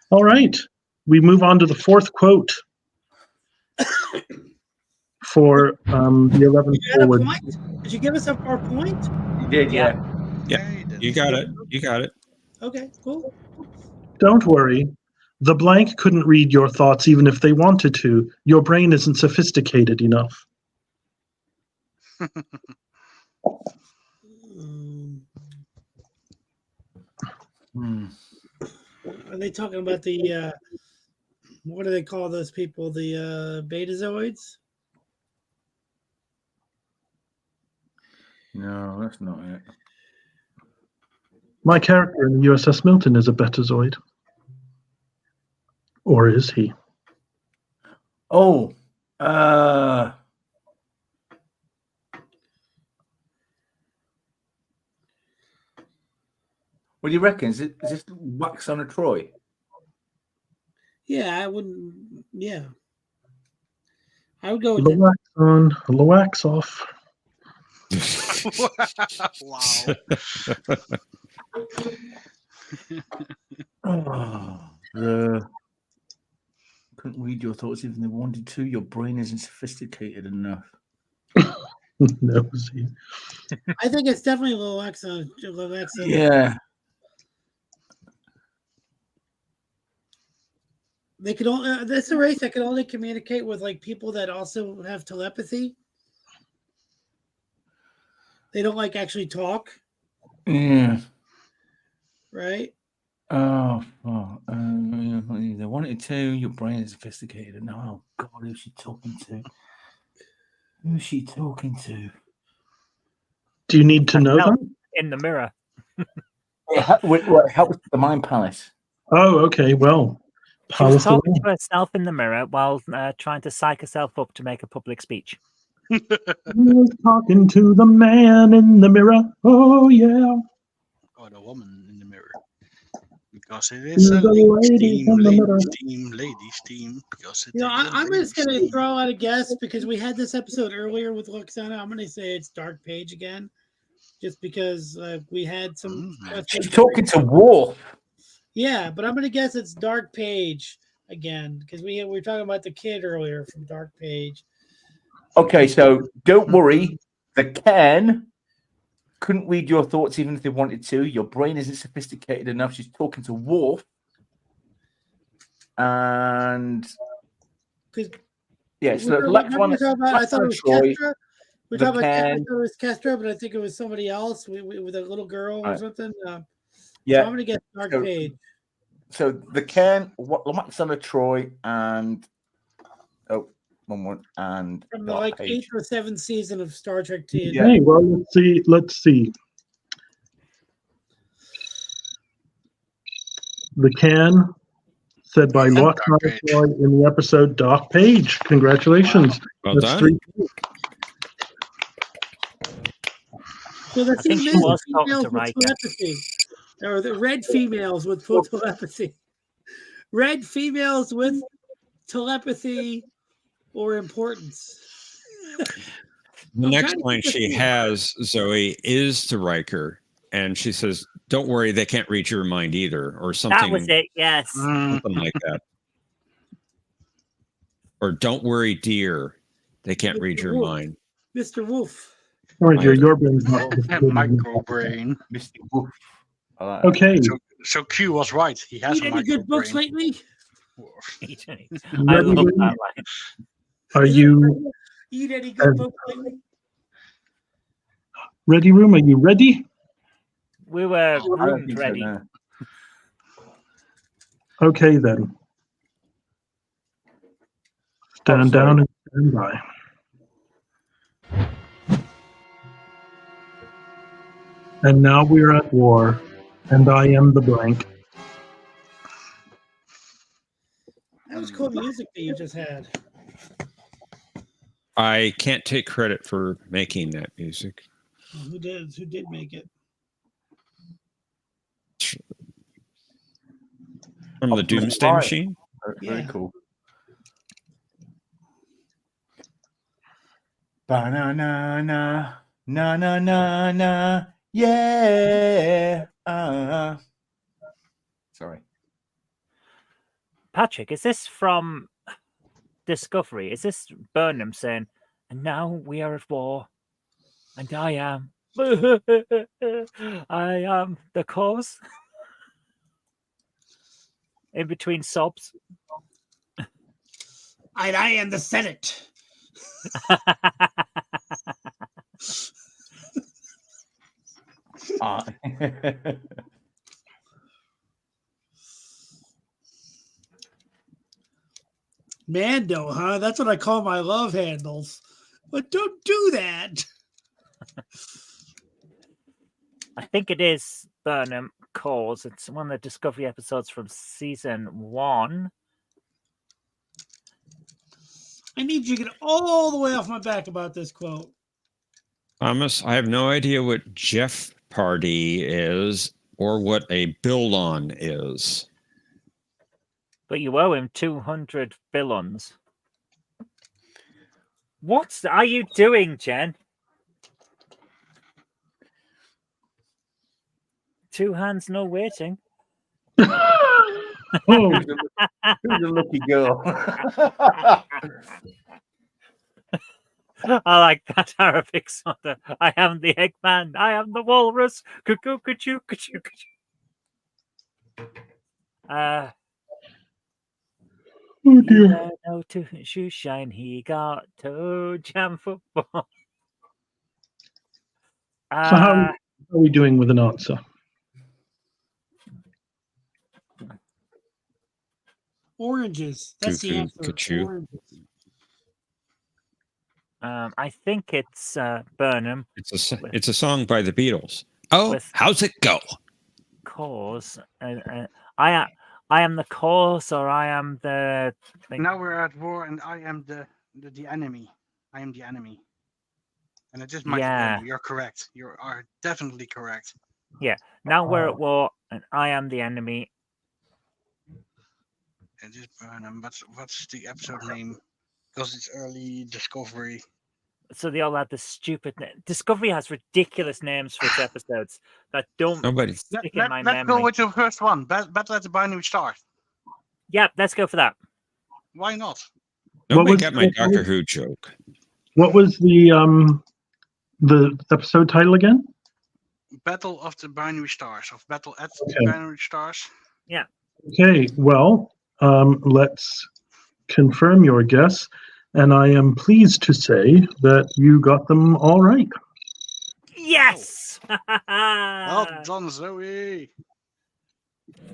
All right, we move on to the fourth quote for the 11th forward. Did you give us our point? You did, yeah. Yeah, you got it. You got it. Okay, cool. Don't worry. The blank couldn't read your thoughts even if they wanted to. Your brain isn't sophisticated enough. Are they talking about the what do they call those people? The betazoids? No, that's not it. My character in the USS Milton is a betazoid. Or is he? Oh, what do you reckon? Is this wax on a Troy? Yeah, I wouldn't. Yeah, I would go with The wax on, the wax off. Couldn't read your thoughts even if they wanted to. Your brain isn't sophisticated enough. Nosy. I think it's definitely a little X on. Yeah. They could only. That's a race that can only communicate with like people that also have telepathy. They don't like actually talk. Yeah. Right. They wanted to. Your brain is sophisticated. No, oh God, who's she talking to? Who's she talking to? Do you need to know that? In the mirror. It helps the Mind Palace. Oh, okay. Well, she was talking to herself in the mirror while trying to psych herself up to make a public speech. Who's talking to the man in the mirror? Oh, yeah. Or the woman in the mirror. Because it is a ladies' team. Because it I'm just going to throw out a guess because we had this episode earlier with Luxana. I'm going to say it's Dark Page again, just because we had some. She's talking to Worf. Yeah, but I'm going to guess it's Dark Page again because we were talking about the kid earlier from Dark Page. Okay, so don't worry. The Ken couldn't read your thoughts even if they wanted to. Your brain isn't sophisticated enough. She's talking to Worf. And yeah, so I thought it was Kestra. We talked about Kestra, but I think it was somebody else with a little girl or something. Yeah, so I'm gonna get Dark Page. So the Ken, Alexander Troy, and one more, and from the like 8th or 7th season of Star Trek TNG. Yeah. Hey, well, let's see. The Can, said by Locke Troy in the episode Dark Page. Congratulations. Well done. 3. So the females with telepathy, or the red females with full telepathy. Red females with telepathy or importance. The next line she has, Zoe, is to Riker, and she says, "Don't worry, they can't read your mind either," or something. That was it. Yes, something like that. Or "Don't worry, dear, they can't read your mind." Mr. Wolf. All right, your brain's not micro brain, Mr. Wolf. Okay. So Q was right. He has any good books lately? Eat any. I love that line. Are you eat any good book lately? Ready Room? Are you ready? We were roomed ready. So, no. Okay then. Stand down and stand by. And now we are at war, and I am the blank. That was cool music that you just had. I can't take credit for making that music. Who did? Who did make it? From the Doomsday Machine? Very cool. Ba-na-na-na, na-na-na-na, yeah. Sorry. Patrick, is this from Discovery? Is this Burnham saying, and now we are at war, and I am the cause? In between sobs. And I am the Senate. Mando, huh? That's what I call my love handles. But don't do that. I think it is Burnham Cause. It's one of the Discovery episodes from season 1. I need you to get all the way off my back about this quote. Thomas, I have no idea what Jeff Party is or what a build-on is. But you owe him 200 billions. What are you doing, Jen? Two hands, no waiting. Who's a lucky girl? I like that Arabic sort of. I am the Eggman. I am the walrus. Cuckoo, cuckoo, cuckoo, cuckoo. Oh dear. No to shoe shine. He got toe jam football. So how are we doing with an answer? Oranges. That's the answer. Oranges. I think it's Burnham. It's a song by the Beatles. Oh, how's it go? Cause I am the cause, or I am the. Now we're at war, and I am the enemy. I am the enemy. And it is Michael Burnham. You're correct. You are definitely correct. Yeah. Now we're at war, and I am the enemy. It is Burnham. What's the episode name? Because it's early Discovery. So they all have the stupid Discovery has ridiculous names for its episodes that don't stick in my memory. Let's go with the first one. Battle at the Binary Stars. Yeah, let's go for that. Why not? Nobody got my Doctor Who joke. What was the episode title again? Battle of the Binary Stars, of Battle at the Binary Stars. Yeah. Okay, well, let's confirm your guess, and I am pleased to say that you got them all right. Yes! Well done, Zoe.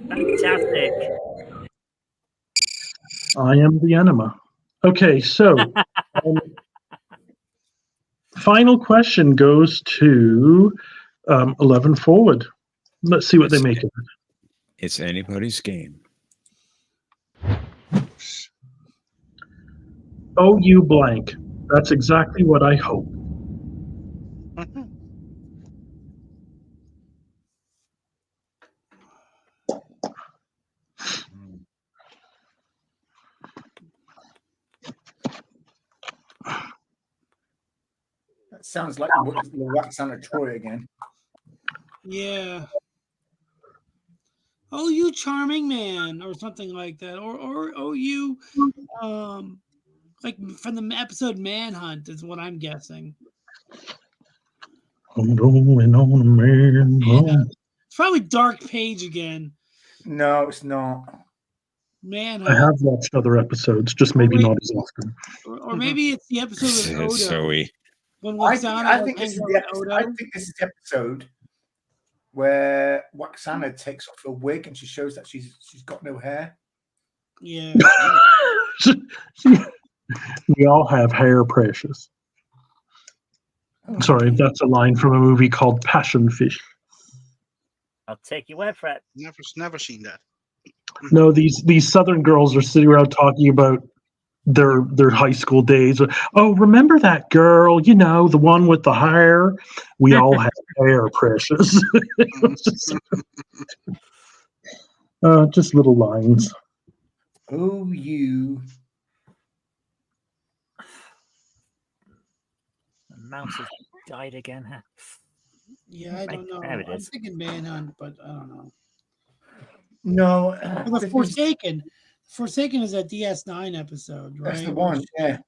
Fantastic. I am the enema. Okay, so final question goes to 11 forward. Let's see what they make of it. It's anybody's game. Oh, you blank. That's exactly what I hope. That sounds like the wax on a Troy again. Yeah. Oh, you charming man, or something like that, or oh, you, like from the episode Manhunt is what I'm guessing. I'm going on a man. It's probably Dark Page again. No, it's not. Manhunt. I have watched other episodes, just maybe not as often. Or maybe it's the episode with Odo. Zoe. When I Waxana think hangs this is out the with episode. Odo. I think this is the episode where Waxana takes off her wig and she shows that she's got no hair. Yeah. We all have hair, precious. Sorry, that's a line from a movie called Passion Fish. I'll take your word for it. Never seen that. No, these Southern girls are sitting around talking about their high school days. Oh, remember that girl? You know, the one with the hair. We all have hair, precious. Just little lines. Oh, you. The mouse has died again. Huh? Yeah, I don't know. There it I'm is. thinking Manhunt, but I don't know. No, The Forsaken. Forsaken is a DS9 episode, right? That's the one. Yeah.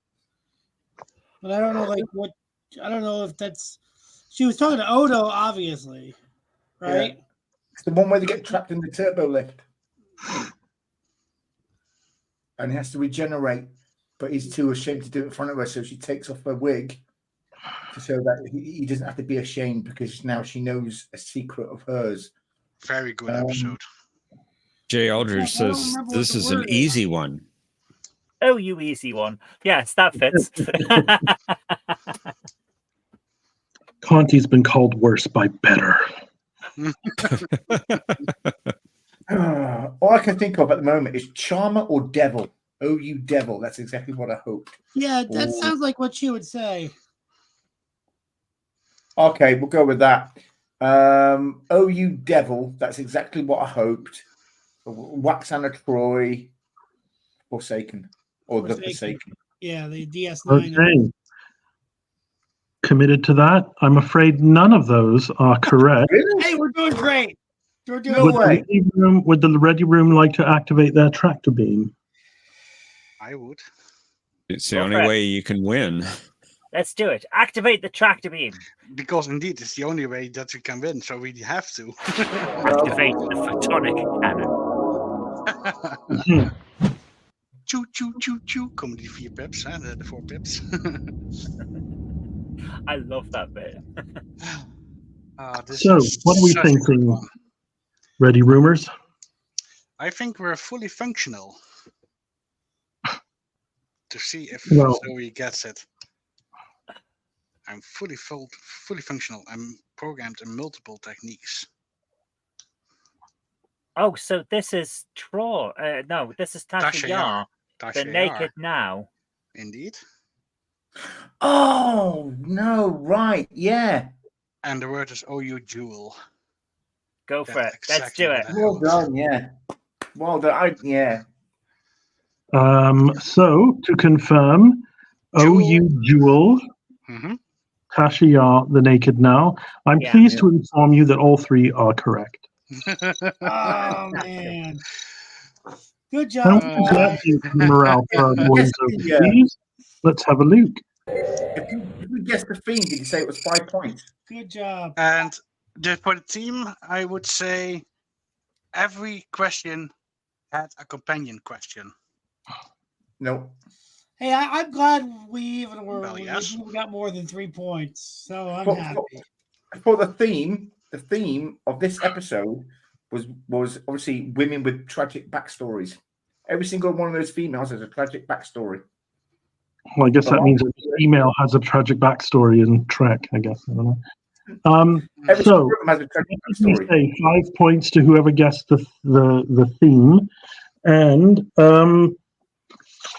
But I don't know, what. I don't know if that's. She was talking to Odo, obviously, right? Yeah. It's the one where they get trapped in the turbo lift, and he has to regenerate, but he's too ashamed to do it in front of her, so she takes off her wig to show that he doesn't have to be ashamed because now she knows a secret of hers. Very good episode. Jay Aldridge says this is an easy one. Oh, you easy one. Yes, that fits. Conti's been called worse by better. All I can think of at the moment is Charmer or Devil. Oh, you devil. That's exactly what I hoped. Yeah, that sounds like what she would say. Okay, we'll go with that. Oh, you devil. That's exactly what I hoped. Waxana Troy, Forsaken. Or The Forsaken. Yeah, the DS9. Okay. Committed to that. I'm afraid none of those are correct. Hey, we're doing great. We're doing Would the Ready Room like to activate their tractor beam? I would. It's the only way you can win. Let's do it. Activate the tractor beam. Because indeed, it's the only way that we can win, so we have to. Activate the photonic cannon. Choo, choo, choo, choo. Komen die 4 pips, hè? De 4 pips. I love that bit. So, what are we thinking? Ready Roomers? I think we're fully functional. To see if Zoe gets it. I'm fully functional. I'm programmed in multiple techniques. Oh, so this is Troy. No, this is Tasha Yar. The Naked Now. Indeed. Oh, no, right, yeah. And the word is, oh, you jewel. Go for it. Let's do it. Well done, yeah. Well done, yeah. So, to confirm, oh, you jewel, Tasha Yar, the Naked Now. I'm pleased to inform you that all 3 are correct. Oh, man. Good job. Morale for our boys overseas. Let's have a look. If we guessed the theme, did you say it was 5 points? Good job. And for the team, I would say every question had a companion question. No. Hey, I'm glad we even were. We got more than 3 points, so I'm happy. For the theme of this episode was obviously women with tragic backstories. Every single one of those females has a tragic backstory. Well, I guess that means a female has a tragic backstory in Trek, I guess. I don't know. So, has a tragic backstory. Say 5 points to whoever guessed the theme. And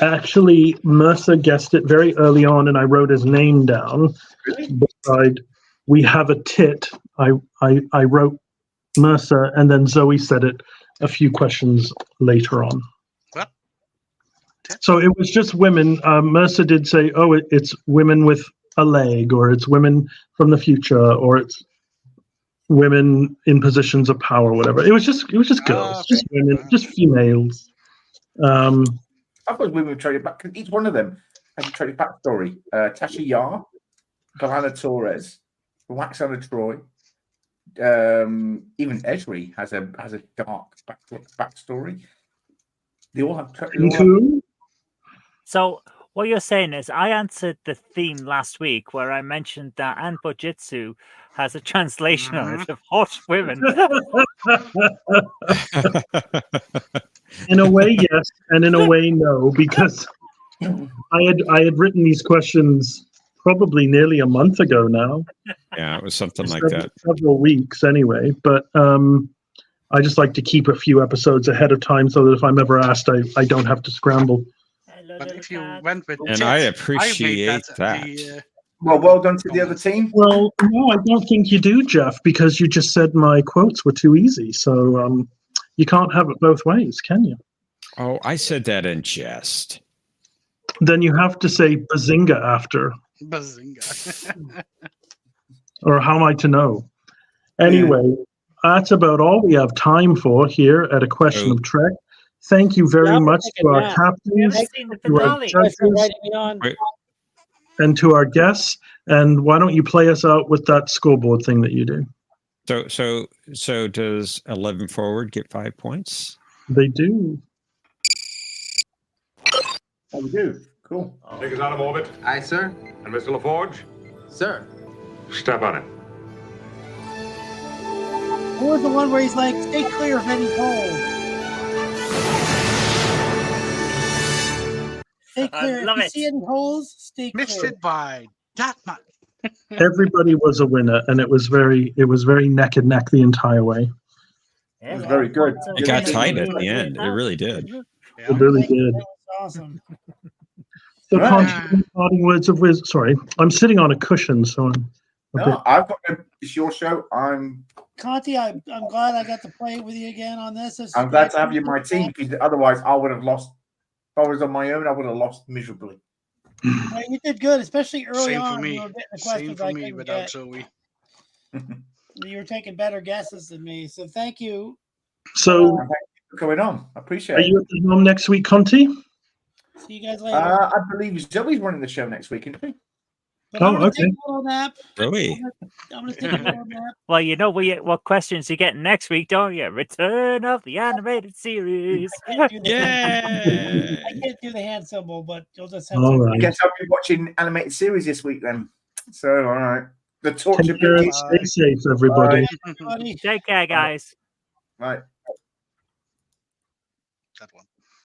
actually, Mercer guessed it very early on, and I wrote his name down. Really? Beside, we have a tit. I wrote Mercer, and then Zoe said it a few questions later on. What? So it was just women. Mercer did say, "Oh, it's women with a leg, or it's women from the future, or it's women in positions of power, or whatever." It was just girls, just women, just females. I thought women with tragic back. Each one of them has a tragic backstory. Tasha Yar, Galana Torres, Waxana Troy. Even Esri has a dark backstory. They all have. So what you're saying is, I answered the theme last week where I mentioned that Anbojitsu has a translation on it of hot women. In a way, yes, and in a way, no, because I had written these questions probably nearly a month ago now. Yeah, it was something like that. Several weeks anyway, but I just like to keep a few episodes ahead of time so that if I'm ever asked, I don't have to scramble. But if you went with And Jet, I made appreciate that. Well done to the other team. Well, no, I don't think you do, Jeff, because you just said my quotes were too easy. So you can't have it both ways, can you? Oh, I said that in jest. Then you have to say bazinga after. Bazinga. Or how am I to know? Anyway, that's about all we have time for here at A Question of Trek. Thank you very much to our captains, to our judges, and to our guests. And why don't you play us out with that scoreboard thing that you do? So does 11 Forward get 5 points? They do. Oh, we do. Cool. Take us out of orbit. Aye, sir. And Mr. LaForge? Sir. Step on it. What was the one where he's like, stay clear of any holes? Stay clear. If you see any holes, stay clear. Missed it by that much. Everybody was a winner, and it was very neck and neck the entire way. It was very good. It got tight at the end. It really did. It really did. That was awesome. So, parting words of wisdom. Sorry, I'm sitting on a cushion, so I'm. I've got. It's your show. Conti, I'm glad I got to play with you again on this. I'm glad to have you in my team because otherwise I would have lost. If I was on my own, I would have lost miserably. Well, you did good, especially early Same on. for me. You were getting the questions Same I for me couldn't without get. Zoe. You were taking better guesses than me, so thank you. So, thank you for coming on. I appreciate it. Are you at the home next week, Conti? See you guys later. I believe Zoe's running the show next week, isn't she? But I'm gonna take a little nap. Really? I'm gonna take a little nap. Well, you know what questions you get next week, don't you? Return of the animated series. I can't do the hand symbol, but you'll just have All to. right. I guess I'll be watching animated series this week then. So, all right. The torture Take care. pictures. Stay safe, everybody. Take care, guys. Right. That one.